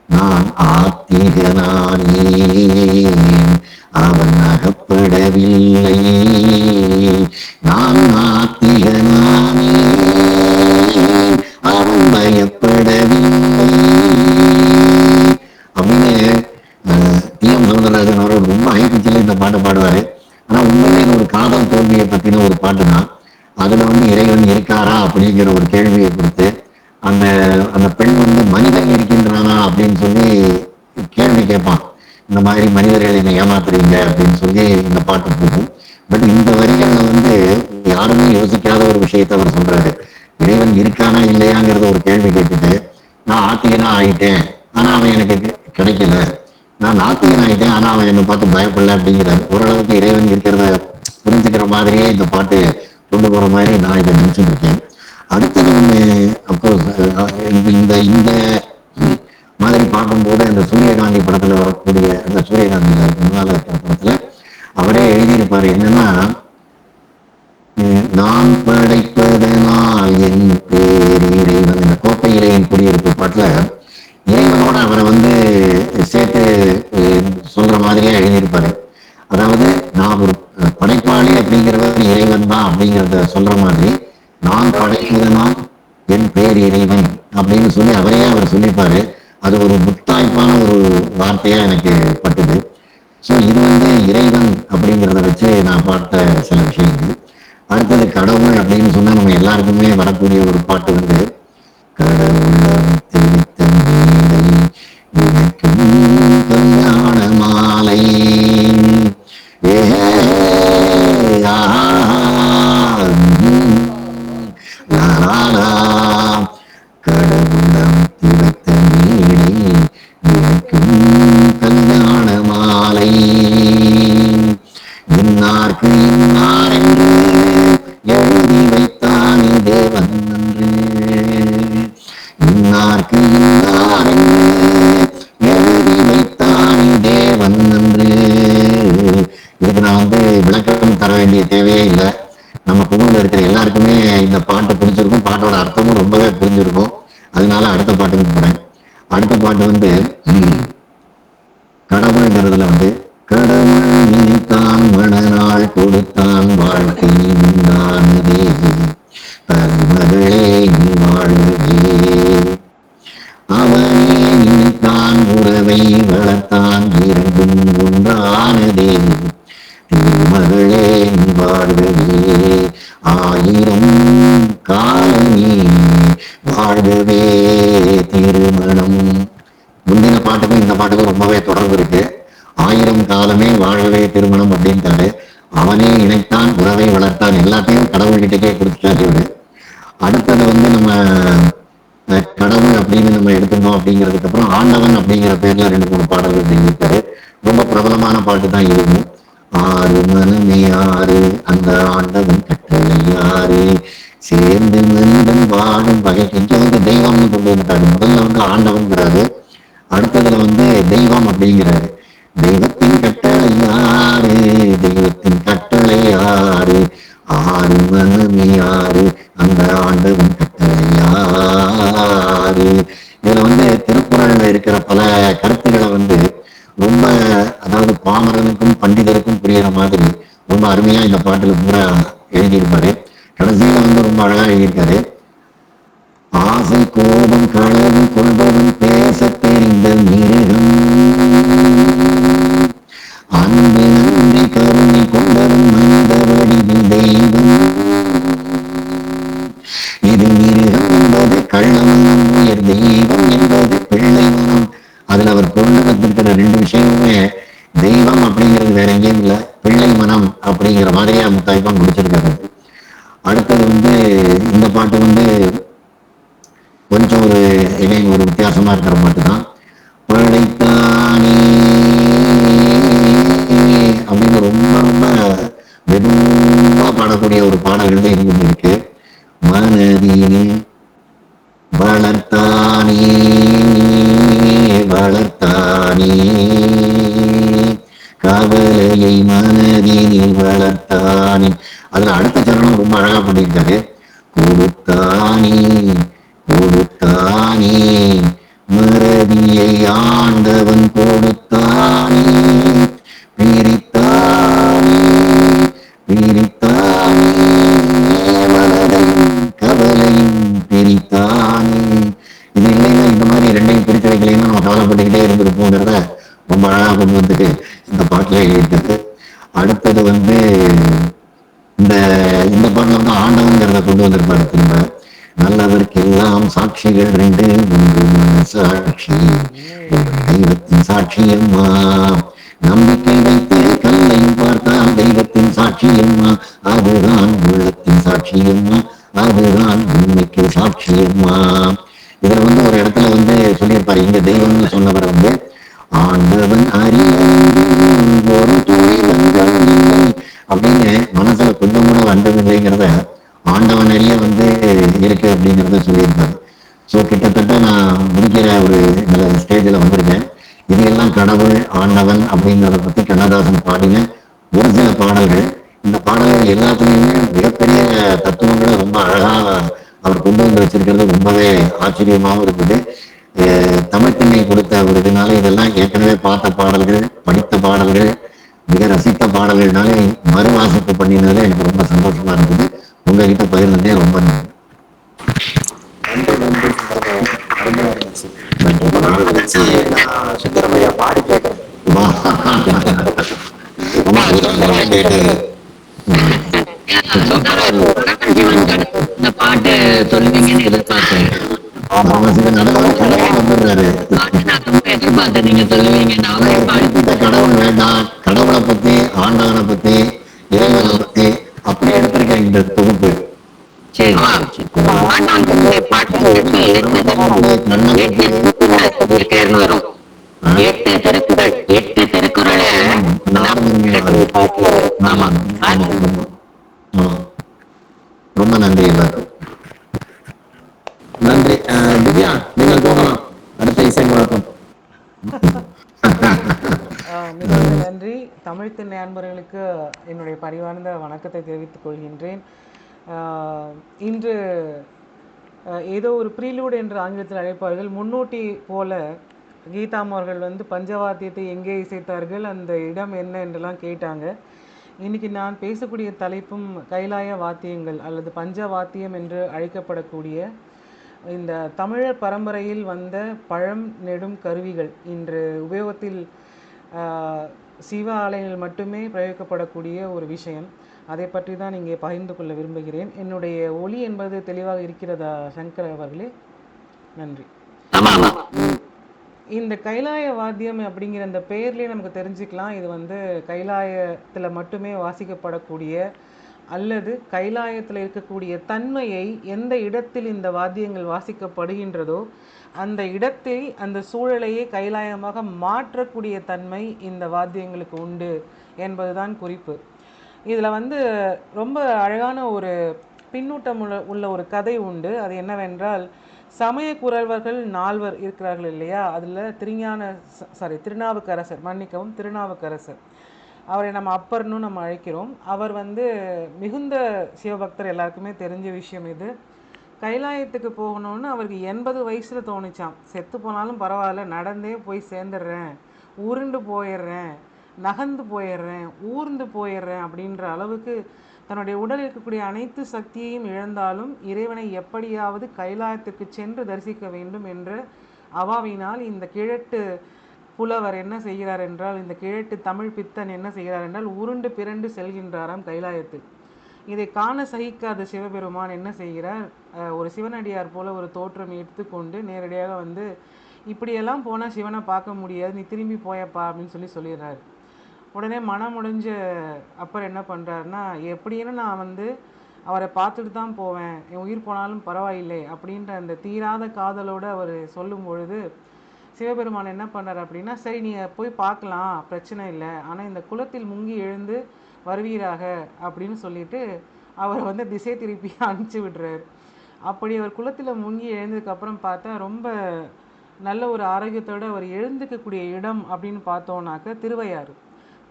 நான் ஆத்திகனானேன் அவன் அகப்படவில்லை, நான் ஆத்திகனானேன் அவன் பயப்படவில்லை அப்படின்னு டி.எம். சௌந்தரராஜன் அவர்கள் ரொம்ப ஹைபிச்சில் இந்த பாட்டை பாடுவாரு. ஆனா உண்மையிலே ஒரு காதல் தோல்வியை பத்தின ஒரு பாட்டு தான். அதுல வந்து இறைவன் இருக்காரா அப்படிங்கிற ஒரு கேள்வியை கொடுத்து அந்த அந்த பெண் வந்து மனிதன் இருக்கின்றானா அப்படின்னு சொல்லி கேள்வி கேட்பான். இந்த மாதிரி மனிதர்கள் என்னை ஏமாத்துறீங்க அப்படின்னு சொல்லி இந்த பாட்டு போகும். பட் இந்த வரிகள்ல வந்து யாருமே விஷயத்த அவர் சொல்றாரு. இறைவன் இருக்கானா இல்லையாங்கிறத ஒரு கேள்வி கேட்டுட்டு, நான் ஆத்திகனா ஆயிட்டேன் ஆனா அவன் எனக்கு கிடைக்கல, நான் நாத்திகன் ஆயிட்டேன் ஆனா அவன் என்னை பார்த்து பயப்படல அப்படிங்கிறார். ஓரளவுக்கு இறைவன் இருக்கிறத புரிஞ்சுக்கிற மாதிரியே இந்த பாட்டு கொண்டு போற மாதிரி நான் இதை நினைச்சுட்டு இருக்கேன். அடுத்தது ஒண்ணு, அப்கோர்ஸ் இந்த இந்த மாதிரி பார்க்கும்போது அந்த சூரியகாந்தி படத்துல வரக்கூடிய அந்த சூரியகாந்தியில முன்னால இருக்கிற படத்துல அவரே எழுதியிருப்பாரு என்னன்னா, நான் படைப்பதனால் என் பேர் இறைவன், இந்த கோட்டை இறைவன் குடியிருப்பு பாட்டுல இறைவனோட அவரை சேர்த்து சொல்ற மாதிரியே எழுதியிருப்பாரு. அதாவது நான் ஒரு படைப்பாளி அப்படிங்கிறவர் இறைவன் தான் அப்படிங்கிறத சொல்ற மாதிரி, நான் படைப்பதனால் என் பேர் இறைவன் அப்படின்னு சொல்லி அவரையே அவர் சொல்லியிருப்பாரு. அது ஒரு முத்தாய்ப்பான ஒரு வார்த்தையா எனக்கு பட்டுது. ஸோ இது இறைவன் அப்படிங்கிறத வச்சு நான் பார்த்த சில விஷயங்கள். அடுத்தது கடவுள் அப்படின்னு சொன்னா நம்ம எல்லாருக்குமே வரக்கூடிய ஒரு பாட்டு கடவுள் திணித்த மேலை நினைக்கும் கல்யாண மாலை கடவுளம் திணித்த மேலை நினைக்கும் கல்யாண மாலை இன்னார்க்கு இன்னார் என்று எழுதி வைத்தான் தேவன் என்று, இன்னார்க்கு இன்னார் என்று எழுதி வைத்தான் தேவன் என்று. இதுக்கு நான் விளக்கம் தர வேண்டிய தேவையே இல்லை. நம்ம குழுவில் இருக்கிற எல்லாருக்குமே இந்த பாட்டு பிடிச்சிருக்கும், பாட்டோட அர்த்தமும் ரொம்பவே புரிஞ்சிருக்கும். அதனால அடுத்த பாட்டுக்கு போறேன். அடுத்த பாட்டு கடவுள்ங்கிறதுல கடவுள் நினைத்தான் மணநாள் கொடுத்தான் வாழ்க்கை உண்டானதே மகளே நீ வாழ்வே, அவனே நினைத்தான் உறவை வளர்த்தான் இரண்டும் ஒன்றானதே மகளே நீ வாழ்வே, ஆயிரம் காலமே வாழ்வே திருமணம். முந்தின பாட்டுக்கும் இந்த பாட்டுக்கும் ரொம்பவே தொடர்பு இருக்கு. ஆயிரம் காலமே வாழவே திருமணம் அப்படின்ட்டாரு. அவனே இணைத்தான் உறவை வளர்த்தான், எல்லாத்தையும் கடவுள்கிட்டே கொடுத்துட்டாரு இவரு. அடுத்தது நம்ம கடவுள் அப்படின்னு நம்ம எடுத்துட்டோம். அப்படிங்கிறதுக்கு அப்புறம் ஆண்டவன் அப்படிங்கிற பேர்ல 2-3 பாடல்கள் எழுதியிருக்காரு. ரொம்ப பிரபலமான பாட்டு தான் இதுவும். ஆறு மனமே ஆறு அந்த ஆண்டவன் கட்டளை யாரு சேர்ந்து மனிதன் வாழும் வகை. இங்க தெய்வம்னு கொண்டு வந்துட்டாரு. முதல்ல ஆண்டவன்கிறாரு, அடுத்ததுல தெய்வம் அப்படிங்கிறாரு. தெய்வத்தின் கட்டளை யாரு, தெய்வத்தின் கட்டளை யாரு, ஆறு மனமே யாரு அந்த ஆண்டவன் கட்டளை யாரு. இதுல திருக்குறள்ல இருக்கிற பல கருத்துக்களை ரொம்ப, அதாவது பாமரனுக்கும் பண்டிதருக்கும் புரியுற மாதிரி ரொம்ப அருமையா இந்த பாட்டுல பூரா எழுதியிருப்பாரு. கடைசியில ரொம்ப அழகா எழுதியிருக்காரு. ஆசை கோபம் களவு கொள்பவன் பேச தெரிந்த மிருகம், அன்பு நன்றி கருணை கொண்டவன் மனித வடிவில் தெய்வம். இது மிருகம் என்பது கள்ளமனம், உயர் தெய்வம் என்பது பிள்ளை மனம். அதுல அவர் கொண்டு வந்திருக்கிற 2 விஷயமுமே தெய்வம் அப்படிங்கிறது வேற எங்கேயும் இல்லை, பிள்ளை மனம் அப்படிங்கிற மாதிரியா முத்தாய்ப்பா முடிச்சிருக்காரு. அடுத்தது இந்த பாட்டு கொஞ்சம் ஒரு வித்தியாசமா இருக்கிற பாட்டு தான். படைத்தானே அப்படின்னு ரொம்ப ரொம்ப மெதுவா பாடக்கூடிய ஒரு பாடல்கள் இருக்கு. மனதிலே வளர்த்தானே வளர்த்தானே கவலையை மனதினில் வளர்த்தானே. அதுல அடுத்த சரணம் ரொம்ப அழகா பண்ணியிருக்காரு. கொடுத்தானே கொடுத்தானே மறதியை ஆண்டவன் கொடுத்தானே பிரித்தானே பிரித்தானே மனதையும் கவலையும் பிரித்தானே. இது இல்லைன்னா இந்த மாதிரி 2ஐயும் பிரித்து வைக்கலைன்னா நம்ம கவலைப்பட்டுக்கிட்டே இருந்திருப்போங்கிறத ரொம்ப அழகா கொண்டு இந்த பாட்டுல எழுதியிருக்காரு. அடுத்தது இந்த பாட்டுல ஆண்டவன்கிறத கொண்டு வந்திருப்பாரு. திரும்ப நல்லவர்க்கெல்லாம் சாட்சிகள் 2, ஒன்று மனசாட்சி தெய்வத்தின் சாட்சியம்மா, நம்பிக்கை வைத்து கல்லையும் பார்த்தால் தெய்வத்தின் சாட்சியம்மா, அதுதான் உள்ளத்தின் சாட்சியம்மா, அதுதான் உண்மைக்கு சாட்சியம்மா. இதுல வந்து ஒரு இடத்துல வந்து சொல்லியிருப்பாரு, இங்க தெய்வம்னு சொன்னவர் வந்து ஆண்டவன் அறிய ஒரு துளி வந்தம் இல்லை அப்படின்னு மனசுல கொஞ்சம் கூட வந்தது இல்லைங்கிறத ஆண்டவன் அறிய வந்து இருக்கு அப்படிங்கிறத சொல்லியிருப்பாரு. ஸோ கிட்டத்தட்ட நான் முடிக்கிற ஒரு ஸ்டேஜில் வந்திருக்கேன். இது எல்லாம் கடவுள் ஆண்டவன் அப்படிங்கிறத பற்றி கண்ணதாசன் பாடின ஒரு சில பாடல்கள். இந்த பாடல்கள் எல்லாத்துலேயுமே மிகப்பெரிய தத்துவங்களை ரொம்ப அழகாக அவர் கொண்டு வந்து வச்சிருக்கிறது ரொம்பவே ஆச்சரியமாகவும் இருக்குது. தமிழ்த்தன்மை கொடுத்த ஒரு இதனால இதெல்லாம் ஏற்கனவே பார்த்த பாடல்கள், படித்த பாடல்கள், மிக ரசித்த பாடல்கள்னாலே மறுவாசிப்பு பண்ணினதுல எனக்கு ரொம்ப சந்தோஷமா இருந்தது. உங்ககிட்ட பகிர்ந்ததே ரொம்ப நன்றி. சுந்தரமையா பாடி கேட்கிறேன். இந்த பாட்டு சொல்லுவீங்கன்னு எதிர்பார்த்தேன். எதிர்பார்த்தேன் நீங்க சொல்லுவீங்க. கடவுள் வேண்டாம், கடவுளை பத்தி ஆண்டவனை பத்தி இறைவனை பத்தி அப்படி எடுத்திருக்கேன் இந்த தொகுப்பு. சரி, வரும் 8 திருக்குறள், 8 திருக்குறள். ரொம்ப நன்றி எல்லாருக்கும். நன்றி. திவ்யா, நீங்கள் போகலாம். அடுத்த இசை முழக்கம். மிகவும் நன்றி. தமிழ் திண்ணை அன்பர்களுக்கு என்னுடைய பணிவார்ந்த வணக்கத்தை தெரிவித்துக் கொள்கின்றேன். இன்று ஏதோ ஒரு ப்ரீலூட் என்று ஆங்கிலத்தில் அழைப்பார்கள், முன்னோட்டி போல கீதாம் அவர்கள் வந்து பஞ்சவாத்தியத்தை எங்கே இசைத்தார்கள், அந்த இடம் என்ன என்றெல்லாம் கேட்டாங்க. இன்றைக்கி நான் பேசக்கூடிய தலைப்பும் கைலாய வாத்தியங்கள் அல்லது பஞ்சவாத்தியம் என்று அழைக்கப்படக்கூடிய இந்த தமிழர் பரம்பரையில் வந்த பழம் நெடும் கருவிகள், இன்று உபயோகத்தில் சிவ ஆலயங்கள் மட்டுமே பிரயோகிக்கப்படக்கூடிய ஒரு விஷயம். அதை பற்றி தான் இங்கே பகிர்ந்து கொள்ள விரும்புகிறேன். என்னுடைய ஒலி என்பது தெளிவாக இருக்கிறதா சங்கர் அவர்களே? நன்றி. இந்த கைலாய வாத்தியம் அப்படிங்கிற அந்த பெயர்லேயே நமக்கு தெரிஞ்சுக்கலாம், இது வந்து கைலாயத்தில் மட்டுமே வாசிக்கப்படக்கூடிய அல்லது கைலாயத்தில் இருக்கக்கூடிய தன்மையை எந்த இடத்தில் இந்த வாத்தியங்கள் வாசிக்கப்படுகின்றதோ அந்த இடத்தை, அந்த சூழலையே கைலாயமாக மாற்றக்கூடிய தன்மை இந்த வாத்தியங்களுக்கு உண்டு என்பதுதான் குறிப்பு. இதில் வந்து ரொம்ப அழகான ஒரு பின்னூட்டம் உள்ள ஒரு கதை உண்டு. அது என்னவென்றால், சமய குரல்வர்கள் 4 இருக்கிறார்கள் இல்லையா, அதில் திருநாவுக்கரசர், மன்னிக்கவும், திருநாவுக்கரசர், அவரை நம்ம அப்பர்னு நம்ம அழைக்கிறோம். அவர் வந்து மிகுந்த சிவபக்தர், எல்லாருக்குமே தெரிஞ்ச விஷயம் இது. கைலாயத்துக்கு போகணும்னு அவருக்கு 80 வயசில் தோணுச்சான். செத்து போனாலும் பரவாயில்ல, நடந்தே போய் சேர்ந்துடுறேன், உருண்டு போயிடுறேன், நகர்ந்து போயிடுறேன், ஊர்ந்து போயிடுறேன் அப்படின்ற அளவுக்கு தன்னுடைய உடல் இருக்கக்கூடிய அனைத்து சக்தியையும் இழந்தாலும் இறைவனை எப்படியாவது கைலாயத்துக்கு சென்று தரிசிக்க வேண்டும் என்ற அவாவினால் இந்த கிழட்டு புலவர் என்ன செய்கிறார் என்றால், இந்த கிழட்டு தமிழ் பித்தன் என்ன செய்கிறார் என்றால், உருண்டு பிறண்டு செல்கின்றாராம் கைலாயத்தில். இதை காண சகிக்காத சிவபெருமான் என்ன செய்கிறார், ஒரு சிவனடியார் போல ஒரு தோற்றம் எடுத்துக்கொண்டு நேரடியாக வந்து, இப்படியெல்லாம் போனால் சிவனை பார்க்க முடியாது, நீ திரும்பி போயப்பா அப்படின்னு சொல்லிடுறாரு. உடனே மனம் முடிஞ்ச அப்பர் என்ன பண்ணுறாருன்னா, எப்படின்னு நான் வந்து அவரை பார்த்துட்டு தான் போவேன், என் உயிர் போனாலும் பரவாயில்லை அப்படின்ற அந்த தீராத காதலோடு அவர் சொல்லும் பொழுது சிவபெருமான் என்ன பண்ணுறாரு அப்படின்னா, சரி நீங்கள் போய் பார்க்கலாம், பிரச்சனை இல்லை, ஆனால் இந்த குளத்தில் முங்கி எழுந்து வருவீராக அப்படின்னு சொல்லிட்டு அவரை வந்து திசை திருப்பி அனுப்பிச்சி விடுறாரு. அப்படி அவர் குளத்தில் முங்கி எழுந்ததுக்கப்புறம் பார்த்தா ரொம்ப நல்ல ஒரு ஆரோக்கியத்தோடு அவர் எழுந்துக்கக்கூடிய இடம் அப்படின்னு பார்த்தோன்னாக்க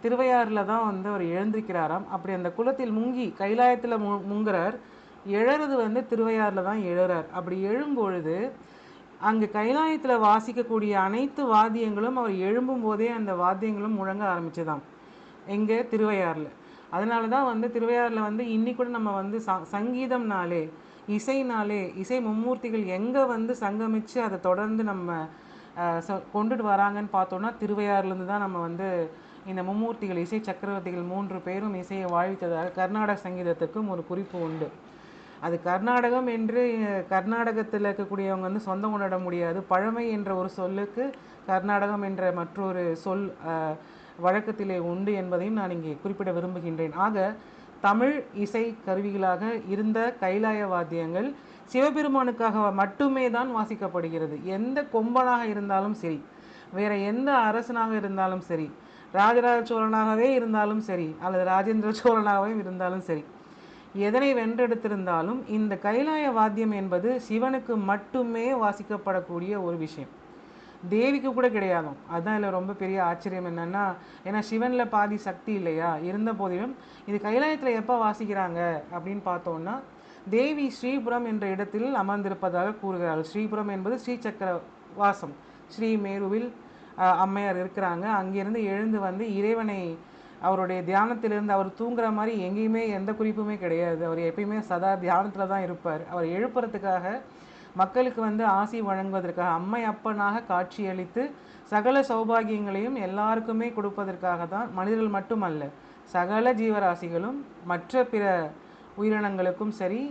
திருவையாறில் தான் வந்து அவர் எழுந்திருக்கிறாராம். அப்படி அந்த குளத்தில் முங்கி கைலாயத்தில் முங்குறார், எழறது வந்து திருவையாறில் தான் எழறார். அப்படி எழும்பொழுது அங்கே கைலாயத்தில் வாசிக்கக்கூடிய அனைத்து வாத்தியங்களும் அவர் எழும்பும் போதே அந்த வாத்தியங்களும் முழங்க ஆரம்பிச்சுதான் எங்கே திருவையாறில். அதனால தான் வந்து திருவையாறில் வந்து இன்னி கூட நம்ம வந்து சங்கீதம்னாலே, இசைனாலே, இசை மும்மூர்த்திகள் எங்கே வந்து சங்கமித்து அதை தொடர்ந்து நம்ம கொண்டுட்டு வராங்கன்னு பார்த்தோன்னா திருவையாறுலேருந்து தான் நம்ம வந்து இந்த மும்மூர்த்திகள், இசை சக்கரவர்த்திகள் 3 பேரும் இசையை வாழ்வித்ததாக கர்நாடக சங்கீதத்துக்கும் ஒரு குறிப்பு உண்டு. அது கர்நாடகம் என்று கர்நாடகத்தில் இருக்கக்கூடியவங்க வந்து சொந்தம் கொண்டாட முடியாது. பழமை என்ற ஒரு சொல்லுக்கு கர்நாடகம் என்ற மற்றொரு சொல் வழக்கத்திலே உண்டு என்பதையும் நான் இங்கே குறிப்பிட விரும்புகின்றேன். ஆக தமிழ் இசை கருவிகளாக இருந்த கைலாய வாத்தியங்கள் சிவபெருமானுக்காக மட்டுமே தான் வாசிக்கப்படுகிறது. எந்த கொம்பனாக இருந்தாலும் சரி, வேற எந்த அரசனாக இருந்தாலும் சரி, ராஜராஜ சோழனாகவே இருந்தாலும் சரி, அல்லது ராஜேந்திர சோழனாகவே இருந்தாலும் சரி, எதனை வென்றெடுத்திருந்தாலும் இந்த கைலாய வாத்தியம் என்பது சிவனுக்கு மட்டுமே வாசிக்கப்படக்கூடிய ஒரு விஷயம். தேவிக்கு கூட கிடையாதும். அதுதான் இதில் ரொம்ப பெரிய ஆச்சரியம் என்னென்னா, ஏன்னா சிவனில் பாதி சக்தி இல்லையா, இருந்த போதிலும் இது கைலாயத்தில் எப்போ வாசிக்கிறாங்க அப்படின்னு பார்த்தோன்னா, தேவி ஸ்ரீபுரம் என்ற இடத்தில் அமர்ந்திருப்பதாக கூறுகிறார்கள். ஸ்ரீபுரம் என்பது ஸ்ரீசக்கர வாசம். ஸ்ரீமேருவில் அம்மையார் இருக்கிறாங்க. அங்கிருந்து எழுந்து வந்து இறைவனை அவருடைய தியானத்திலிருந்து, அவர் தூங்குற மாதிரி எங்கேயுமே எந்த குறிப்புமே கிடையாது, அவர் எப்பயுமே சதா தியானத்தில் தான் இருப்பார். அவர் எழுப்புறதுக்காக, மக்களுக்கு வந்து ஆசி வழங்குவதற்காக, அம்மை அப்பனாக காட்சியளித்து சகல சௌபாகியங்களையும் எல்லாருக்குமே கொடுப்பதற்காக தான், மனிதர்கள் மட்டுமல்ல சகல ஜீவராசிகளும் மற்ற பிற உயிரினங்களுக்கும் சரி,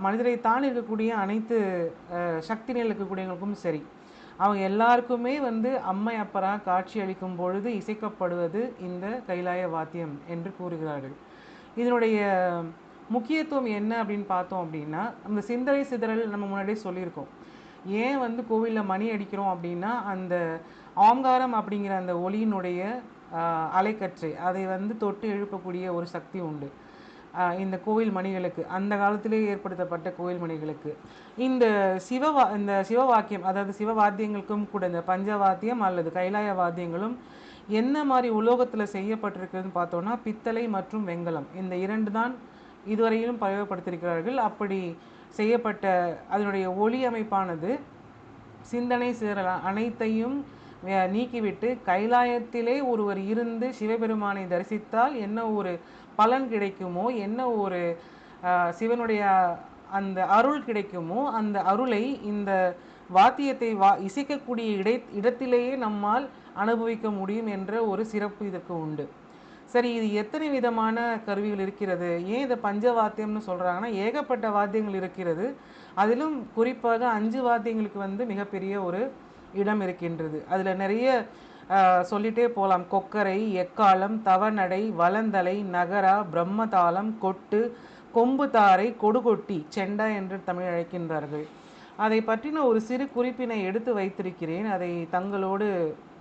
மனிதரை தான் இருக்கக்கூடிய அனைத்து சக்தி நிலையில் இருக்கக்கூடியவங்களுக்கும் சரி, அவங்க எல்லாருக்குமே வந்து அம்மை அப்பராக காட்சி அளிக்கும் பொழுது இசைக்கப்படுவது இந்த கைலாய வாத்தியம் என்று கூறுகிறார்கள். இதனுடைய முக்கியத்துவம் என்ன அப்படின்னு பார்த்தோம் அப்படின்னா, அந்த சிந்தனை சிதறல் நம்ம முன்னாடியே சொல்லியிருக்கோம். ஏன் வந்து கோவிலில் மணி அடிக்கிறோம் அப்படின்னா, அந்த ஆங்காரம் அப்படிங்கிற அந்த ஒளியினுடைய அலைக்கற்றை அதை வந்து தொட்டு எழுப்பக்கூடிய ஒரு சக்தி உண்டு இந்த கோவில் மணிகளுக்கு. அந்த காலத்திலே ஏற்படுத்தப்பட்ட கோவில் மணிகளுக்கு இந்த சிவவாக்கியம், அதாவது சிவவாத்தியங்களுக்கும் கூட இந்த பஞ்சவாத்தியம் அல்லது கைலாய வாத்தியங்களும் என்ன மாதிரி உலோகத்தில் செய்யப்பட்டிருக்குதுன்னு பார்த்தோன்னா, பித்தளை மற்றும் வெங்கலம், இந்த இரண்டு தான் இதுவரையிலும் பிரயோகப்படுத்தியிருக்கிறார்கள். அப்படி செய்யப்பட்ட அதனுடைய ஒளி அமைப்பானது சிந்தனை சிதறல் அனைத்தையும் நீக்கிவிட்டு, கைலாயத்திலே ஒருவர் இருந்து சிவபெருமானை தரிசித்தால் என்ன ஒரு பலன் கிடைக்குமோ, என்ன ஒரு சிவனுடைய அந்த அருள் கிடைக்குமோ, அந்த அருளை இந்த வாத்தியத்தை இசைக்கக்கூடிய இடத்திலேயே நம்மால் அனுபவிக்க முடியும் என்ற ஒரு சிறப்பு இதற்கு உண்டு. சரி, இது எத்தனை விதமான கருவிகள் இருக்கிறது, ஏன் இதை பஞ்சவாத்தியம்னு சொல்கிறாங்கன்னா, ஏகப்பட்ட வாத்தியங்கள் இருக்கிறது. அதிலும் குறிப்பாக 5 வாத்தியங்களுக்கு வந்து மிகப்பெரிய ஒரு இடம் இருக்கின்றது. அதில் நிறைய சொல்லிட்டே போகலாம். கொக்கரை, எக்காலம், தவநடை, வலந்தலை, நகரா, பிரம்மதாளம், கொட்டு, கொம்புதாரை, கொடுகொட்டி, செண்டா என்று தமிழ் அழைக்கின்றார்கள். அதை பற்றின ஒரு சிறு குறிப்பினை எடுத்து வைத்திருக்கிறேன். அதை தங்களோடு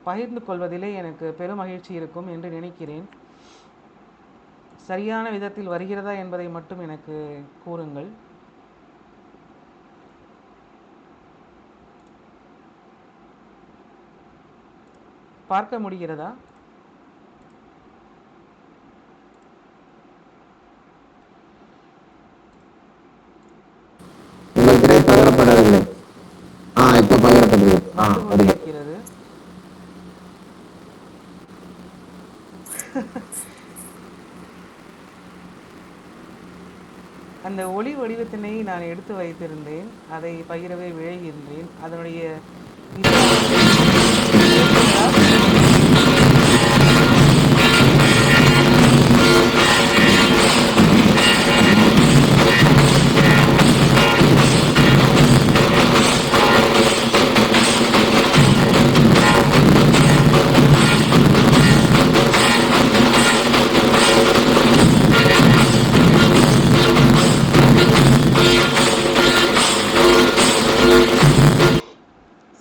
பகிர்ந்து கொள்வதிலே எனக்கு பெரும் மகிழ்ச்சி இருக்கும் என்று நினைக்கிறேன். சரியான விதத்தில் வருகிறதா என்பதை மட்டும் எனக்கு கூறுங்கள். பார்க்க முடிகிறதா? உங்கள் திரை பகிரப்படவில்லை. இப்போ பகிரப்படுகிறது. அந்த ஒளி வடிவத்தினை நான் எடுத்து வைத்திருந்தேன், அதை பகிரவே விழைகின்றேன். அதனுடைய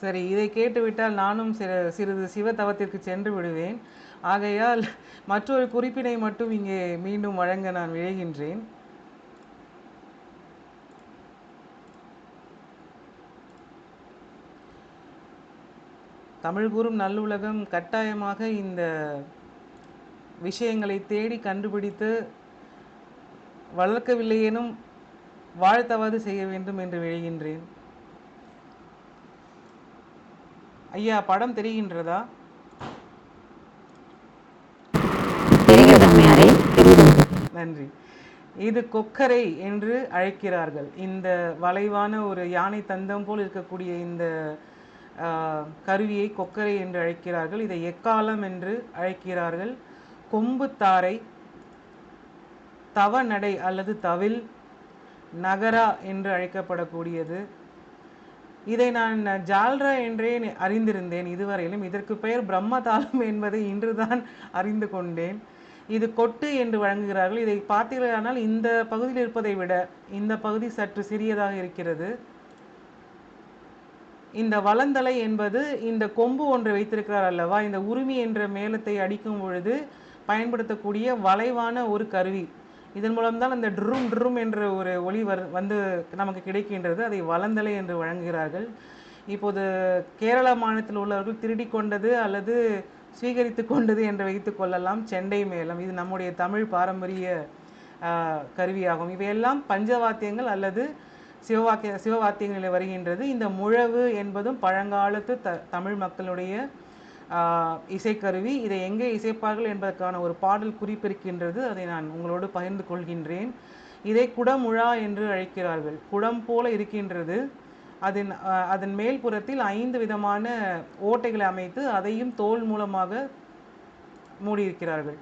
சரி, இதை கேட்டுவிட்டால் நானும் சிறிது சிவ தவத்திற்கு சென்று விடுவேன். ஆகையால் மற்றொரு குறிப்பினை மட்டும் இங்கே மீண்டும் வழங்க நான் விழைகின்றேன். தமிழ் கூறும் நல்லுலகம் கட்டாயமாக இந்த விஷயங்களை தேடி கண்டுபிடித்து வளர்க்கவில்லையேனும் வாழ்த்தாவது செய்ய வேண்டும் என்று விழைகின்றேன். ஐயா, படம் தெரிகின்றதா? நன்றி. இது கொக்கரை என்று அழைக்கிறார்கள். இந்த வளைவான ஒரு யானை தந்தம் போல் இருக்கக்கூடிய இந்த கருவியை கொக்கரை என்று அழைக்கிறார்கள். இதை எக்காலம் என்று அழைக்கிறார்கள். கொம்புத்தாரை, தவநடை அல்லது தவில், நகரா என்று அழைக்கப்படக்கூடியது. இதை நான் ஜால்ரா என்றே அறிந்திருந்தேன் இதுவரையிலும். இதற்கு பெயர் பிரம்மதாளம் என்பதை இன்றுதான் அறிந்து கொண்டேன். இது கொட்டு என்று வழங்குகிறார்கள். இதை பார்த்தீர்களானால் இந்த பகுதியில் இருப்பதை விட இந்த பகுதி சற்று சிறியதாக இருக்கிறது. இந்த வலந்தலை என்பது இந்த கொம்பு ஒன்றை வைத்திருக்கிறார் அல்லவா, இந்த உரிமை என்ற மேளத்தை அடிக்கும் பொழுது பயன்படுத்தக்கூடிய வளைவான ஒரு கருவி. இதன் மூலம்தான் அந்த ட்ரும் ட்ரும் என்ற ஒரு ஒலி வந்து நமக்கு கிடைக்கின்றது. அதை வலந்தலை என்று வழங்குகிறார்கள். இப்போது கேரள மாநிலத்தில் உள்ளவர்கள் திருடி கொண்டது அல்லது ஸ்வீகரித்து கொண்டது என்று வைத்து கொள்ளலாம் செண்டை மேளம். இது நம்முடைய தமிழ் பாரம்பரிய கருவியாகும். இவையெல்லாம் பஞ்சவாத்தியங்கள் அல்லது சிவவாத்தியங்களில் வருகின்றது. இந்த முழவு என்பதும் பழங்காலத்து தமிழ் மக்களுடைய இசைக்கருவி. இதை எங்கே இசைப்பார்கள் என்பதற்கான ஒரு பாடல் குறிப்பிருக்கின்றது. அதை நான் உங்களோடு பகிர்ந்து கொள்கின்றேன். இதை குடமுழா என்று அழைக்கிறார்கள். குடம் போல இருக்கின்றது. அதன் மேல் புறத்தில் 5 விதமான ஓட்டைகளை அமைத்து அதையும் தோல் மூலமாக மூடியிருக்கிறார்கள்.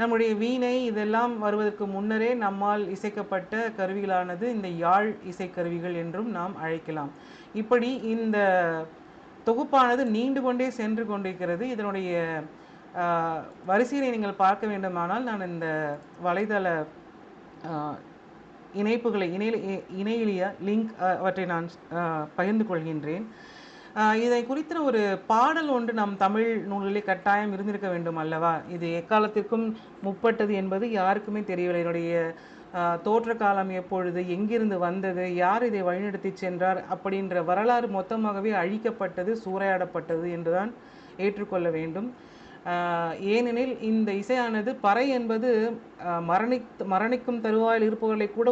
நம்முடைய வீணை இதெல்லாம் வருவதற்கு முன்னரே நம்மால் இசைக்கப்பட்ட கருவிகளானது இந்த யாழ் இசைக்கருவிகள் என்றும் நாம் அழைக்கலாம். இப்படி இந்த தொகுப்பானது நீண்டு கொண்டே சென்று கொண்டிருக்கிறது. இதனுடைய வரிசையை நீங்கள் பார்க்க வேண்டுமானால் நான் இந்த வலைதள இணைப்புகளை இணையிலிய லிங்க் அவற்றை நான் பகிர்ந்து கொள்கின்றேன். இதை குறித்த ஒரு பாடல் ஒன்று நம் தமிழ் நூல்களிலே கட்டாயம் இருந்திருக்க வேண்டும் அல்லவா? இது எக்காலத்திற்கும் முற்பட்டது என்பது யாருக்குமே தெரியவில்லை. என்னுடைய தோற்ற காலம் எப்பொழுது, எங்கிருந்து வந்தது, யார் இதை வழிநடத்தி சென்றார் அப்படின்ற வரலாறு மொத்தமாகவே அழிக்கப்பட்டது, சூறையாடப்பட்டது என்றுதான் ஏற்றுக்கொள்ள வேண்டும். ஏனெனில் இந்த இசையானது பறை என்பது மரணிக்கும் தருவாயில் இருப்பவர்களை கூட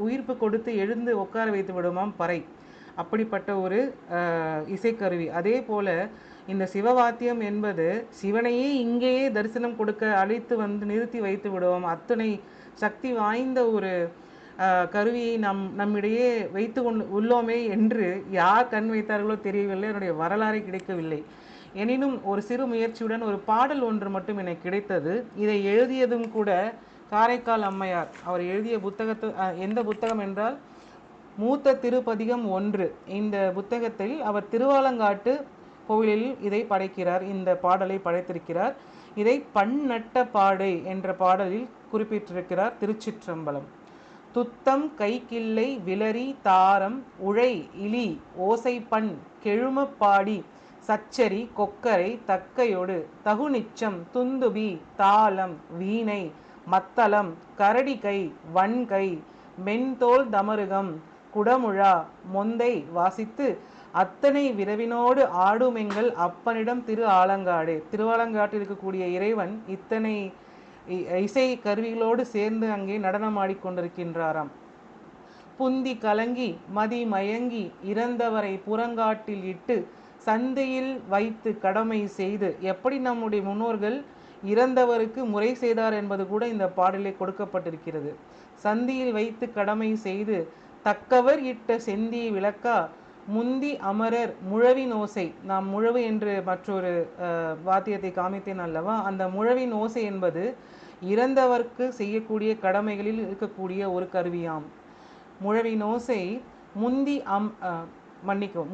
உயிர்ப்பு கொடுத்து எழுந்து உட்கார வைத்து விடுமாம் பறை. அப்படிப்பட்ட ஒரு இசைக்கருவி. அதே போல இந்த சிவவாத்தியம் என்பது சிவனையே இங்கேயே தரிசனம் கொடுக்க அழைத்து வந்து நிறுத்தி வைத்து விடுவோம். அத்தனை சக்தி வாய்ந்த ஒரு கருவியை நம்மிடையே வைத்து உள்ளோமே என்று யார் கண் வைத்தார்களோ தெரியவில்லை. என்னுடைய வரலாறு கிடைக்கவில்லை. எனினும் ஒரு சிறு முயற்சியுடன் ஒரு பாடல் ஒன்று மட்டும் எனக்கு கிடைத்தது. இதை எழுதியதும் கூட காரைக்கால் அம்மையார். அவர் எழுதிய எந்த புத்தகம் என்றால் மூத்த திருப்பதிகம் 1. இந்த புத்தகத்தில் அவர் திருவாலங்காட்டு கோவிலில் இதை படைக்கிறார். இந்த பாடலை படைத்திருக்கிறார். இதை பன்னட்ட பாடை என்ற பாடலில் குறிப்பிட்டிருக்கிறார். திருச்சிற்றம்பலம். துத்தம் கைக்கிள்ளை விலரி தாரம் உழை இலி ஓசைப்பண் கெழும பாடி சச்சரி கொக்கரை தக்கையொடு தகுநிச்சம் துந்துபி தாளம் வீணை மத்தளம் கரடிகை வன்கை மென்தோல் தமருகம் குடமுழா மொந்தை வாசித்து அத்தனை விரவினோடு ஆடுமெங்கள் அப்பனிடம் திரு ஆலங்காடே. திருவாலங்காட்டில் இருக்கக்கூடிய இறைவன் இத்தனை இசை கருவிகளோடு சேர்ந்து அங்கே நடனமாடிக்கொண்டிருக்கின்றாராம். புந்தி கலங்கி மதி மயங்கி இறந்தவரை புறங்காட்டில் இட்டு சந்தையில் வைத்து கடமை செய்து, எப்படி நம்முடைய முன்னோர்கள் இறந்தவருக்கு முறை செய்தார் என்பது கூட இந்த பாடலிலே கொடுக்கப்பட்டிருக்கிறது. சந்தியில் வைத்து கடமை செய்து தக்கவர் இட்ட செந்தி விளக்கா முந்தி அமரர் முழவின் ஓசை. நாம் முழவு என்று மற்றொரு வாத்தியத்தை காமித்தேன் அல்லவா? அந்த முழவின் ஓசை என்பது இறந்தவர்க்கு செய்யக்கூடிய கடமைகளில் இருக்கக்கூடிய ஒரு கருவியாம். முழவின் ஓசை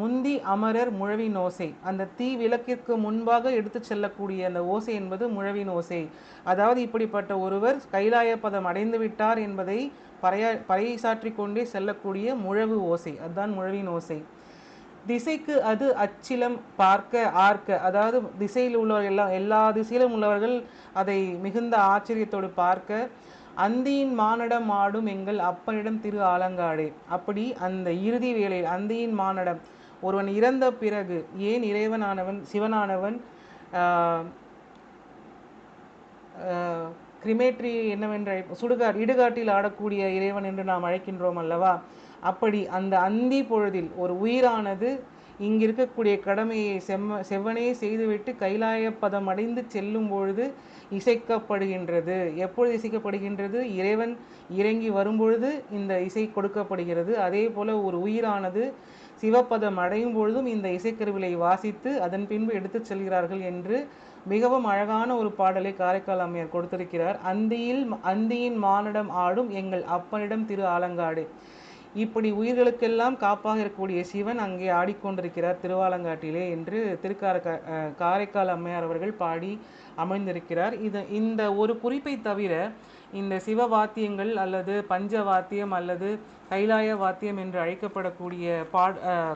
முந்தி அமரர் முழவின் ஓசை. அந்த தீ விளக்கிற்கு முன்பாக எடுத்து செல்லக்கூடிய அந்த ஓசை என்பது முழவின் ஓசை. அதாவது இப்படிப்பட்ட ஒருவர் கைலாய பதம் அடைந்து விட்டார் என்பதை பறைசாற்றி கொண்டே செல்லக்கூடிய முழவு ஓசை, அதுதான் முழவின் ஓசை. திசைக்கு அது அச்சிலம் பார்க்க ஆர்க்க, அதாவது திசையில் உள்ளவர்கள் எல்லா திசையிலும் உள்ளவர்கள் அதை மிகுந்த ஆச்சரியத்தோடு பார்க்க அந்தியின் மானடம் ஆடும் எங்கள் அப்பனிடம் திரு ஆலங்காடே. அப்படி அந்த இறுதி வேளையில் அந்தியின் மானடம், ஒருவன் இறந்த பிறகு ஏன் இறைவனானவன் சிவனானவன் கிரிமேட்ரி என்னவென்ற இடுகாட்டில் ஆடக்கூடிய இறைவன் என்று நாம் அழைக்கின்றோம் அல்லவா? அப்படி அந்த அந்தி பொழுதில் ஒரு உயிரானது இங்கு இருக்கக்கூடிய கடமையை செவ்வனே செய்துவிட்டு கைலாய பதம் அடைந்து செல்லும் பொழுது இசைக்கப்படுகின்றது. எப்பொழுது இசைக்கப்படுகின்றது? இறைவன் இறங்கி வரும்பொழுது இந்த இசை கொடுக்கப்படுகிறது. அதே போல ஒரு உயிரானது சிவப்பதம் அடையும் பொழுதும் இந்த இசைக்கருவிலை வாசித்து அதன் பின்பு எடுத்து செல்கிறார்கள் என்று மிகவும் அழகான ஒரு பாடலை காரைக்கால் அம்மையார் கொடுத்திருக்கிறார். அந்தியின் மானிடம் ஆடும் எங்கள் அப்பனிடம் திரு ஆலங்காடு. இப்படி உயிர்களுக்கெல்லாம் காப்பாக இருக்கக்கூடிய சிவன் அங்கே ஆடிக்கொண்டிருக்கிறார் திருவாலங்காட்டிலே என்று காரைக்கால் அம்மையார் அவர்கள் பாடி அமைந்திருக்கிறார். இந்த ஒரு குறிப்பை தவிர இந்த சிவ வாத்தியங்கள் அல்லது பஞ்ச வாத்தியம் அல்லது கைலாய வாத்தியம் என்று அழைக்கப்படக்கூடிய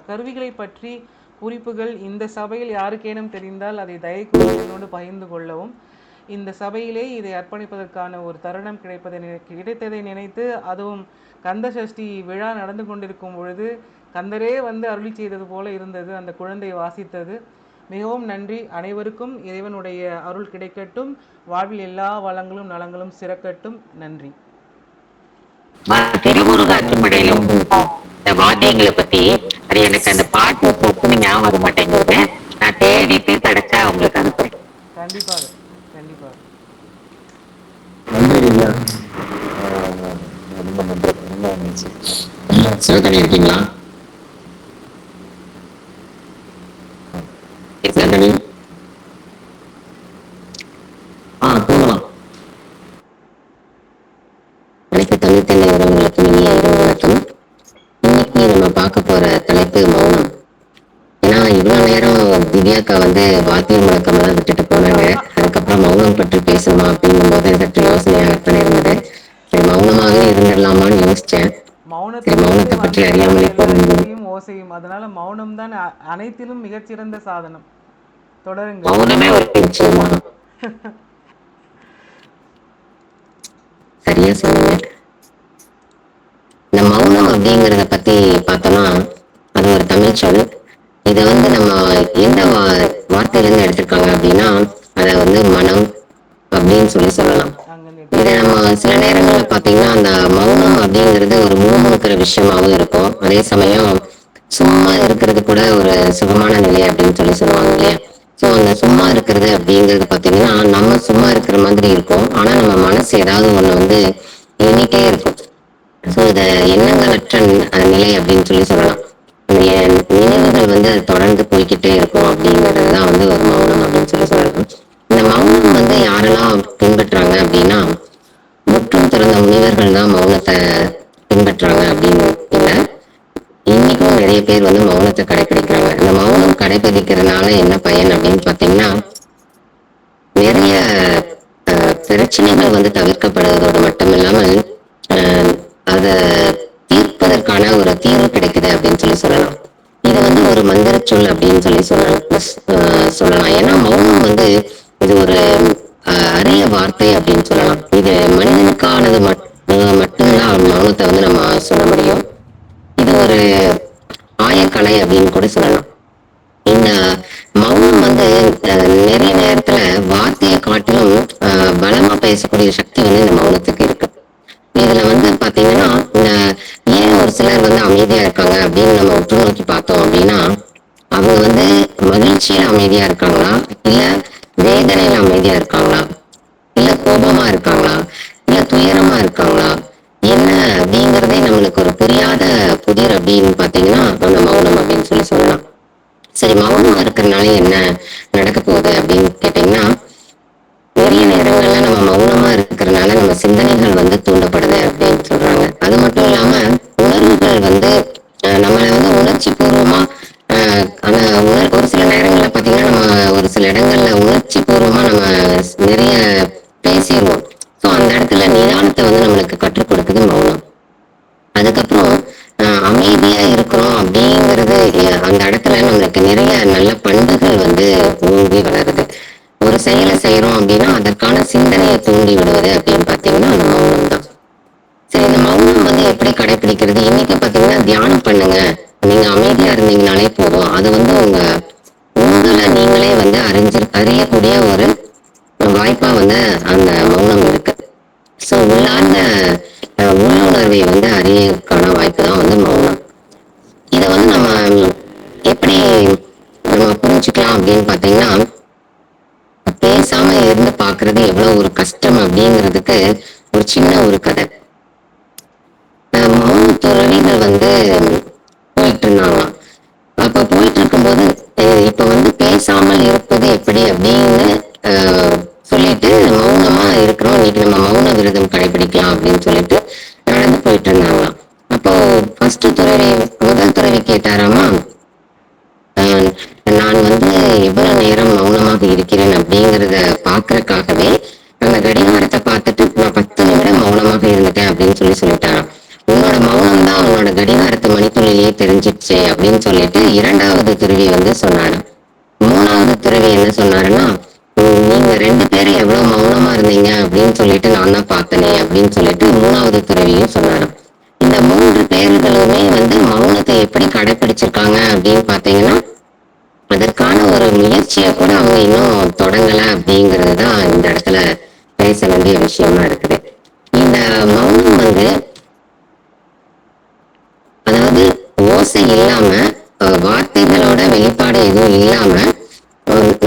கருவிகளை பற்றி குறிப்புகள் இந்த சபையில் யாருக்கேனும் தெரிந்தால் அதை தயவு என்னோடு பகிர்ந்து கொள்ளவும். இந்த சபையிலே இதை அர்ப்பணிப்பதற்கான ஒரு தருணம் கிடைத்ததை நினைத்து, அதுவும் கந்த சஷ்டி விழா நடந்து கொண்டிருக்கும் பொழுது கந்தரே வந்து அருளி செய்தது போல இருந்தது அந்த குழந்தை வாசித்தது. மிகவும் நன்றி. அனைவருக்கும் இறைவனுடைய அருள் கிடைக்கட்டும். வாழ்வில் எல்லா வளங்களும் நலங்களும் சிறக்கட்டும். நன்றி. வாத்தியங்களை பத்தி அது எனக்கு அந்த பாட்டு சொத்து ஞாபகம் வர மாட்டேங்குது. நான் தேடிட்டு கிடைச்சா உங்களுக்கு அனுப்புறேன். கண்டிப்பாக கண்டிப்பாக. சிவகணி இருக்கீங்களா? தூங்கலாம். எனக்கு தனித்தனி உறவுகளுக்கு இனிய இரவு வணக்கம். இன்னைக்கு நம்ம பார்க்க போற தலைப்பு மௌனம். ஏன்னா இவ்வளவு நேரம் திவ்யாக்கா வந்து வாத்திய முழக்கம் எல்லாம் விட்டுட்டு போனாங்க. அதுக்கப்புறம் மௌனம் பற்றி பேசணுமா அப்படிங்கும் போது சற்று யோசனையாகத்தான் இருந்தது. சரி, மௌனமாகவே இருந்துடலாமான்னு யோசிச்சேன். மௌனத்தை பற்றி அறியாமலே போகும் ஓசையும், அதனால மௌனம் தான் அனைத்திலும் மிகச்சிறந்த சாதனம். தொடருங்க. மௌனமே ஒரு நிச்சயமா சரியா சொன்னீங்க. இந்த மௌனம் அப்படிங்கிறத பத்தி பார்த்தோம்னா அது ஒரு தமிழ் சொல். இதை வந்து நம்ம எந்த வார்த்தையிலிருந்து எடுத்திருக்காங்க அப்படின்னா அதை வந்து மனம் அப்படின்னு சொல்லலாம். இதை நம்ம சில நேரங்களில் பார்த்தீங்கன்னா அந்த மௌனம் அப்படிங்கிறது ஒரு முணுமுணுக்கிற விஷயமாவும் இருக்கும். அதே சமயம் சும்மா இருக்கிறது கூட ஒரு சுகமான நிலை அப்படின்னு சொல்லுவாங்க இல்லையா? ஸோ அந்த சும்மா இருக்கிறது அப்படிங்கிறது பார்த்தீங்கன்னா நம்ம சும்மா இருக்கிற மாதிரி இருக்கும், ஆனா நம்ம மனசு ஏதாவது ஒண்ணு வந்து எண்ணிட்டே இருக்கும். ஸோ இதை எண்ணங்களற்ற நிலை அப்படின்னு சொல்லலாம். நினைவுகள் வந்து அது தொடர்ந்து போய்கிட்டே இருக்கும் அப்படிங்கிறது தான் வந்து ஒரு மௌனம் அப்படின்னு சொல்லலாம். இந்த மௌனம் வந்து யாரெல்லாம் பின்பற்றாங்க அப்படின்னா முற்றும் திறந்த முனிவர்கள் தான் மௌனத்தை பின்பற்றாங்க அப்படின்னு இல்லை. இன்னைக்கும் நிறைய பேர் வந்து மௌனத்தை கடைபிடிக்கிறாங்க. இந்த மௌனம் கடைபிடிக்கிறதுனால என்ன பயன் அப்படின்னு பார்த்தீங்கன்னா நிறைய பிரச்சனைகள் வந்து தவிர்க்கப்படுவதோடு மட்டும் இல்லாமல் அதை தீர்ப்பதற்கான ஒரு தீர்வு கிடைக்குது அப்படின்னு சொல்லலாம். இது வந்து ஒரு மந்திர சொல் அப்படின்னு சொல்லலாம். ஏன்னா மௌனம் வந்து இது ஒரு அரிய வார்த்தை அப்படின்னு சொல்லலாம். இது மனிதனுக்கானது மட்டும்தான் மௌனத்தை வந்து நம்ம சொல்ல முடியும். இது ஒரு ஆயக்கலை அப்படின்னு கூட சொல்லலாம். இந்த மௌனம் வந்து நிறைய நேரத்துல வார்த்தையை காட்டிலும் பலமா பேசக்கூடிய சக்தி வந்து இந்த மௌனத்துக்கு இருக்கு. இதுல வந்து பாத்தீங்கன்னா ஏன் ஒரு சிலர் வந்து அமைதியா இருக்காங்க அப்படின்னு நம்ம உற்று நோக்கி பார்த்தோம் அப்படின்னா அவங்க வந்து மகிழ்ச்சியில அமைதியா இருக்காங்களா, இல்ல வேதனையில அமைதியா இருக்காங்களா, இல்ல கோபமா இருக்காங்களா, இல்ல துயரமா இருக்காங்களா, என்ன அப்படிங்கிறதே நம்மளுக்கு ஒரு புரியாத புதிர் அப்படின்னு பாத்தீங்கன்னா அந்த மௌனம் அப்படின்னு சொல்லலாம். சரி, மௌனமா இருக்கிறதுனால என்ன நடக்க போகுது அப்படின்னு கேட்டீங்கன்னா நிறைய நேரங்கள்ல நம்ம மௌனமா இருக்கிறதுனால நம்ம சிந்தனைகள் வந்து தூண்டப்படுது அப்படின்னு சொல்றாங்க. அது மட்டும் இல்லாம உணர்வுகள் வந்து நம்மளை வந்து உணர்ச்சி பூர்வமா ஒரு சில நேரங்கள்ல பாத்தீங்கன்னா நம்ம ஒரு சில இடங்கள்ல உணர்ச்சி பூர்வமா நம்ம நிறைய பேசிடுவோம். ஸோ அந்த இடத்துல நிதானத்தை வந்து நம்மளுக்கு கற்றுக் கொடுக்குது மௌனம். அதுக்கப்புறம் அமைதியா இருக்கிறோம் அப்படிங்கிறது அந்த இடத்துல நம்மளுக்கு நிறைய நல்ல பண்புகள் வந்து ஊங்கி வளருது. ஒரு செயலை செய்யறோம் அப்படின்னா அதற்கான சிந்தனையை தூண்டி விடுவது அப்படின்னு பாத்தீங்கன்னா அந்த மௌனம் தான். சரி, இந்த மௌனம் வந்து எப்படி கடைபிடிக்கிறது? இன்னைக்கு பாத்தீங்கன்னா தியானம் பண்ணுங்க, நீங்க அமைதியா இருந்தீங்கனாலே போதும். அது வந்து உங்களை நீங்களே வந்து அறியக்கூடிய ஒரு வாய்ப்பா வந்து அந்த மௌனம் இருக்கு. ஸோ உள்ளார்ந்த உள்ளுணர்வை வந்து அறியக்கான வாய்ப்பு தான் வந்து மௌனம். இதை வந்து நம்ம எப்படி நம்ம புரிஞ்சுக்கலாம் அப்படின்னு பாத்தீங்கன்னா பேசாம இருந்து பாக்குறது எவ்வளவு ஒரு கஷ்டம் அப்படிங்கிறதுக்கு ஒரு சின்ன ஒரு கதை. மௌன துறவிகள் வந்து போயிட்டு இருந்தாங்களாம். அப்ப போயிட்டு இருக்கும்போது இப்ப வந்து பேசாமல் இருப்பது எப்படி அப்படின்னு சொல்லிட்டு மௌனமா இருக்கிறோம், இன்னைக்கு நம்ம மௌன விரதம் கடைபிடிக்கலாம் அப்படின்னு சொல்லிட்டு நடந்து போயிட்டு இருந்தாங்களாம். அப்போ கேட்டாராமா, ஆஹ் நான் வந்து எவ்வளவு நேரம் மௌனமாக இருக்கிறேன் அப்படிங்கறத பாக்குறதுக்காகவே அந்த கடிகாரத்தை பார்த்துட்டு நான் 10 நிமிடம் மௌனமாக இருந்துட்டேன் அப்படின்னு சொல்லிட்டாராம். உன்னோட மௌனம் தான் உன்னோட கடிகாரத்து மணித்துளிலேயே தெரிஞ்சிடுச்சு அப்படின்னு சொல்லிட்டு 2வது துருவி வந்து சொன்னாரு. 3வது துருவி என்ன சொன்னாருன்னா, நீங்க 2 பேரும் எவ்வளவு மௌனமா இருந்தீங்க அப்படின்னு சொல்லிட்டு நான் தான் பார்த்தனே அப்படின்னு சொல்லிட்டு 3வது துறவியும் சொன்னாரு. இந்த 3 பேர்களுமே வந்து மௌனத்தை எப்படி கடைபிடிச்சிருக்காங்க அப்படின்னு பாத்தீங்கன்னா, அதற்கான ஒரு முயற்சியை கூட அவங்க இன்னும் தொடங்கல அப்படிங்கிறது தான் இந்த இடத்துல பேச வேண்டிய விஷயமா இருக்குது. இந்த மௌனம் வந்து அதாவது ஓசை இல்லாம வார்த்தைகளோட வெளிப்பாடு எதுவும் இல்லாம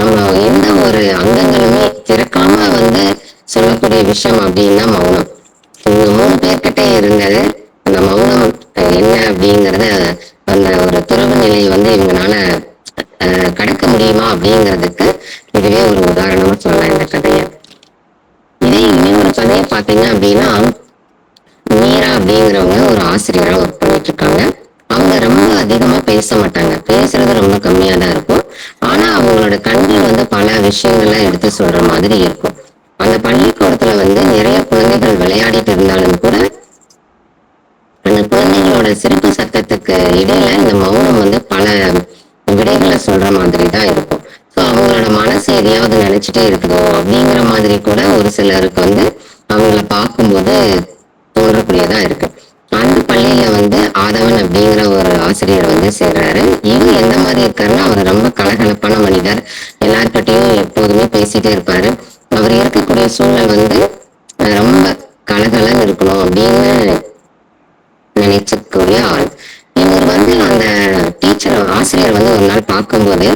நம்ம எந்த ஒரு அங்கங்களுமே திறக்காம வந்து சொல்லக்கூடிய விஷயம் அப்படின்னா மௌனம். இவங்க 3 பேர்கிட்ட இருந்தது அந்த மௌனம் என்ன அப்படிங்கறத அந்த ஒரு துறவு நிலையை வந்து இவங்களால கடக்க முடியுமா அப்படிங்கிறதுக்கு இதுவே ஒரு உதாரணமா சொல்லலாம் இந்த கதையை. இதே இன்னொரு கதையை பார்த்தீங்க அப்படின்னா, மீரா அப்படிங்கிறவங்க ஒரு ஆசிரியரா ஒர்க் பண்ணிட்டு இருக்காங்க. அவங்க ரொம்ப அதிகமா பேச மாட்டாங்க, பேசுறது ரொம்ப கம்மியா தான் இருக்கும். ஆனா அவங்களோட கண்கள் வந்து பல விஷயங்கள்லாம் எடுத்து சொல்ற மாதிரி இருக்கும். அந்த பள்ளிக்கூடத்துல வந்து நிறைய குழந்தைகள் விளையாடிட்டு இருந்தாலும் கூட அந்த குழந்தைகளோட சிரிப்பு சத்தத்துக்கு இடையில இந்த மௌனம் வந்து பல விடைகளை சொல்ற மாதிரி தான் இருக்கும். ஸோ அவங்களோட மனசு எதையாவது நினைச்சிட்டே இருக்குதோ அப்படிங்கிற மாதிரி கூட ஒரு சிலருக்கு வந்து அவங்கள பார்க்கும்போது தோன்றக்கூடியதா இருக்கு. அந்த பள்ளியில வந்து ஆதவன் அப்படிங்கிற ஒரு ஆசிரியர் வந்து சேர்றாரு. இவர் எந்த மாதிரி இருக்காருன்னா, அவர் ரொம்ப கலகலப்பான மனிதர், எல்லார்கிட்டையும் எப்போதுமே பேசிட்டே இருப்பாரு. அவர் இருக்கக்கூடிய சூழல் வந்து ரொம்ப கலகலன்னு இருக்கணும் அப்படின்னு நினைச்சக்கூடிய ஆள். இவர் வந்து அந்த ஆசிரியர் வந்து ஒரு நாள் பார்க்கும்போது,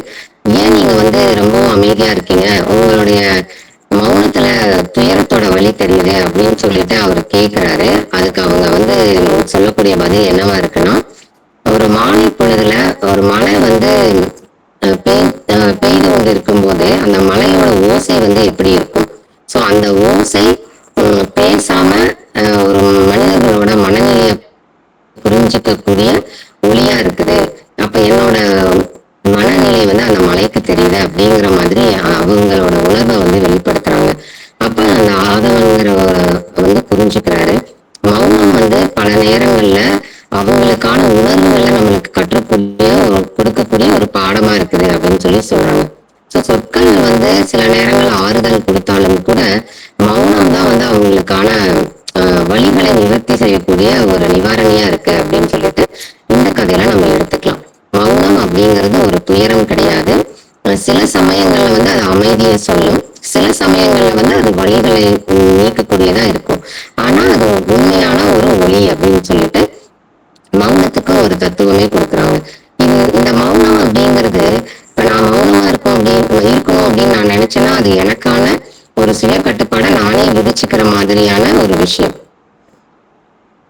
ஏன் நீங்க வந்து ரொம்ப அமைதியா இருக்கீங்க, உங்களுடைய மௌனத்துல துயரத்தோட வழி தெரியுது அப்படின்னு சொல்லிட்டு அவர் கேட்கிறாரு. அதுக்கு அவங்க வந்து சொல்லக்கூடிய பதில் என்னவா இருக்குன்னா, ஒரு மாலை பொழுதுல ஒரு மழை வந்து பெய்து கொண்டு இருக்கும்போது அந்த மலையோட ஓசை வந்து எப்படி இருக்கும். ஸோ அந்த ஓசை பேசாம ஒரு மனிதர்களோட மனநிலையை புரிஞ்சுக்கக்கூடிய ஒளியா இருக்குது. அப்ப என்னோட மனநிலை வந்து அந்த மலைக்கு தெரியுது அப்படிங்கிற மாதிரி அவங்களோட உணர்வை வந்து வெளிப்படுத்துறாங்க. அப்ப அந்த ஆதவங்கிற வந்து புரிஞ்சுக்கிறாரு, மௌனம் வந்து பல நேரங்கள்ல அவங்களுக்கான உணர்வுகளை நம்மளுக்கு கொடுக்கக்கூடிய ஒரு பாடமா இருக்குது அப்படின்னு சொல்றாங்க. ஸோ சொற்கள் வந்து சில நேரங்கள் ஆறுதல் கொடுத்தாலும் கூட மௌனம் தான் வந்து அவங்களுக்கான வழிகளை நிவர்த்தி செய்யக்கூடிய ஒரு நிவாரணியா இருக்கு அப்படின்னு சொல்லிட்டு இந்த கதையில நம்ம எடுத்துக்கலாம். மௌனம் அப்படிங்கிறது ஒரு துயரம் கிடையாது. சில சமயங்கள்ல வந்து அது அமைதியை சொல்லும், சில சமயங்கள்ல வந்து அது வழிகளை நீக்கக்கூடியதா இருக்கும். ஆனா அது உண்மையான ஒரு ஒளி அப்படின்னு சொல்லிட்டு மௌனத்துக்கும் ஒரு தத்துவமே கொடுக்குறாங்க. இந்த மௌனம் அப்படிங்கிறது இப்ப நான் மௌனமா இருக்கணும் அப்படின்னு நான் நினைச்சேன்னா அது எனக்கான ஒரு சுய கட்டுப்பாடை நானே விதிச்சுக்கிற மாதிரியான ஒரு விஷயம்.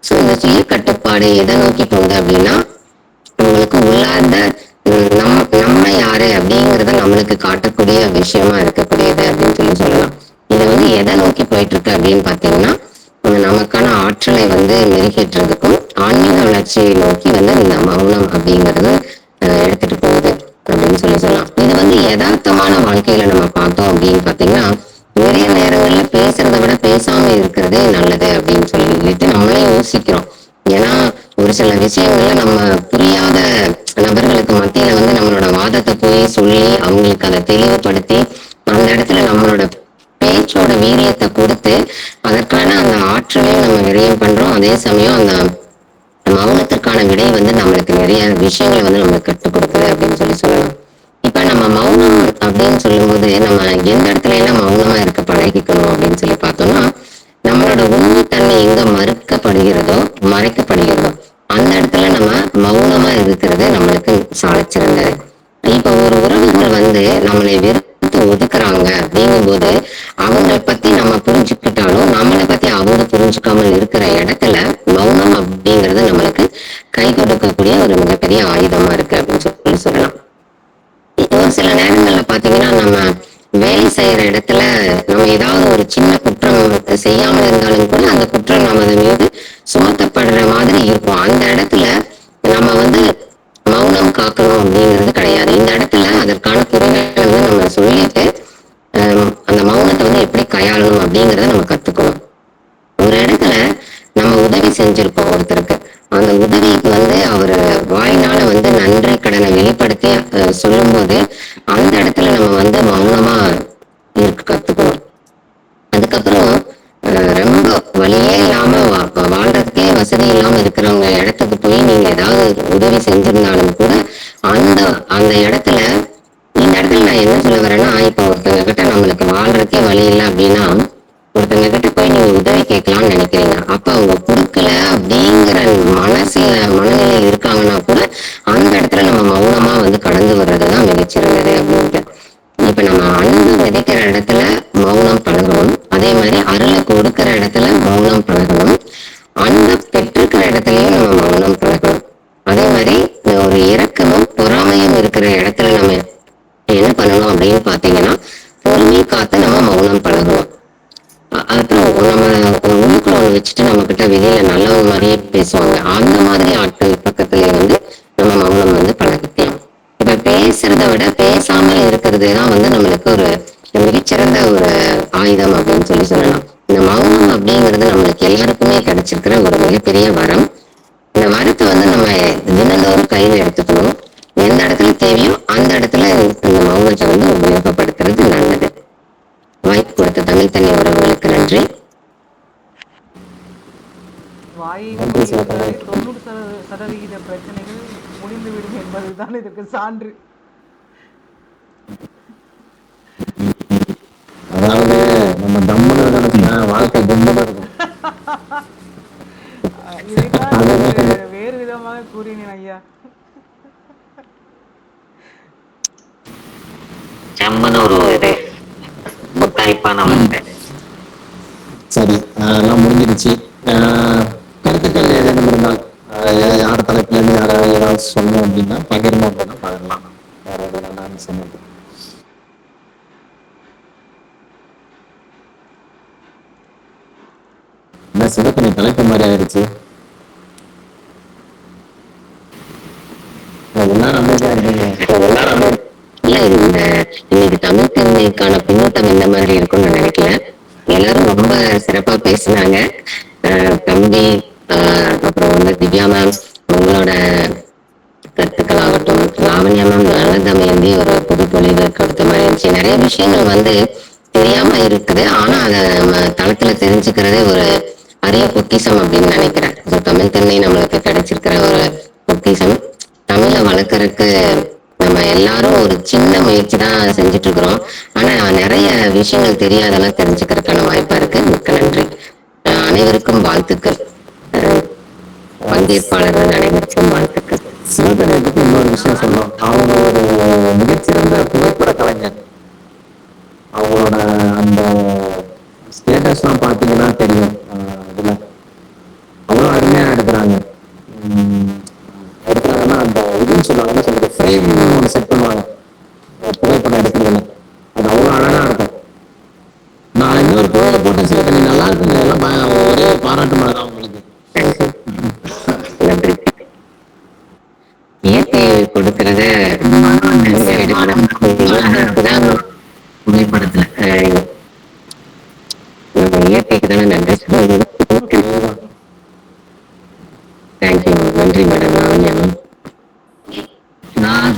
ஸோ இந்த சுய கட்டுப்பாடு எதை நோக்கி போகுது அப்படின்னா, உங்களுக்கு உள்ளார்ந்த நம்ம யாரு அப்படிங்கிறத நம்மளுக்கு காட்டக்கூடிய விஷயமா இருக்கக்கூடியது அப்படின்னு சொல்லலாம். இது வந்து எதை நோக்கி போயிட்டு இருக்கு அப்படின்னு பாத்தீங்கன்னா, நமக்கான ஆற்றலை வந்து மெருகேற்றதுக்கும் ஆன்மீக வளர்ச்சியை நோக்கி வந்து இந்த மௌனம் அப்படிங்கிறது எடுத்துட்டு போகுது அப்படின்னு சொல்லலாம். இது வந்து யதார்த்தமான வாழ்க்கையில நம்ம பார்த்தோம் அப்படின்னு பாத்தீங்கன்னா, நிறைய நேரங்கள்ல பேசுறதை விட பேசாம இருக்கிறதே நல்லது அப்படின்னு சொல்லிட்டு நம்மளே யோசிக்கிறோம். ஏன்னா ஒரு சில விஷயங்கள்ல நம்ம புரியாத நபர்களுக்கு மத்தியில வந்து நம்மளோட வாதத்தை போய் சொல்லி அவங்களுக்கு அதை தெளிவுபடுத்தி அந்த இடத்துல நம்மளோட பேச்சோட வீரியத்தை கொடுத்து அதற்கான அந்த ஆற்றலையும் நம்ம விரயம் பண்றோம். அதே சமயம் அந்த மௌனத்திற்கான விடை வந்து நம்மளுக்கு நிறைய விஷயங்களை வந்து நம்மளுக்கு கற்றுக் கொடுக்குது அப்படின்னு சொல்லலாம். இப்ப நம்ம மௌனம் அப்படின்னு சொல்லும்போது நம்ம எந்த இடத்துல எல்லாம் மௌனமா இருக்க பழகிக்கணும் அப்படின்னு சொல்லி பார்த்தோம்னா, நம்மளோட உண்மைத்தன்மை எங்க மறுக்கப்படுகிறதோ மறைக்கப்படுகிறதோ அந்த இடத்துல நம்ம மௌனமா இருக்கிறது நம்மளுக்கு சாலைச்சிறந்தது. இப்ப ஒரு உறவுகள் வந்து நம்மளை வெறுத்து ஒதுக்குறாங்க அப்படிங்கும் போது அவங்களை பத்தி நம்ம புரிஞ்சுக்கிட்டாலும் நம்மளை பத்தி அவங்க புரிஞ்சுக்காமல் இருக்கிற இடத்துல மௌனம் அப்படிங்கிறது நம்மளுக்கு கை கொடுக்கக்கூடிய ஒரு மிகப்பெரிய ஆயுதமா இருக்கு அப்படின்னு சொல்லலாம். ஒரு சில நேரங்கள்ல பாத்தீங்கன்னா, நம்ம வேலை செய்யற இடத்துல நம்ம ஏதாவது ஒரு சின்ன குற்றம் செய்யாமல் இருந்தாலும் கூட அந்த குற்றம் நமது மீது சுமத்தப்படுற மாதிரி இருக்கும். அந்த இடத்துல நம்ம வந்து ஒருத்தருக்கு. அந்த உதவிக்கு வந்து அவரு வாயினால வந்து நன்றி கடனை வெளிப்படுத்தி சொல்லும்போது அந்த இடத்துல நம்ம வந்து மௌனமா இருக்க கத்துக்கணும். அதுக்கப்புறம் ரொம்ப வழியே இல்லாம வாழ்றதுக்கே வசதி இல்லாம இருக்கிறவங்க இடத்துக்கு போய் நீங்க ஏதாவது உதவி செஞ்சிருந்தாலும் கூட அந்த அந்த இடத்துல இந்த இடத்துல நான் என்ன சொல்ல வரேன்னா, இப்ப ஒருத்தவங்க கிட்ட நம்மளுக்கு வாழ்றதுக்கே வழி இல்லை அப்படின்னா ஒருத்தவங்க கிட்ட போய் நீங்க உதவி கேட்கலாம்னு நினைக்கிறீங்க. அப்ப அவங்க கொடுக்கல அப்படிங்கிற மனநிலையில் இருக்காங்கன்னா கூட அந்த இடத்துல நம்ம மௌனமா வந்து கடந்து வர்றதுதான் மிகச்சிறந்தது அப்படின்ட்டு. இப்ப நம்ம அன்பு விதைக்கிற இடத்துல மௌனம் பழகணும். அதே மாதிரி அருளை கொடுக்கிற இடத்துல மௌனம் பழகணும். அன்பை பெற்றிருக்கிற இடத்துலயும் நம்ம மௌனம் பழகணும். அதே மாதிரி ஒரு இரக்கமும் பொறாமையும் இருக்கிற இடத்துல நம்ம என்ன பண்ணணும் அப்படின்னு பாத்தீங்கன்னா பொறுமை காத்து நம்ம மௌனம் பழகணும். அப்புறம் நம்ம உள்ளுக்குள்ள ஒண்ணு வச்சுட்டு நம்ம கிட்ட வெளியில நல்லவங்க மாதிரியே பேசுவாங்க. அந்த மாதிரி ஆட்கள் பக்கத்துலயே வந்து நம்ம மௌனம் வந்து பழகிக்கலாம். இப்ப பேசுறத விட பேசாமல் இருக்கிறது தான் வந்து நம்மளுக்கு ஒரு மிகச்சிறந்த ஒரு ஆயுதம் அப்படின்னு சொல்லலாம். இந்த மௌனம் அப்படிங்கிறது நம்மளுக்கு எல்லாருக்குமே கிடைச்சிருக்கிற ஒரு மிகப்பெரிய வரம். இந்த வரத்தை வந்து நம்ம தினந்தோறும் கையில எடுத்துக்கணும். எந்த இடத்துல தேவையோ அந்த இடத்துல இந்த மௌனத்தை வந்து உபயோகப்படுத்துறது நல்லது. வாய்ப்பு கொடுத்த தமிழ் தண்ணி உறவுகளுக்கு நன்றி. வாயை மூடியிருந்தாலே 90% பிரச்சனைகள் முடிந்துவிடும் என்பதுதான் இதற்கு சான்று. அதாவது நம்ம தம்முன்னு நினைச்சா வாழ்க்கை கும்பல இருக்கும். இதைத்தான் வேறு விதமாக கூறினேன் ஐயா. செம்மன ஒரு இது முத்தாய்ப்பான வந்து சரி, எல்லாம் முடிஞ்சிருச்சு. கருத்துக்கள் ஏதேனும் இருந்தால் யார் தலைப்புல இருந்து யாராவது ஏதாவது சொல்லணும் அப்படின்னா பகிரணும் அப்படின்னா பகிரலாம். வேற எதுவும் நான் சொன்னது என்ன சிவக்கணி தலைப்பு மாதிரி ஆயிடுச்சு. எல்லாரும் அமைதியா இருக்கீங்க. இன்னைக்கு தமிழ் திறமைக்கான பின்னூட்டம் இந்த மாதிரி இருக்கும்னு நான் நினைக்கல. எல்லாரும் ரொம்ப சிறப்பா பேசினாங்க. தம்பி அப்புறம் வந்து திவ்யா மேம் உங்களோட கருத்துக்கள் ஆகட்டும், லாவண்யா மேம் நல்ல தமயந்தி ஒரு புது பொழிவு கொடுத்த மாதிரி இருந்துச்சு. நிறைய விஷயங்கள் வந்து தெரியாம இருக்குது. ஆனா அதை நம்ம தளத்துல தெரிஞ்சுக்கிறதே ஒரு அரிய பொக்கிஷம் அப்படின்னு நினைக்கிறேன். தமிழ் தன்மை நம்மளுக்கு கிடைச்சிருக்கிற ஒரு பொக்கிஷம். தமிழை வளர்க்கறதுக்கு நம்ம எல்லாரும் ஒரு சின்ன முயற்சி தான் செஞ்சுட்டு இருக்கிறோம். ஆனா நிறைய விஷயங்கள் தெரியாதெல்லாம் தெரிஞ்சுக்கிறதுக்கான வாய்ப்பா இருக்கு. மிக்க நன்றி. அனைவருக்கும் வாழ்த்துக்கள். பங்கேற்பாளர்கள் அனைவருக்கும் வாழ்த்துக்கள். சிவகணை பத்தி இன்னொரு விஷயம் சொல்லணும். அவங்க ஒரு மிகச்சிறந்த புகைப்பட கலைஞர். அவங்களோட அந்த ஸ்டேட்டஸ் எல்லாம் பாத்தீங்கன்னா தெரியும். இதுல அவ்வளவு அருமையா எடுக்கிறாங்க. எடுக்கிறாங்கன்னா அந்த இதுன்னு சொல்லுவாங்க, என்ன சொல்றது, ஃப்ரேம் ஒன்று செட் பண்ணுவாங்க புகைப்படம் எடுக்கிறதுல. அது அவ்வளோ அழகா இருக்கும். நான் இன்னொரு புகையில போட்டு சிவகணி நல்லா இருக்குங்க. எல்லாம் ஒரே பாராட்டு மாதிரி தான் உங்களுக்கு. நன்றி. இயற்கையை கொடுக்கறத புகைப்படத்துல இயற்கைக்கு தானே நன்றி சொல்லுங்க. தேங்க்யூ. நன்றி மேடம். நான்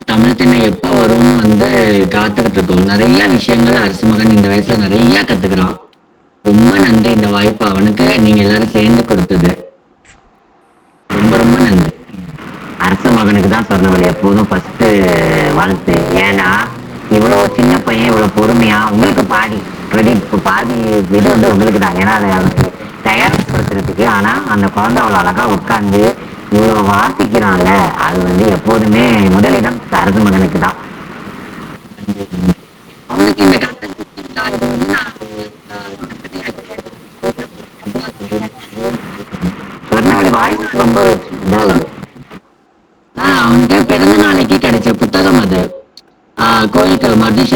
தமிழ் திண்ணை எப்ப வரும் வந்து காத்துக்கிட்டு இருக்கோம். நிறைய விஷயங்கள் அரசு மகன் இந்த வயசுல நிறைய கத்துக்கிறான். ரொம்ப நன்றி இந்த வாய்ப்பு அவனுக்கு நீங்க எல்லாரும் சேர்ந்து கொடுத்தது. ரொம்ப ரொம்ப நன்றி. அரச மகனுக்கு தான் சொன்னவள் எப்போதும் ஃபர்ஸ்ட் வாழ்த்து. ஏன்னா இவ்வளவு சின்ன பையன் இவ்வளவு பொறுமையா உங்களுக்கு பாதி கிரெடிட், பாதி இது வந்து உங்களுக்கு தான். ஏன்னா அதை தயார்படுத்துறதுக்கு. ஆனா அந்த குழந்தை அவ்வளவு அழகா உட்கார்ந்து இவ்வளவு வாசிக்கிறான்ல, அது வந்து எப்போதுமே முதலிடம் அரச மகனுக்கு தான். அவனுக்கு இந்த வாய்ப்பு ரொம்ப இதாகுது. அவனுக்கு பிறந்த நாளைக்கு கிடைச்ச புத்தகம் அது. கோயில்கள் மதிஷ